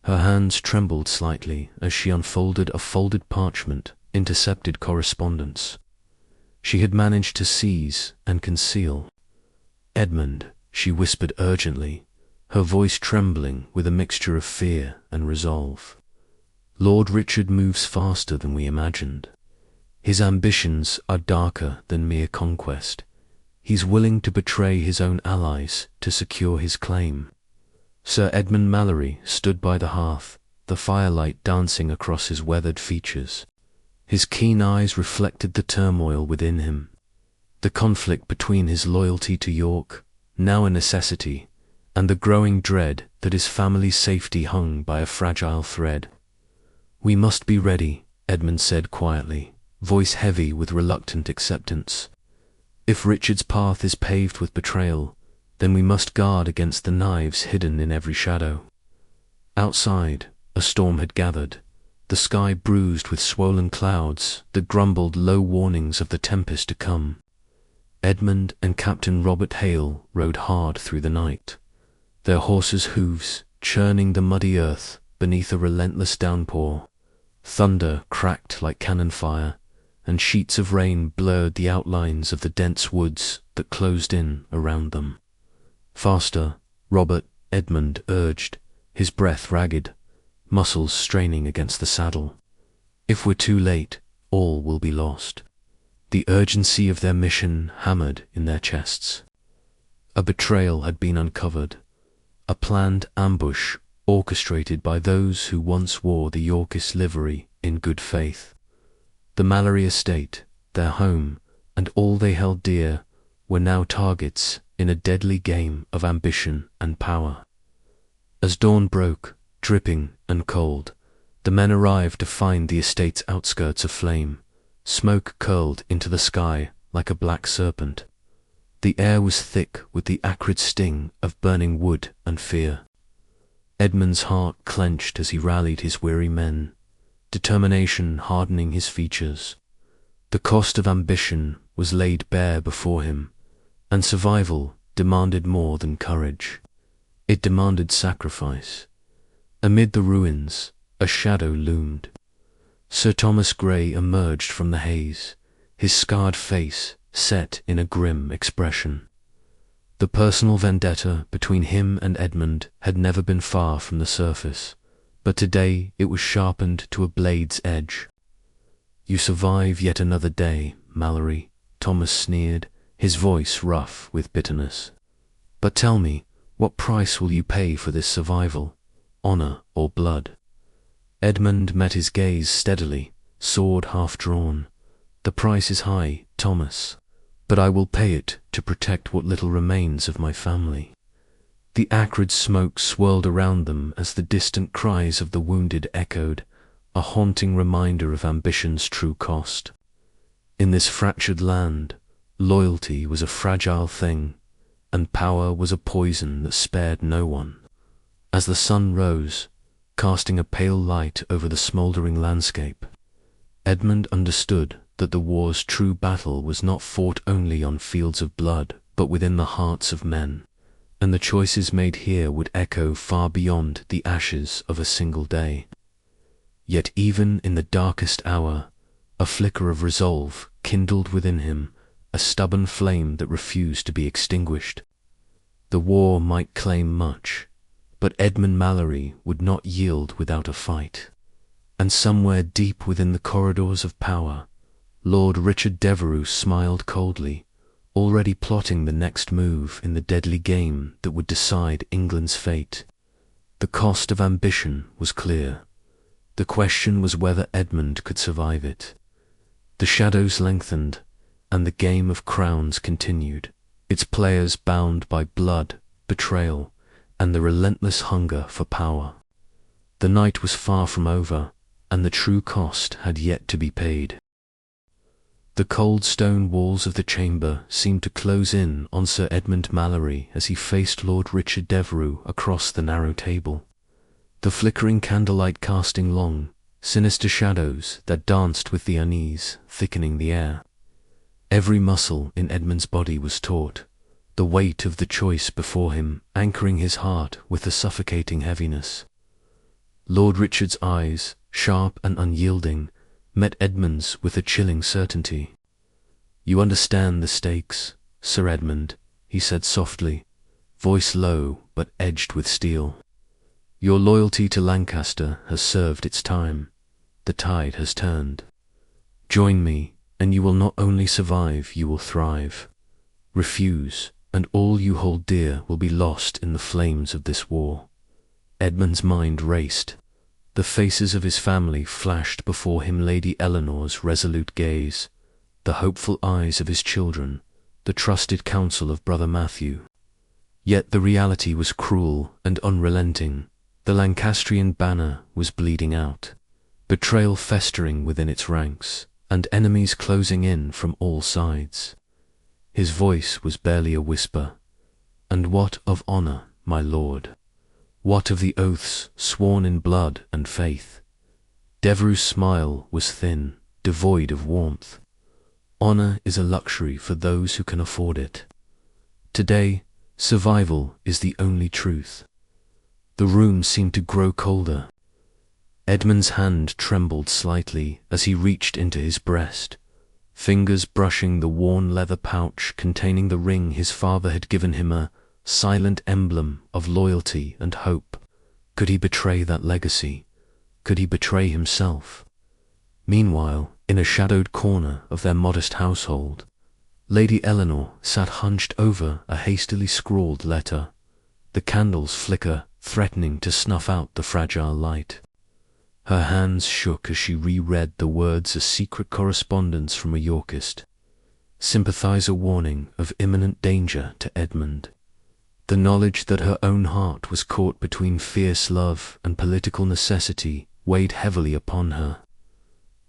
Speaker 1: Her hands trembled slightly as she unfolded a folded parchment, intercepted correspondence. She had managed to seize and conceal. "Edmund," she whispered urgently, her voice trembling with a mixture of fear and resolve. "Lord Richard moves faster than we imagined. His ambitions are darker than mere conquest. He's willing to betray his own allies to secure his claim." Sir Edmund Mallory stood by the hearth, the firelight dancing across his weathered features. His keen eyes reflected the turmoil within him, the conflict between his loyalty to York, now a necessity, and the growing dread that his family's safety hung by a fragile thread. "We must be ready," Edmund said quietly, voice heavy with reluctant acceptance. "If Richard's path is paved with betrayal, then we must guard against the knives hidden in every shadow." Outside, a storm had gathered, the sky bruised with swollen clouds that grumbled low warnings of the tempest to come. Edmund and Captain Robert Hale rode hard through the night, their horses' hooves churning the muddy earth beneath a relentless downpour. Thunder cracked like cannon fire, and sheets of rain blurred the outlines of the dense woods that closed in around them. "Faster, Robert," Edmund urged, his breath ragged, muscles straining against the saddle. "If we're too late, all will be lost." The urgency of their mission hammered in their chests. A betrayal had been uncovered, a planned ambush orchestrated by those who once wore the Yorkist livery in good faith. The Mallory estate, their home, and all they held dear, were now targets in a deadly game of ambition and power. As dawn broke, dripping and cold, the men arrived to find the estate's outskirts aflame. Smoke curled into the sky like a black serpent. The air was thick with the acrid sting of burning wood and fear. Edmund's heart clenched as he rallied his weary men, determination hardening his features. The cost of ambition was laid bare before him, and survival demanded more than courage. It demanded sacrifice. Amid the ruins, a shadow loomed. Sir Thomas Grey emerged from the haze, his scarred face set in a grim expression. The personal vendetta between him and Edmund had never been far from the surface, but today it was sharpened to a blade's edge. "You survive yet another day, Mallory," Thomas sneered, his voice rough with bitterness. "But tell me, what price will you pay for this survival? Honor or blood?" Edmund met his gaze steadily, sword half drawn. "The price is high, Thomas, but I will pay it to protect what little remains of my family." The acrid smoke swirled around them as the distant cries of the wounded echoed, a haunting reminder of ambition's true cost. In this fractured land, loyalty was a fragile thing, and power was a poison that spared no one. As the sun rose, casting a pale light over the smouldering landscape, Edmund understood that the war's true battle was not fought only on fields of blood, but within the hearts of men, and the choices made here would echo far beyond the ashes of a single day. Yet even in the darkest hour, a flicker of resolve kindled within him, a stubborn flame that refused to be extinguished. The war might claim much, but Edmund Mallory would not yield without a fight. And somewhere deep within the corridors of power, Lord Richard Devereux smiled coldly, already plotting the next move in the deadly game that would decide England's fate. The cost of ambition was clear. The question was whether Edmund could survive it. The shadows lengthened, and the game of crowns continued, its players bound by blood, betrayal, and the relentless hunger for power. The night was far from over, and the true cost had yet to be paid. The cold stone walls of the chamber seemed to close in on Sir Edmund Mallory as he faced Lord Richard Devereux across the narrow table, the flickering candlelight casting long, sinister shadows that danced with the unease, thickening the air. Every muscle in Edmund's body was taut, the weight of the choice before him anchoring his heart with a suffocating heaviness. Lord Richard's eyes, sharp and unyielding, met Edmund's with a chilling certainty. "You understand the stakes, Sir Edmund," he said softly, voice low but edged with steel. "Your loyalty to Lancaster has served its time. The tide has turned. Join me, and you will not only survive, you will thrive. Refuse, and all you hold dear will be lost in the flames of this war." Edmund's mind raced. The faces of his family flashed before him, Lady Eleanor's resolute gaze, the hopeful eyes of his children, the trusted counsel of Brother Matthew. Yet the reality was cruel and unrelenting. The Lancastrian banner was bleeding out, betrayal festering within its ranks, and enemies closing in from all sides. His voice was barely a whisper. "And what of honour, my lord? What of the oaths sworn in blood and faith?" Devereux's smile was thin, devoid of warmth. "Honour is a luxury for those who can afford it. Today, survival is the only truth." The room seemed to grow colder. Edmund's hand trembled slightly as he reached into his breast, fingers brushing the worn leather pouch containing the ring his father had given him, a silent emblem of loyalty and hope. Could he betray that legacy? Could he betray himself? Meanwhile, in a shadowed corner of their modest household, Lady Eleanor sat hunched over a hastily scrawled letter, the candles flicker, threatening to snuff out the fragile light. Her hands shook as she reread the words, a secret correspondence from a Yorkist. Sympathizer warning of imminent danger to Edmund. The knowledge that her own heart was caught between fierce love and political necessity weighed heavily upon her.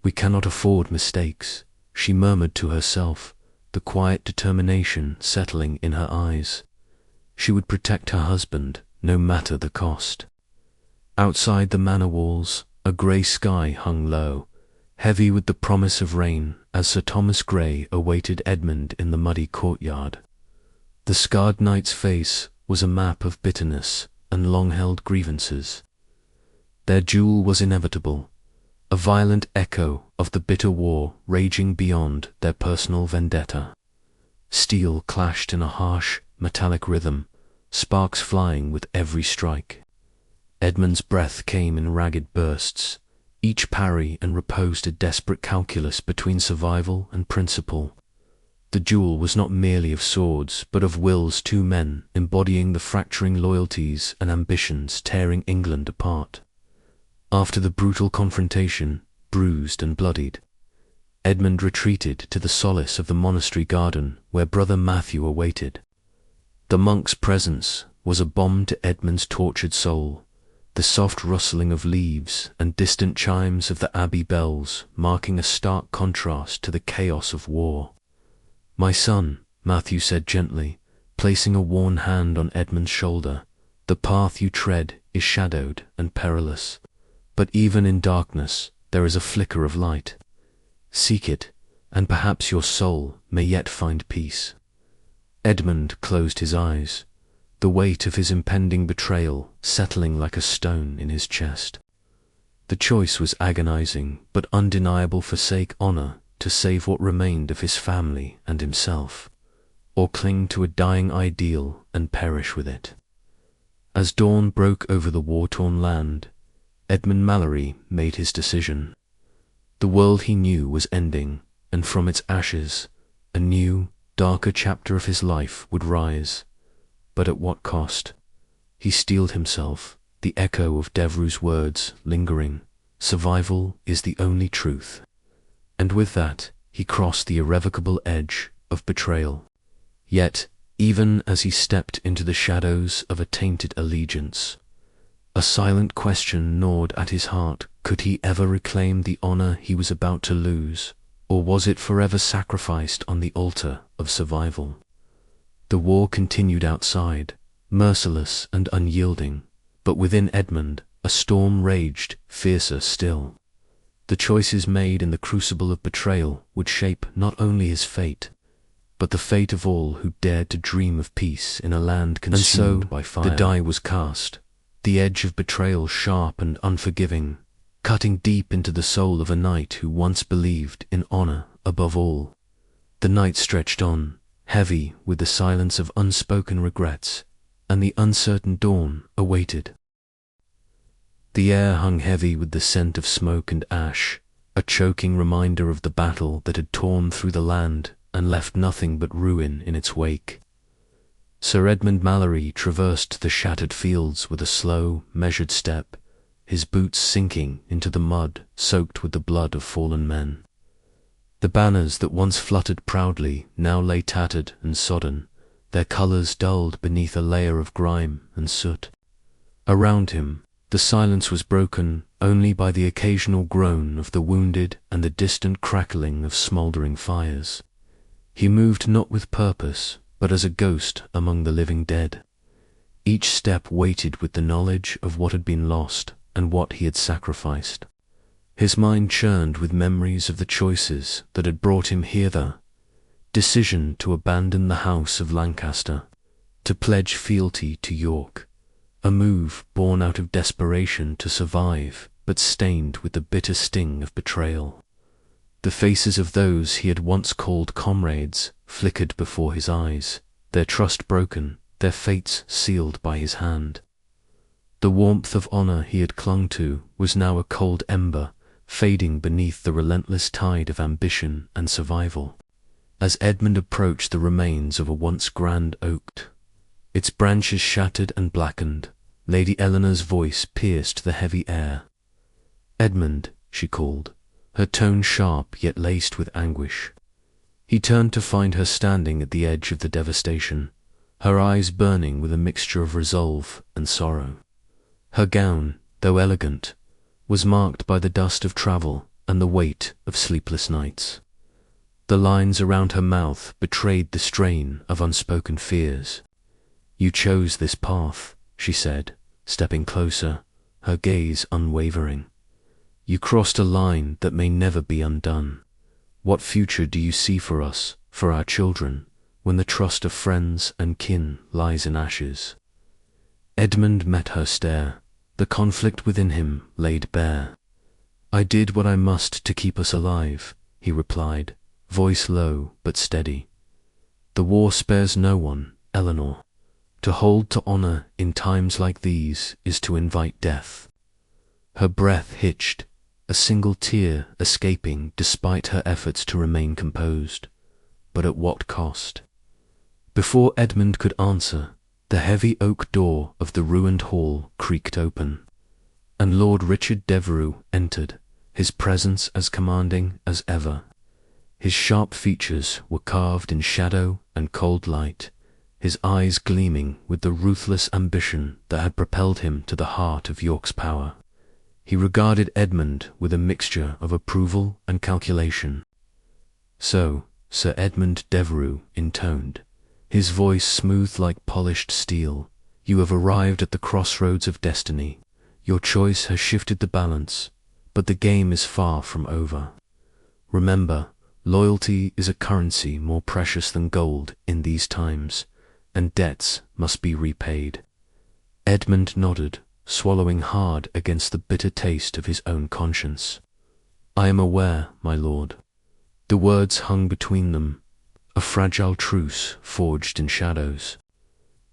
Speaker 1: "We cannot afford mistakes," she murmured to herself, the quiet determination settling in her eyes. She would protect her husband, no matter the cost. Outside the manor walls, a grey sky hung low, heavy with the promise of rain, as Sir Thomas Grey awaited Edmund in the muddy courtyard. The scarred knight's face was a map of bitterness and long-held grievances. Their duel was inevitable, a violent echo of the bitter war raging beyond their personal vendetta. Steel clashed in a harsh, metallic rhythm, sparks flying with every strike. Edmund's breath came in ragged bursts, each parry and riposte a desperate calculus between survival and principle. The duel was not merely of swords, but of wills, two men embodying the fracturing loyalties and ambitions tearing England apart. After the brutal confrontation, bruised and bloodied, Edmund retreated to the solace of the monastery garden where Brother Matthew awaited. The monk's presence was a balm to Edmund's tortured soul, the soft rustling of leaves and distant chimes of the abbey bells marking a stark contrast to the chaos of war. "My son," Matthew said gently, placing a worn hand on Edmund's shoulder, "the path you tread is shadowed and perilous, but even in darkness there is a flicker of light. Seek it, and perhaps your soul may yet find peace." Edmund closed his eyes, the weight of his impending betrayal settling like a stone in his chest. The choice was agonizing but undeniable: forsake honor to save what remained of his family and himself, or cling to a dying ideal and perish with it. As dawn broke over the war-torn land, Edmund Mallory made his decision. The world he knew was ending, and from its ashes, a new, darker chapter of his life would rise. But at what cost? He steeled himself, the echo of Devereux's words lingering, "Survival is the only truth." And with that, he crossed the irrevocable edge of betrayal. Yet, even as he stepped into the shadows of a tainted allegiance, a silent question gnawed at his heart: could he ever reclaim the honor he was about to lose, or was it forever sacrificed on the altar of survival? The war continued outside, merciless and unyielding, but within Edmund a storm raged, fiercer still. The choices made in the crucible of betrayal would shape not only his fate, but the fate of all who dared to dream of peace in a land consumed by fire. The die was cast, the edge of betrayal sharp and unforgiving, cutting deep into the soul of a knight who once believed in honor above all. The night stretched on, heavy with the silence of unspoken regrets, and the uncertain dawn awaited. The air hung heavy with the scent of smoke and ash, a choking reminder of the battle that had torn through the land and left nothing but ruin in its wake. Sir Edmund Mallory traversed the shattered fields with a slow, measured step, his boots sinking into the mud soaked with the blood of fallen men. The banners that once fluttered proudly now lay tattered and sodden, their colours dulled beneath a layer of grime and soot. Around him, the silence was broken only by the occasional groan of the wounded and the distant crackling of smouldering fires. He moved not with purpose, but as a ghost among the living dead. Each step weighted with the knowledge of what had been lost and what he had sacrificed. His mind churned with memories of the choices that had brought him hither: decision to abandon the house of Lancaster, to pledge fealty to York, a move born out of desperation to survive, but stained with the bitter sting of betrayal. The faces of those he had once called comrades flickered before his eyes, their trust broken, their fates sealed by his hand. The warmth of honor he had clung to was now a cold ember, fading beneath the relentless tide of ambition and survival. As Edmund approached the remains of a once grand oak, its branches shattered and blackened, Lady Eleanor's voice pierced the heavy air. "Edmund," she called, her tone sharp yet laced with anguish. He turned to find her standing at the edge of the devastation, her eyes burning with a mixture of resolve and sorrow. Her gown, though elegant, was marked by the dust of travel and the weight of sleepless nights. The lines around her mouth betrayed the strain of unspoken fears. "You chose this path," she said, stepping closer, her gaze unwavering. "You crossed a line that may never be undone. What future do you see for us, for our children, when the trust of friends and kin lies in ashes?" Edmund met her stare, the conflict within him laid bare. "I did what I must to keep us alive," he replied, voice low but steady. "The war spares no one, Eleanor. To hold to honor in times like these is to invite death." Her breath hitched, a single tear escaping despite her efforts to remain composed. But at what cost? Before Edmund could answer, the heavy oak door of the ruined hall creaked open, and Lord Richard Devereux entered, his presence as commanding as ever. His sharp features were carved in shadow and cold light, his eyes gleaming with the ruthless ambition that had propelled him to the heart of York's power. He regarded Edmund with a mixture of approval and calculation. "So, Sir Edmund Devereux intoned, his voice smooth like polished steel, you have arrived at the crossroads of destiny. Your choice has shifted the balance, but the game is far from over. Remember, loyalty is a currency more precious than gold in these times, and debts must be repaid." Edmund nodded, swallowing hard against the bitter taste of his own conscience. "I am aware, my lord." The words hung between them, a fragile truce forged in shadows.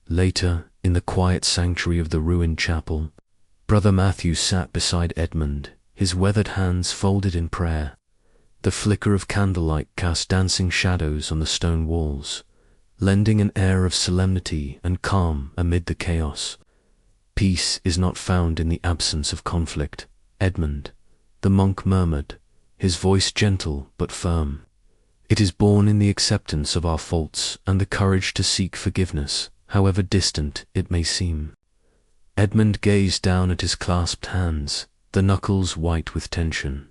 Speaker 1: Later, in the quiet sanctuary of the ruined chapel, Brother Matthew sat beside Edmund, his weathered hands folded in prayer. The flicker of candlelight cast dancing shadows on the stone walls, lending an air of solemnity and calm amid the chaos. "Peace is not found in the absence of conflict, Edmund," the monk murmured, his voice gentle but firm. "It is born in the acceptance of our faults and the courage to seek forgiveness, however distant it may seem." Edmund gazed down at his clasped hands, the knuckles white with tension.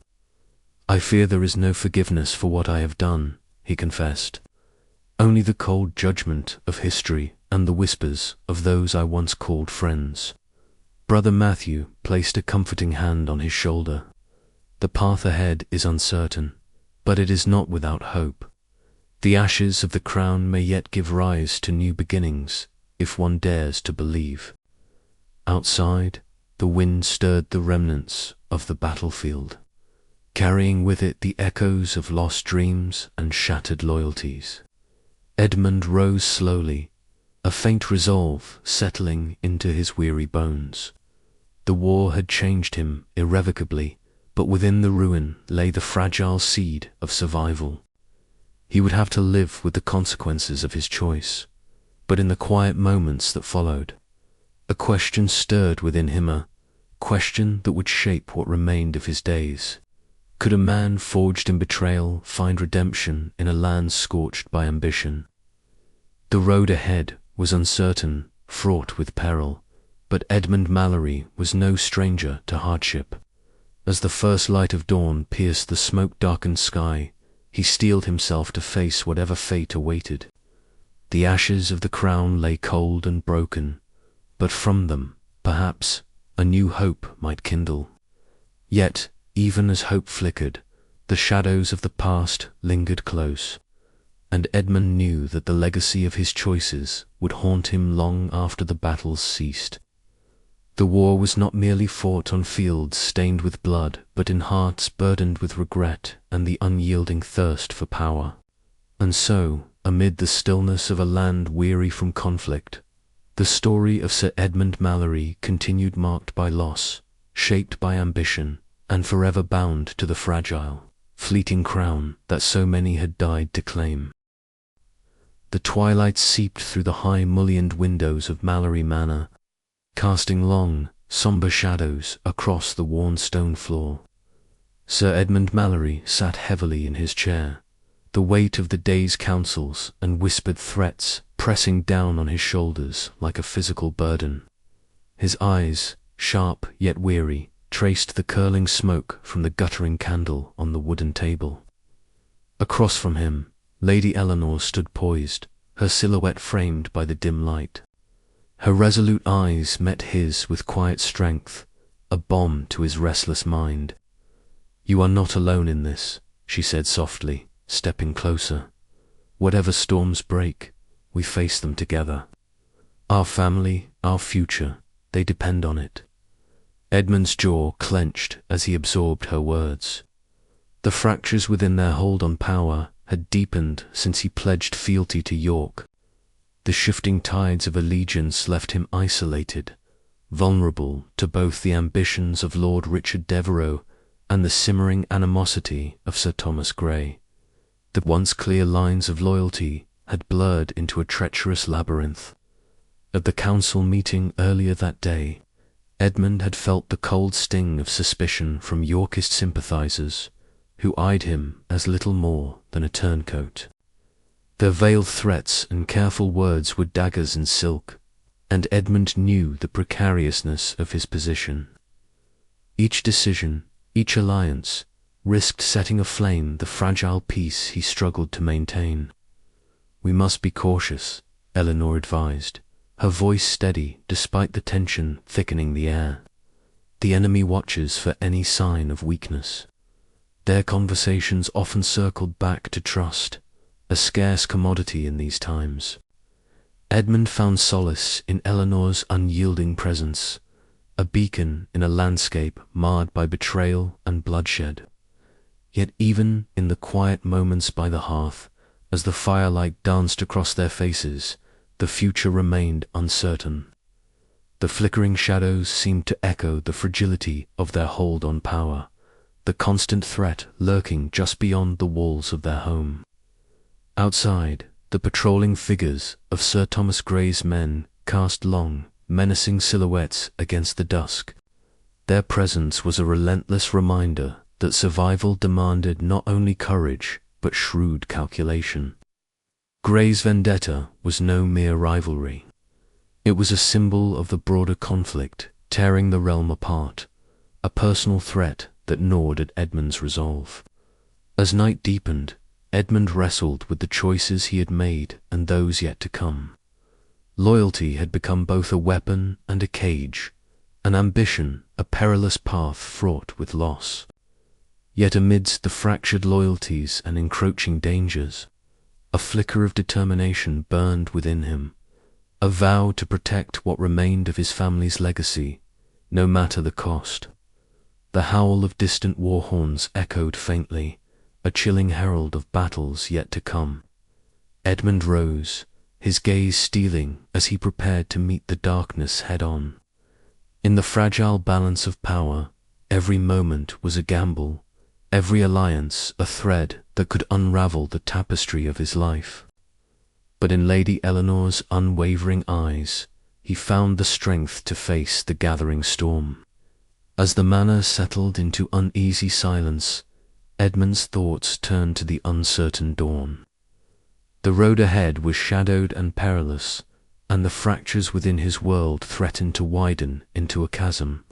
Speaker 1: "I fear there is no forgiveness for what I have done," he confessed. "Only the cold judgment of history and the whispers of those I once called friends." Brother Matthew placed a comforting hand on his shoulder. "The path ahead is uncertain, but it is not without hope. The ashes of the crown may yet give rise to new beginnings, if one dares to believe." Outside, the wind stirred the remnants of the battlefield, carrying with it the echoes of lost dreams and shattered loyalties. Edmund rose slowly, a faint resolve settling into his weary bones. The war had changed him irrevocably, but within the ruin lay the fragile seed of survival. He would have to live with the consequences of his choice. But in the quiet moments that followed, a question stirred within him, a question that would shape what remained of his days. Could a man forged in betrayal find redemption in a land scorched by ambition? The road ahead was uncertain, fraught with peril, but Edmund Mallory was no stranger to hardship. As the first light of dawn pierced the smoke-darkened sky, he steeled himself to face whatever fate awaited. The ashes of the crown lay cold and broken, but from them, perhaps, a new hope might kindle. Yet, even as hope flickered, the shadows of the past lingered close, and Edmund knew that the legacy of his choices would haunt him long after the battles ceased. The war was not merely fought on fields stained with blood, but in hearts burdened with regret and the unyielding thirst for power. And so, amid the stillness of a land weary from conflict, the story of Sir Edmund Mallory continued, marked by loss, shaped by ambition, and forever bound to the fragile, fleeting crown that so many had died to claim. The twilight seeped through the high mullioned windows of Mallory Manor, casting long, sombre shadows across the worn stone floor. Sir Edmund Mallory sat heavily in his chair, the weight of the day's counsels and whispered threats pressing down on his shoulders like a physical burden. His eyes, sharp yet weary, traced the curling smoke from the guttering candle on the wooden table. Across from him, Lady Eleanor stood poised, her silhouette framed by the dim light. Her resolute eyes met his with quiet strength, a balm to his restless mind. "You are not alone in this," she said softly, stepping closer. "Whatever storms break, we face them together. Our family, our future, they depend on it." Edmund's jaw clenched as he absorbed her words. The fractures within their hold on power had deepened since he pledged fealty to York. The shifting tides of allegiance left him isolated, vulnerable to both the ambitions of Lord Richard Devereux and the simmering animosity of Sir Thomas Grey. The once clear lines of loyalty had blurred into a treacherous labyrinth. At the council meeting earlier that day, Edmund had felt the cold sting of suspicion from Yorkist sympathizers, who eyed him as little more than a turncoat. Their veiled threats and careful words were daggers in silk, and Edmund knew the precariousness of his position. Each decision, each alliance, risked setting aflame the fragile peace he struggled to maintain. "We must be cautious," Eleanor advised, her voice steady despite the tension thickening the air. "The enemy watches for any sign of weakness." Their conversations often circled back to trust, a scarce commodity in these times. Edmund found solace in Eleanor's unyielding presence, a beacon in a landscape marred by betrayal and bloodshed. Yet even in the quiet moments by the hearth, as the firelight danced across their faces, the future remained uncertain. The flickering shadows seemed to echo the fragility of their hold on power, the constant threat lurking just beyond the walls of their home. Outside, the patrolling figures of Sir Thomas Grey's men cast long, menacing silhouettes against the dusk. Their presence was a relentless reminder that survival demanded not only courage, but shrewd calculation. Grey's vendetta was no mere rivalry. It was a symbol of the broader conflict tearing the realm apart, a personal threat that gnawed at Edmund's resolve. As night deepened, Edmund wrestled with the choices he had made and those yet to come. Loyalty had become both a weapon and a cage, and ambition a perilous path fraught with loss. Yet amidst the fractured loyalties and encroaching dangers, a flicker of determination burned within him, a vow to protect what remained of his family's legacy, no matter the cost. The howl of distant war horns echoed faintly, a chilling herald of battles yet to come. Edmund rose, his gaze steeling as he prepared to meet the darkness head-on. In the fragile balance of power, every moment was a gamble, every alliance a thread that could unravel the tapestry of his life. But in Lady Eleanor's unwavering eyes, he found the strength to face the gathering storm. As the manor settled into uneasy silence, Edmund's thoughts turned to the uncertain dawn. The road ahead was shadowed and perilous, and the fractures within his world threatened to widen into a chasm.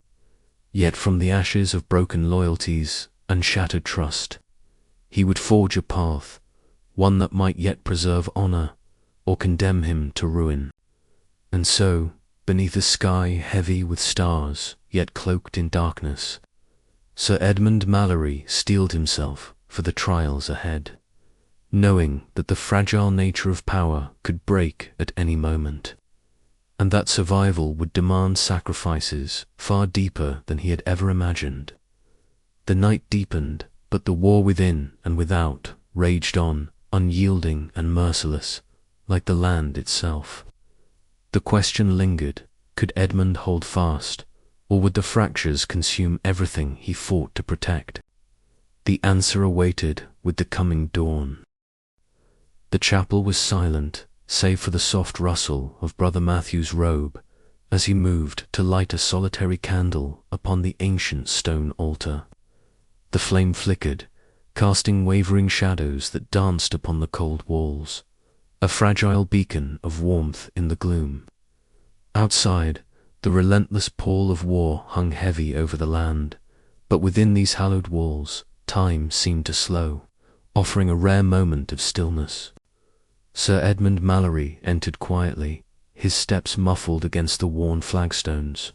Speaker 1: Yet from the ashes of broken loyalties and shattered trust, he would forge a path, one that might yet preserve honor or condemn him to ruin. And so, beneath a sky heavy with stars, yet cloaked in darkness, Sir Edmund Mallory steeled himself for the trials ahead, knowing that the fragile nature of power could break at any moment, and that survival would demand sacrifices far deeper than he had ever imagined. The night deepened, but the war within and without raged on, unyielding and merciless, like the land itself. The question lingered, could Edmund hold fast, or would the fractures consume everything he fought to protect? The answer awaited with the coming dawn. The chapel was silent, save for the soft rustle of Brother Matthew's robe as he moved to light a solitary candle upon the ancient stone altar. The flame flickered, casting wavering shadows that danced upon the cold walls, a fragile beacon of warmth in the gloom. Outside, the relentless pall of war hung heavy over the land, but within these hallowed walls, time seemed to slow, offering a rare moment of stillness. Sir Edmund Mallory entered quietly, his steps muffled against the worn flagstones.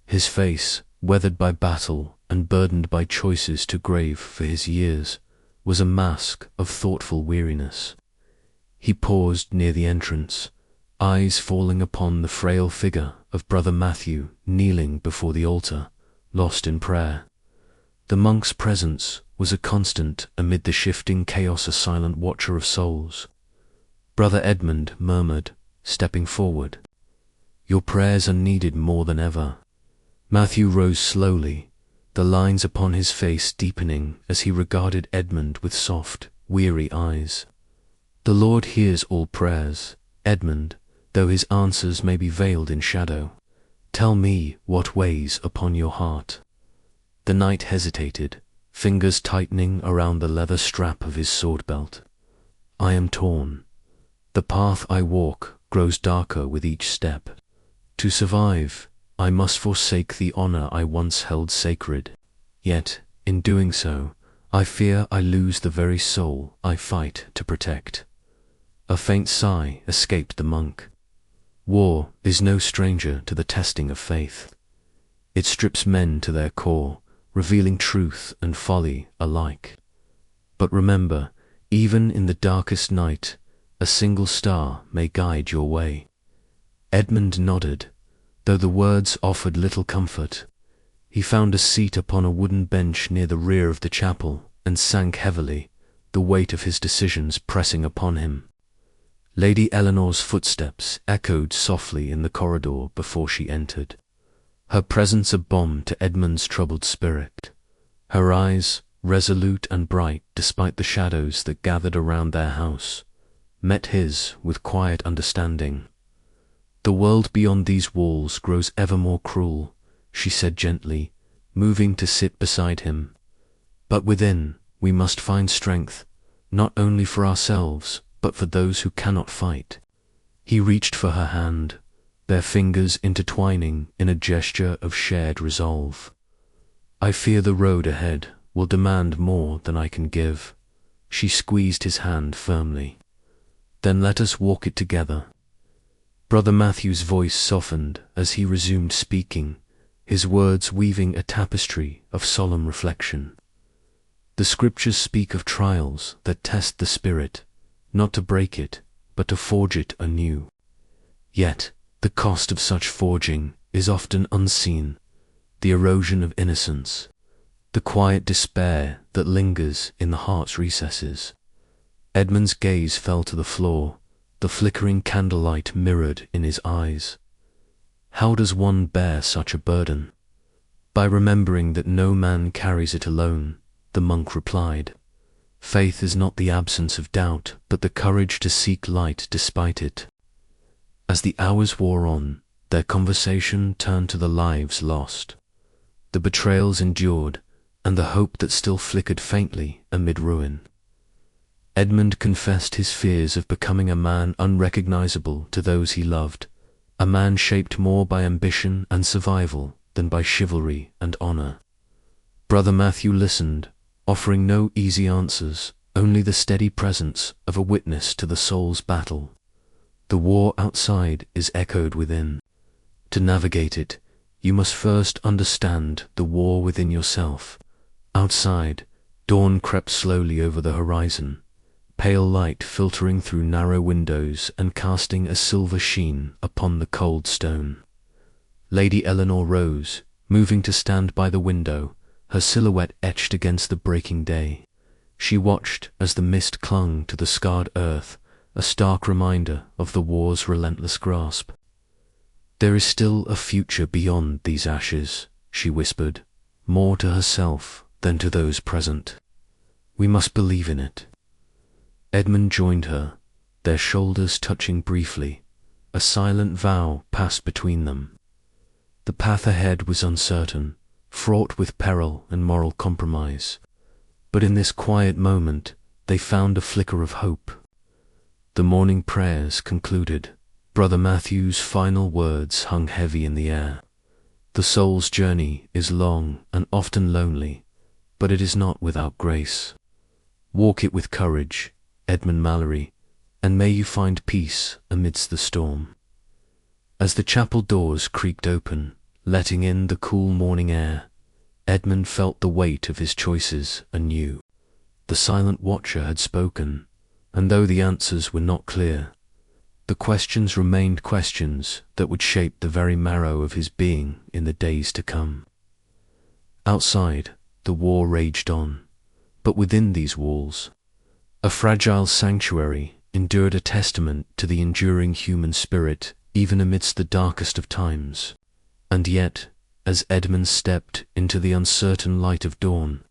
Speaker 1: His face, weathered by battle and burdened by choices too grave for his years, was a mask of thoughtful weariness. He paused near the entrance, eyes falling upon the frail figure of Brother Matthew kneeling before the altar, lost in prayer. The monk's presence was a constant amid the shifting chaos, a silent watcher of souls. Brother Edmund murmured, stepping forward, "Your prayers are needed more than ever." Matthew rose slowly, the lines upon his face deepening as he regarded Edmund with soft, weary eyes. "The Lord hears all prayers, Edmund, though his answers may be veiled in shadow. Tell me what weighs upon your heart." The knight hesitated, fingers tightening around the leather strap of his sword belt. "I am torn. The path I walk grows darker with each step. To survive, I must forsake the honor I once held sacred. Yet, in doing so, I fear I lose the very soul I fight to protect." A faint sigh escaped the monk. War is no stranger to the testing of faith. It strips men to their core, revealing truth and folly alike. But remember, even in the darkest night, a single star may guide your way. Edmund nodded, though the words offered little comfort. He found a seat upon a wooden bench near the rear of the chapel and sank heavily, the weight of his decisions pressing upon him. Lady Eleanor's footsteps echoed softly in the corridor before she entered, her presence a balm to Edmund's troubled spirit. Her eyes, resolute and bright despite the shadows that gathered around their house, met his with quiet understanding. "The world beyond these walls grows ever more cruel," she said gently, moving to sit beside him. "But within, we must find strength, not only for ourselves, but for those who cannot fight." He reached for her hand, their fingers intertwining in a gesture of shared resolve. "I fear the road ahead will demand more than I can give, She squeezed his hand firmly. "Then let us walk it together." Brother Matthew's voice softened as he resumed speaking, his words weaving a tapestry of solemn reflection. "The scriptures speak of trials that test the spirit, not to break it, but to forge it anew. Yet the cost of such forging is often unseen, the erosion of innocence, the quiet despair that lingers in the heart's recesses." Edmund's gaze fell to the floor, the flickering candlelight mirrored in his eyes. "How does one bear such a burden?" "By remembering that no man carries it alone," the monk replied. "Faith is not the absence of doubt, but the courage to seek light despite it." As the hours wore on, their conversation turned to the lives lost, the betrayals endured, and the hope that still flickered faintly amid ruin. Edmund confessed his fears of becoming a man unrecognizable to those he loved, a man shaped more by ambition and survival than by chivalry and honor. Brother Matthew listened, offering no easy answers, only the steady presence of a witness to the soul's battle. The war outside is echoed within. To navigate it, you must first understand the war within yourself. Outside, dawn crept slowly over the horizon, pale light filtering through narrow windows and casting a silver sheen upon the cold stone. Lady Eleanor rose, moving to stand by the window, her silhouette etched against the breaking day. She watched as the mist clung to the scarred earth, a stark reminder of the war's relentless grasp. "There is still a future beyond these ashes," she whispered, more to herself than to those present. "We must believe in it." Edmund joined her, their shoulders touching briefly. A silent vow passed between them. The path ahead was uncertain, fraught with peril and moral compromise. But in this quiet moment, they found a flicker of hope. The morning prayers concluded. Brother Matthew's final words hung heavy in the air. "The soul's journey is long and often lonely, but it is not without grace. Walk it with courage, Edmund Mallory, and may you find peace amidst the storm." As the chapel doors creaked open, letting in the cool morning air, Edmund felt the weight of his choices anew. The silent watcher had spoken, and though the answers were not clear, the questions remained questions that would shape the very marrow of his being in the days to come. Outside, the war raged on, but within these walls, a fragile sanctuary endured a testament to the enduring human spirit even amidst the darkest of times. And yet, as Edmund stepped into the uncertain light of dawn,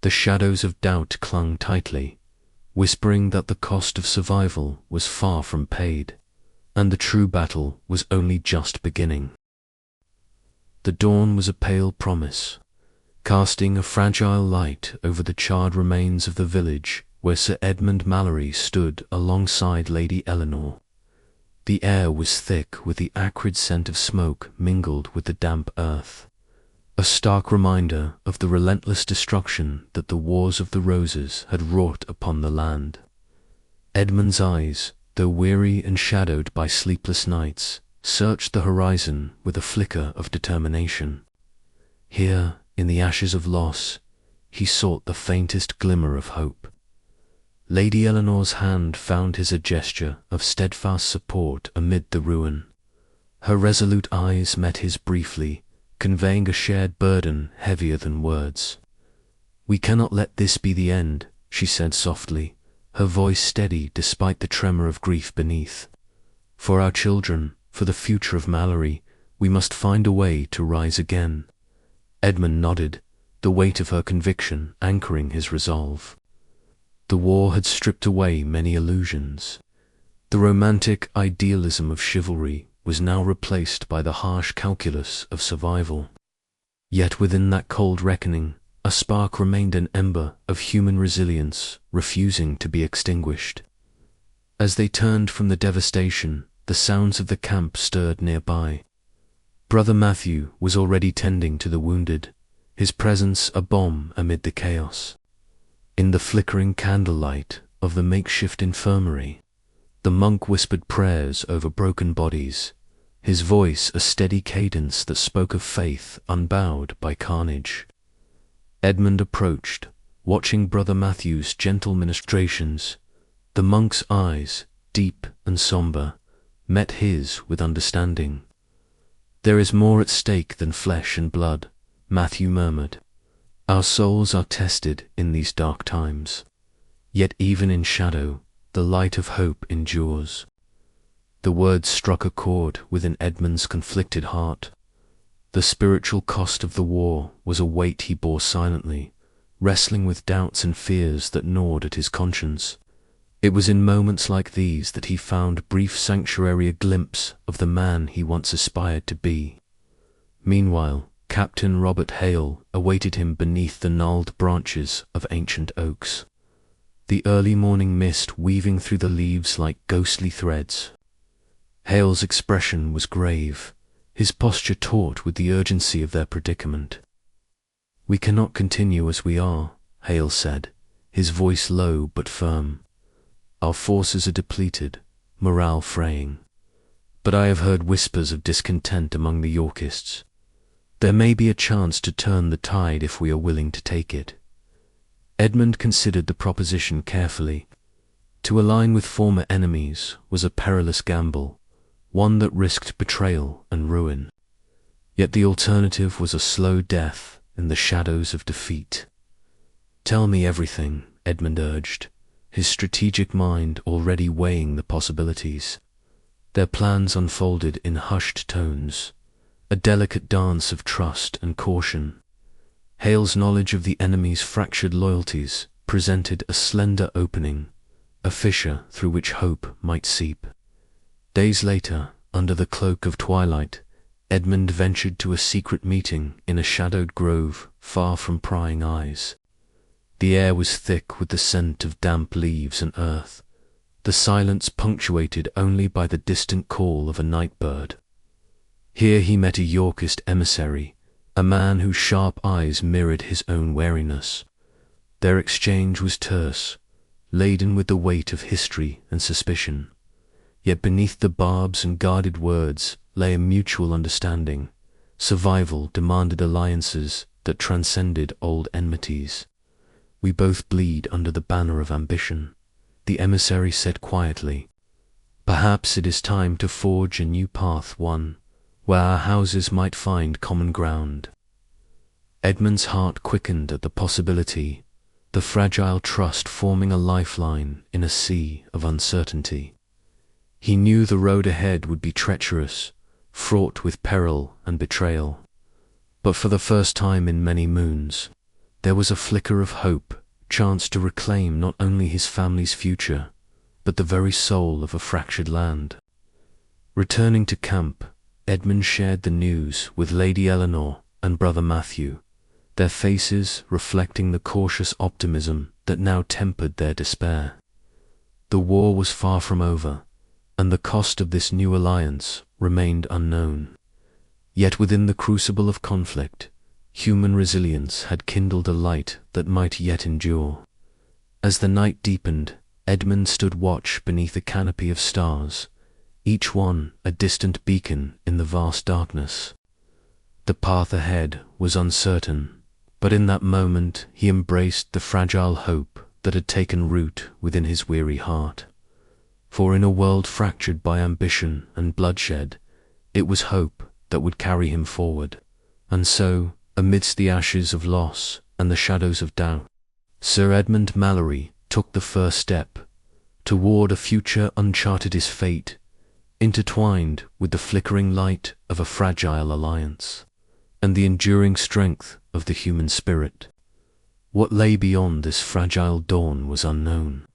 Speaker 1: the shadows of doubt clung tightly, whispering that the cost of survival was far from paid, and the true battle was only just beginning. The dawn was a pale promise, casting a fragile light over the charred remains of the village where Sir Edmund Mallory stood alongside Lady Eleanor. The air was thick with the acrid scent of smoke mingled with the damp earth, a stark reminder of the relentless destruction that the Wars of the Roses had wrought upon the land. Edmund's eyes, though weary and shadowed by sleepless nights, searched the horizon with a flicker of determination. Here, in the ashes of loss, he sought the faintest glimmer of hope. Lady Eleanor's hand found his a gesture of steadfast support amid the ruin. Her resolute eyes met his briefly, conveying a shared burden heavier than words. "We cannot let this be the end," she said softly, her voice steady despite the tremor of grief beneath. "For our children, for the future of Mallory, we must find a way to rise again." Edmund nodded, the weight of her conviction anchoring his resolve. The war had stripped away many illusions. The romantic idealism of chivalry was now replaced by the harsh calculus of survival. Yet within that cold reckoning, a spark remained, an ember of human resilience, refusing to be extinguished. As they turned from the devastation, the sounds of the camp stirred nearby. Brother Matthew was already tending to the wounded, his presence a balm amid the chaos. In the flickering candlelight of the makeshift infirmary, the monk whispered prayers over broken bodies, his voice a steady cadence that spoke of faith unbowed by carnage. Edmund approached, watching Brother Matthew's gentle ministrations. The monk's eyes, deep and somber, met his with understanding. "There is more at stake than flesh and blood," Matthew murmured. "Our souls are tested in these dark times. Yet even in shadow, the light of hope endures." The words struck a chord within Edmund's conflicted heart. The spiritual cost of the war was a weight he bore silently, wrestling with doubts and fears that gnawed at his conscience. It was in moments like these that he found brief sanctuary, a glimpse of the man he once aspired to be. Meanwhile, Captain Robert Hale awaited him beneath the gnarled branches of ancient oaks, the early morning mist weaving through the leaves like ghostly threads. Hale's expression was grave, his posture taut with the urgency of their predicament. "We cannot continue as we are," Hale said, his voice low but firm. "Our forces are depleted, morale fraying. But I have heard whispers of discontent among the Yorkists. There may be a chance to turn the tide if we are willing to take it." Edmund considered the proposition carefully. To align with former enemies was a perilous gamble, one that risked betrayal and ruin. Yet the alternative was a slow death in the shadows of defeat. "Tell me everything," Edmund urged, his strategic mind already weighing the possibilities. Their plans unfolded in hushed tones, a delicate dance of trust and caution. Hale's knowledge of the enemy's fractured loyalties presented a slender opening, a fissure through which hope might seep. Days later, under the cloak of twilight, Edmund ventured to a secret meeting in a shadowed grove far from prying eyes. The air was thick with the scent of damp leaves and earth, the silence punctuated only by the distant call of a night bird. Here he met a Yorkist emissary, a man whose sharp eyes mirrored his own wariness. Their exchange was terse, laden with the weight of history and suspicion. Yet beneath the barbs and guarded words lay a mutual understanding. Survival demanded alliances that transcended old enmities. "We both bleed under the banner of ambition," the emissary said quietly. "Perhaps it is time to forge a new path, one where our houses might find common ground." Edmund's heart quickened at the possibility, the fragile trust forming a lifeline in a sea of uncertainty. He knew the road ahead would be treacherous, fraught with peril and betrayal. But for the first time in many moons, there was a flicker of hope, chance to reclaim not only his family's future, but the very soul of a fractured land. Returning to camp, Edmund shared the news with Lady Eleanor and Brother Matthew, their faces reflecting the cautious optimism that now tempered their despair. The war was far from over, and the cost of this new alliance remained unknown. Yet within the crucible of conflict, human resilience had kindled a light that might yet endure. As the night deepened, Edmund stood watch beneath a canopy of stars, each one a distant beacon in the vast darkness. The path ahead was uncertain, but in that moment he embraced the fragile hope that had taken root within his weary heart. For in a world fractured by ambition and bloodshed, it was hope that would carry him forward. And so, amidst the ashes of loss and the shadows of doubt, Sir Edmund Mallory took the first step toward a future uncharted his fate, intertwined with the flickering light of a fragile alliance and the enduring strength of the human spirit. What lay beyond this fragile dawn was unknown,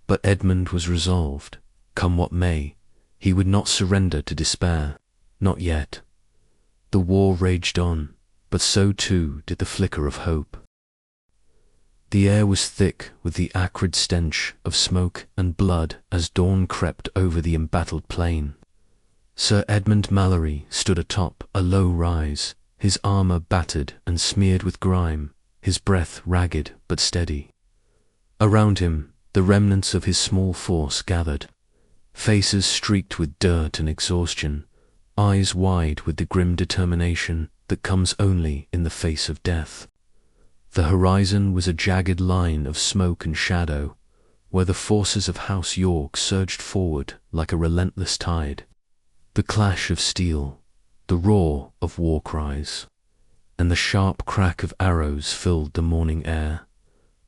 Speaker 1: but Edmund was resolved, come what may, he would not surrender to despair, not yet. The war raged on, but so too did the flicker of hope. The air was thick with the acrid stench of smoke and blood as dawn crept over the embattled plain. Sir Edmund Mallory stood atop a low rise, his armour battered and smeared with grime, his breath ragged but steady. Around him, the remnants of his small force gathered, faces streaked with dirt and exhaustion, eyes wide with the grim determination that comes only in the face of death. The horizon was a jagged line of smoke and shadow, where the forces of House York surged forward like a relentless tide. The clash of steel, the roar of war cries, and the sharp crack of arrows filled the morning air,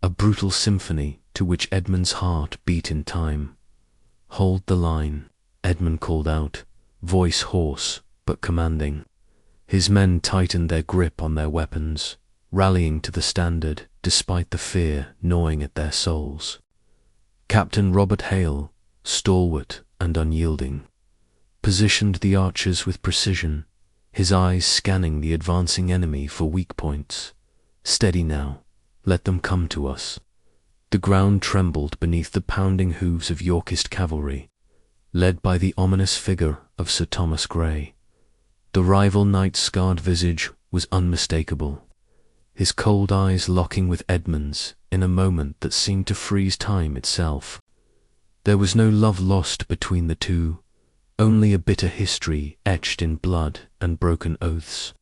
Speaker 1: a brutal symphony to which Edmund's heart beat in time. "Hold the line," Edmund called out, voice hoarse but commanding. His men tightened their grip on their weapons, rallying to the standard despite the fear gnawing at their souls. Captain Robert Hale, stalwart and unyielding, positioned the archers with precision, his eyes scanning the advancing enemy for weak points. "Steady now, let them come to us." The ground trembled beneath the pounding hooves of Yorkist cavalry, led by the ominous figure of Sir Thomas Grey. The rival knight's scarred visage was unmistakable, his cold eyes locking with Edmund's in a moment that seemed to freeze time itself. There was no love lost between the two, only a bitter history etched in blood and broken oaths.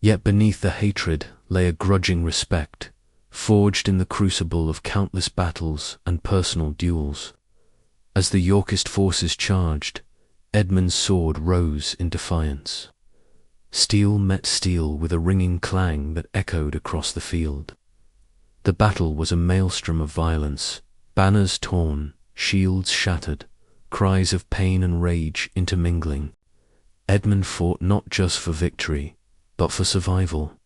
Speaker 1: Yet beneath the hatred lay a grudging respect, forged in the crucible of countless battles and personal duels. As the Yorkist forces charged, Edmund's sword rose in defiance. Steel met steel with a ringing clang that echoed across the field. The battle was a maelstrom of violence, banners torn, shields shattered, cries of pain and rage intermingling. Edmund fought not just for victory, but for survival,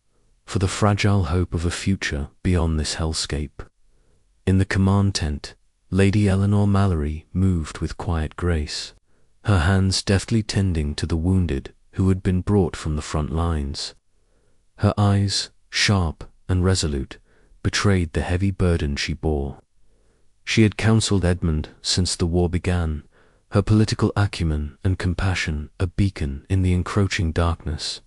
Speaker 1: for the fragile hope of a future beyond this hellscape. In the command tent, Lady Eleanor Mallory moved with quiet grace, her hands deftly tending to the wounded who had been brought from the front lines. Her eyes, sharp and resolute, betrayed the heavy burden she bore. She had counseled Edmund since the war began, her political acumen and compassion a beacon in the encroaching darkness.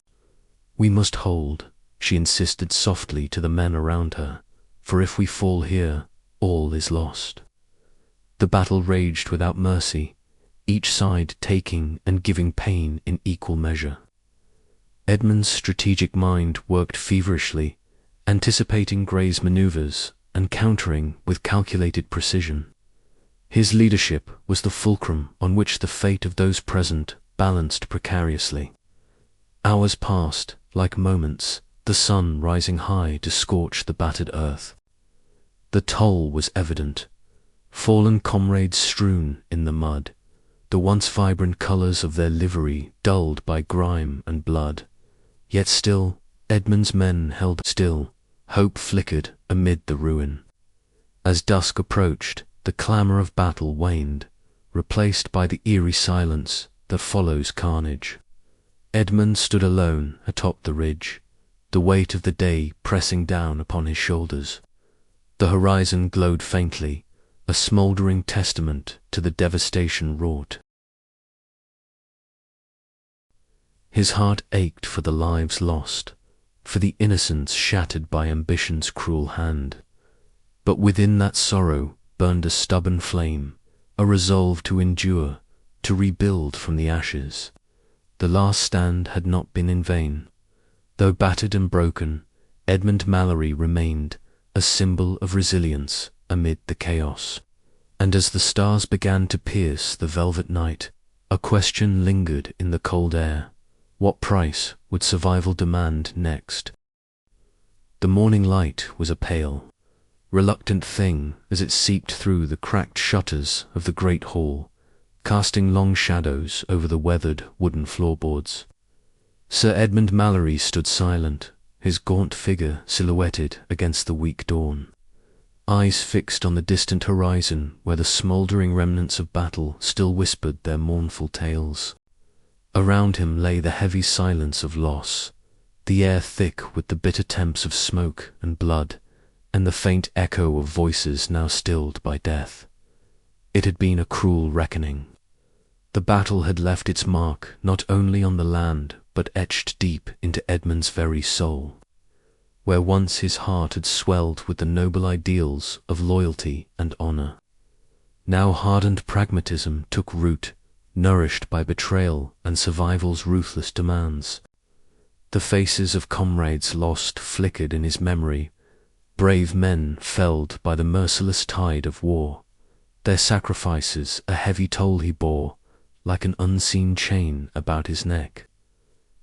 Speaker 1: "We must hold," she insisted softly to the men around her, "for if we fall here, all is lost." The battle raged without mercy, each side taking and giving pain in equal measure. Edmund's strategic mind worked feverishly, anticipating Grey's maneuvers and countering with calculated precision. His leadership was the fulcrum on which the fate of those present balanced precariously. Hours passed, like moments, the sun rising high to scorch the battered earth. The toll was evident. Fallen comrades strewn in the mud, the once vibrant colours of their livery dulled by grime and blood. Yet still, Edmund's men held still, hope flickered amid the ruin. As dusk approached, the clamour of battle waned, replaced by the eerie silence that follows carnage. Edmund stood alone atop the ridge, the weight of the day pressing down upon his shoulders. The horizon glowed faintly, a smouldering testament to the devastation wrought. His heart ached for the lives lost, for the innocence shattered by ambition's cruel hand. But within that sorrow burned a stubborn flame, a resolve to endure, to rebuild from the ashes. The last stand had not been in vain. Though battered and broken, Edmund Mallory remained a symbol of resilience amid the chaos. And as the stars began to pierce the velvet night, a question lingered in the cold air. What price would survival demand next? The morning light was a pale, reluctant thing as it seeped through the cracked shutters of the great hall, casting long shadows over the weathered wooden floorboards. Sir Edmund Mallory stood silent, his gaunt figure silhouetted against the weak dawn, eyes fixed on the distant horizon where the smouldering remnants of battle still whispered their mournful tales. Around him lay the heavy silence of loss, the air thick with the bitter temps of smoke and blood, and the faint echo of voices now stilled by death. It had been a cruel reckoning. The battle had left its mark not only on the land, but etched deep into Edmund's very soul. where once his heart had swelled with the noble ideals of loyalty and honor. Now hardened pragmatism took root, nourished by betrayal and survival's ruthless demands. The faces of comrades lost flickered in his memory, brave men felled by the merciless tide of war. Their sacrifices a heavy toll he bore, like an unseen chain about his neck.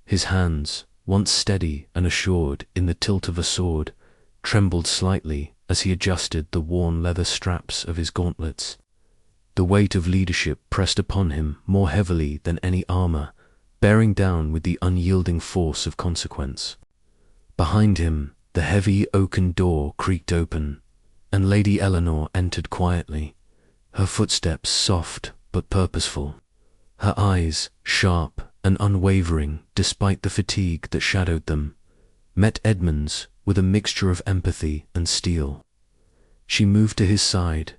Speaker 1: His hands, once steady and assured in the tilt of a sword, trembled slightly as he adjusted the worn leather straps of his gauntlets. The weight of leadership pressed upon him more heavily than any armor, bearing down with the unyielding force of consequence. Behind him, the heavy oaken door creaked open, and Lady Eleanor entered quietly, her footsteps soft but purposeful, her eyes sharp and unwavering despite the fatigue that shadowed them, met Edmund's with a mixture of empathy and steel. She moved to his side,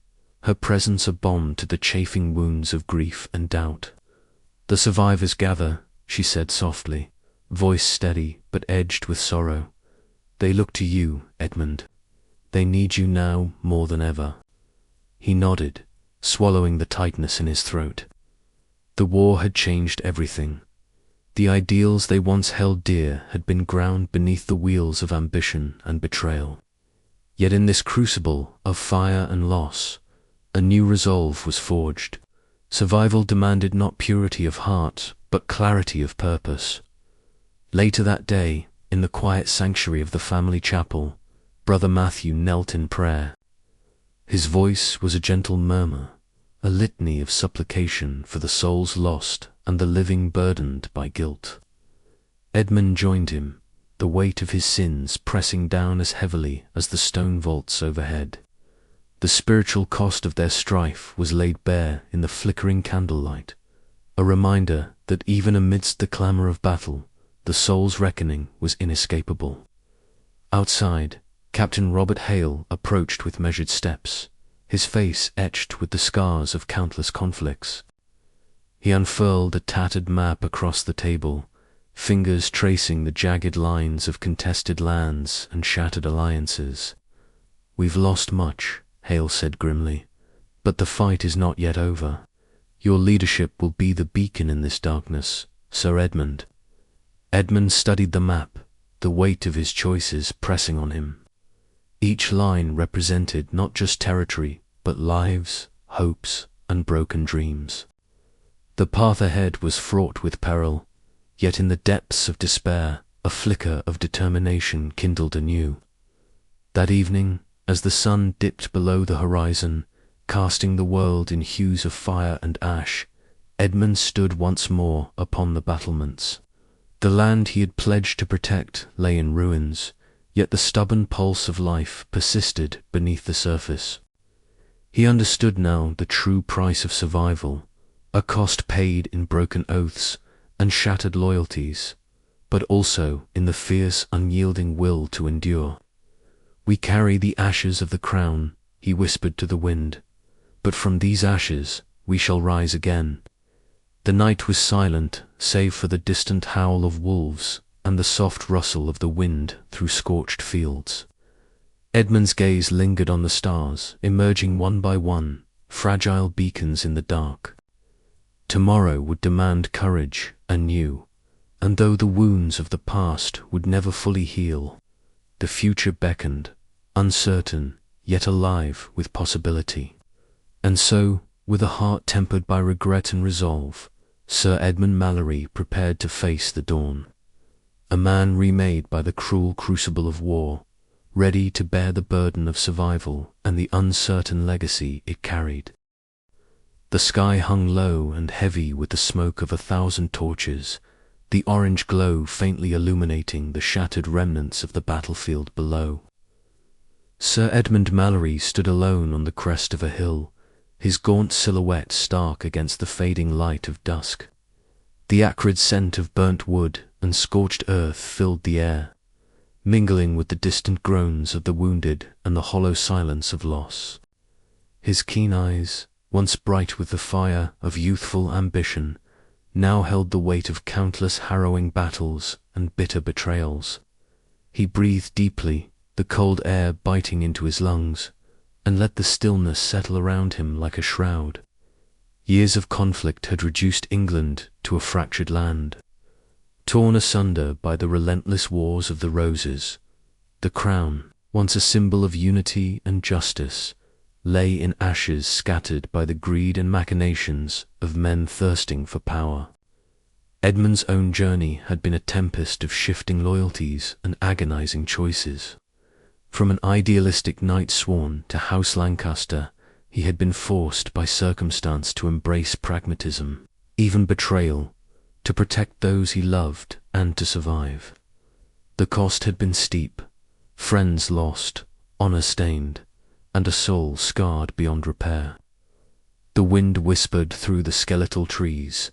Speaker 1: her presence a balm to the chafing wounds of grief and doubt. "The survivors gather," she said softly, voice steady but edged with sorrow. "They look to you, Edmund. They need you now more than ever." He nodded, swallowing the tightness in his throat. The war had changed everything. The ideals they once held dear had been ground beneath the wheels of ambition and betrayal. Yet in this crucible of fire and loss, a new resolve was forged. Survival demanded not purity of heart, but clarity of purpose. Later that day, in the quiet sanctuary of the family chapel, Brother Matthew knelt in prayer. His voice was a gentle murmur, a litany of supplication for the souls lost and the living burdened by guilt. Edmund joined him, the weight of his sins pressing down as heavily as the stone vaults overhead. The spiritual cost of their strife was laid bare in the flickering candlelight, a reminder that even amidst the clamor of battle, the soul's reckoning was inescapable. Outside, Captain Robert Hale approached with measured steps, his face etched with the scars of countless conflicts. He unfurled a tattered map across the table, fingers tracing the jagged lines of contested lands and shattered alliances. "We've lost much," Hale said grimly, "but the fight is not yet over. Your leadership will be the beacon in this darkness, Sir Edmund." Edmund studied the map, the weight of his choices pressing on him. Each line represented not just territory, but lives, hopes, and broken dreams. The path ahead was fraught with peril, yet in the depths of despair, a flicker of determination kindled anew. That evening, as the sun dipped below the horizon, casting the world in hues of fire and ash, Edmund stood once more upon the battlements. The land he had pledged to protect lay in ruins, yet the stubborn pulse of life persisted beneath the surface. He understood now the true price of survival, a cost paid in broken oaths and shattered loyalties, but also in the fierce, unyielding will to endure. "We carry the ashes of the crown," he whispered to the wind, "but from these ashes we shall rise again." The night was silent, save for the distant howl of wolves and the soft rustle of the wind through scorched fields. Edmund's gaze lingered on the stars, emerging one by one, fragile beacons in the dark. Tomorrow would demand courage anew, and though the wounds of the past would never fully heal, the future beckoned, uncertain, yet alive with possibility. And so, with a heart tempered by regret and resolve, Sir Edmund Mallory prepared to face the dawn. A man remade by the cruel crucible of war, ready to bear the burden of survival and the uncertain legacy it carried. The sky hung low and heavy with the smoke of 1,000 torches, the orange glow faintly illuminating the shattered remnants of the battlefield below. Sir Edmund Mallory stood alone on the crest of a hill, his gaunt silhouette stark against the fading light of dusk. The acrid scent of burnt wood and scorched earth filled the air, mingling with the distant groans of the wounded and the hollow silence of loss. His keen eyes, once bright with the fire of youthful ambition, now held the weight of countless harrowing battles and bitter betrayals. He breathed deeply, the cold air biting into his lungs, and let the stillness settle around him like a shroud. Years of conflict had reduced England to a fractured land. Torn asunder by the relentless wars of the Roses, the crown, once a symbol of unity and justice, lay in ashes scattered by the greed and machinations of men thirsting for power. Edmund's own journey had been a tempest of shifting loyalties and agonizing choices. From an idealistic knight sworn to House Lancaster, he had been forced by circumstance to embrace pragmatism, even betrayal, to protect those he loved and to survive. The cost had been steep, friends lost, honor stained, and a soul scarred beyond repair. The wind whispered through the skeletal trees,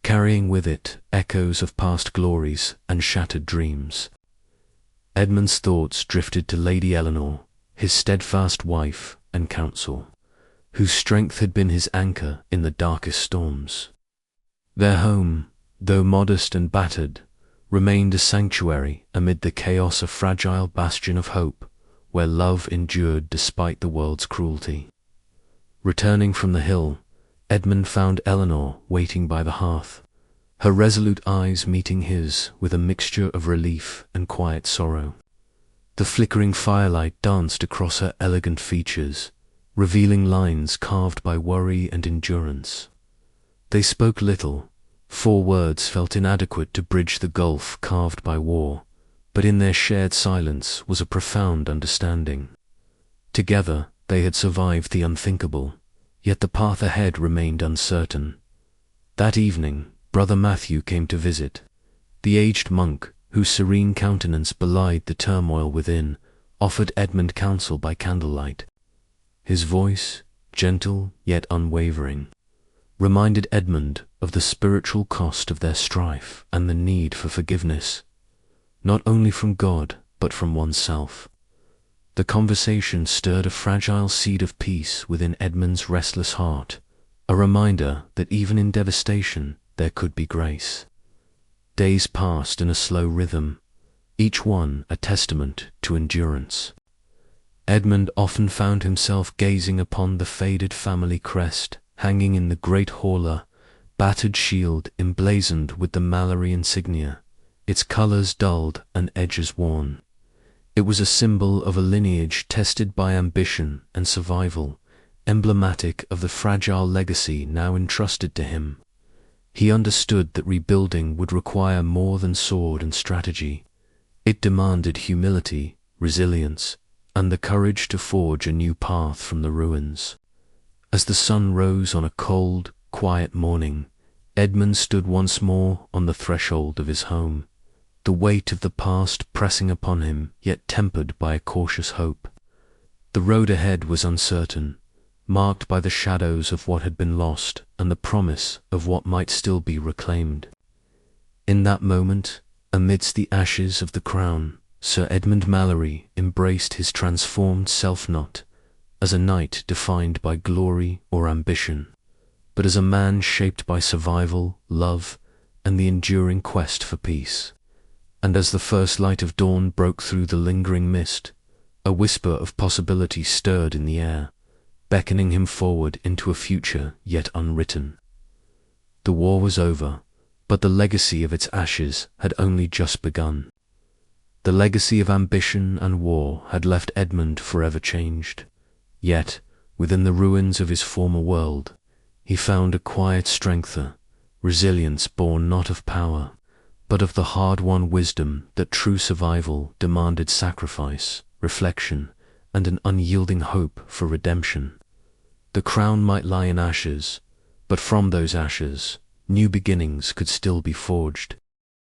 Speaker 1: carrying with it echoes of past glories and shattered dreams. Edmund's thoughts drifted to Lady Eleanor, his steadfast wife and counsel, whose strength had been his anchor in the darkest storms. Their home, though modest and battered, remained a sanctuary amid the chaos, a fragile bastion of hope, where love endured despite the world's cruelty. Returning from the hill, Edmund found Eleanor waiting by the hearth, her resolute eyes meeting his with a mixture of relief and quiet sorrow. The flickering firelight danced across her elegant features, revealing lines carved by worry and endurance. They spoke little, 4 words felt inadequate to bridge the gulf carved by war, but in their shared silence was a profound understanding. Together they had survived the unthinkable, yet the path ahead remained uncertain. That evening, Brother Matthew came to visit. The aged monk, whose serene countenance belied the turmoil within, offered Edmund counsel by candlelight. His voice, gentle yet unwavering, reminded Edmund of the spiritual cost of their strife and the need for forgiveness, not only from God, but from oneself. The conversation stirred a fragile seed of peace within Edmund's restless heart, a reminder that even in devastation there could be grace. Days passed in a slow rhythm, each one a testament to endurance. Edmund often found himself gazing upon the faded family crest hanging in the great hall, a battered shield emblazoned with the Mallory insignia, its colours dulled and edges worn. It was a symbol of a lineage tested by ambition and survival, emblematic of the fragile legacy now entrusted to him. He understood that rebuilding would require more than sword and strategy. It demanded humility, resilience, and the courage to forge a new path from the ruins. As the sun rose on a cold, quiet morning, Edmund stood once more on the threshold of his home, the weight of the past pressing upon him, yet tempered by a cautious hope. The road ahead was uncertain, marked by the shadows of what had been lost and the promise of what might still be reclaimed. In that moment, amidst the ashes of the crown, Sir Edmund Mallory embraced his transformed self not as a knight defined by glory or ambition, but as a man shaped by survival, love, and the enduring quest for peace. And as the first light of dawn broke through the lingering mist, a whisper of possibility stirred in the air, beckoning him forward into a future yet unwritten. The war was over, but the legacy of its ashes had only just begun. The legacy of ambition and war had left Edmund forever changed. Yet, within the ruins of his former world, he found a quiet strength, a resilience born not of power, but of the hard-won wisdom that true survival demanded sacrifice, reflection, and an unyielding hope for redemption. The crown might lie in ashes, but from those ashes, new beginnings could still be forged.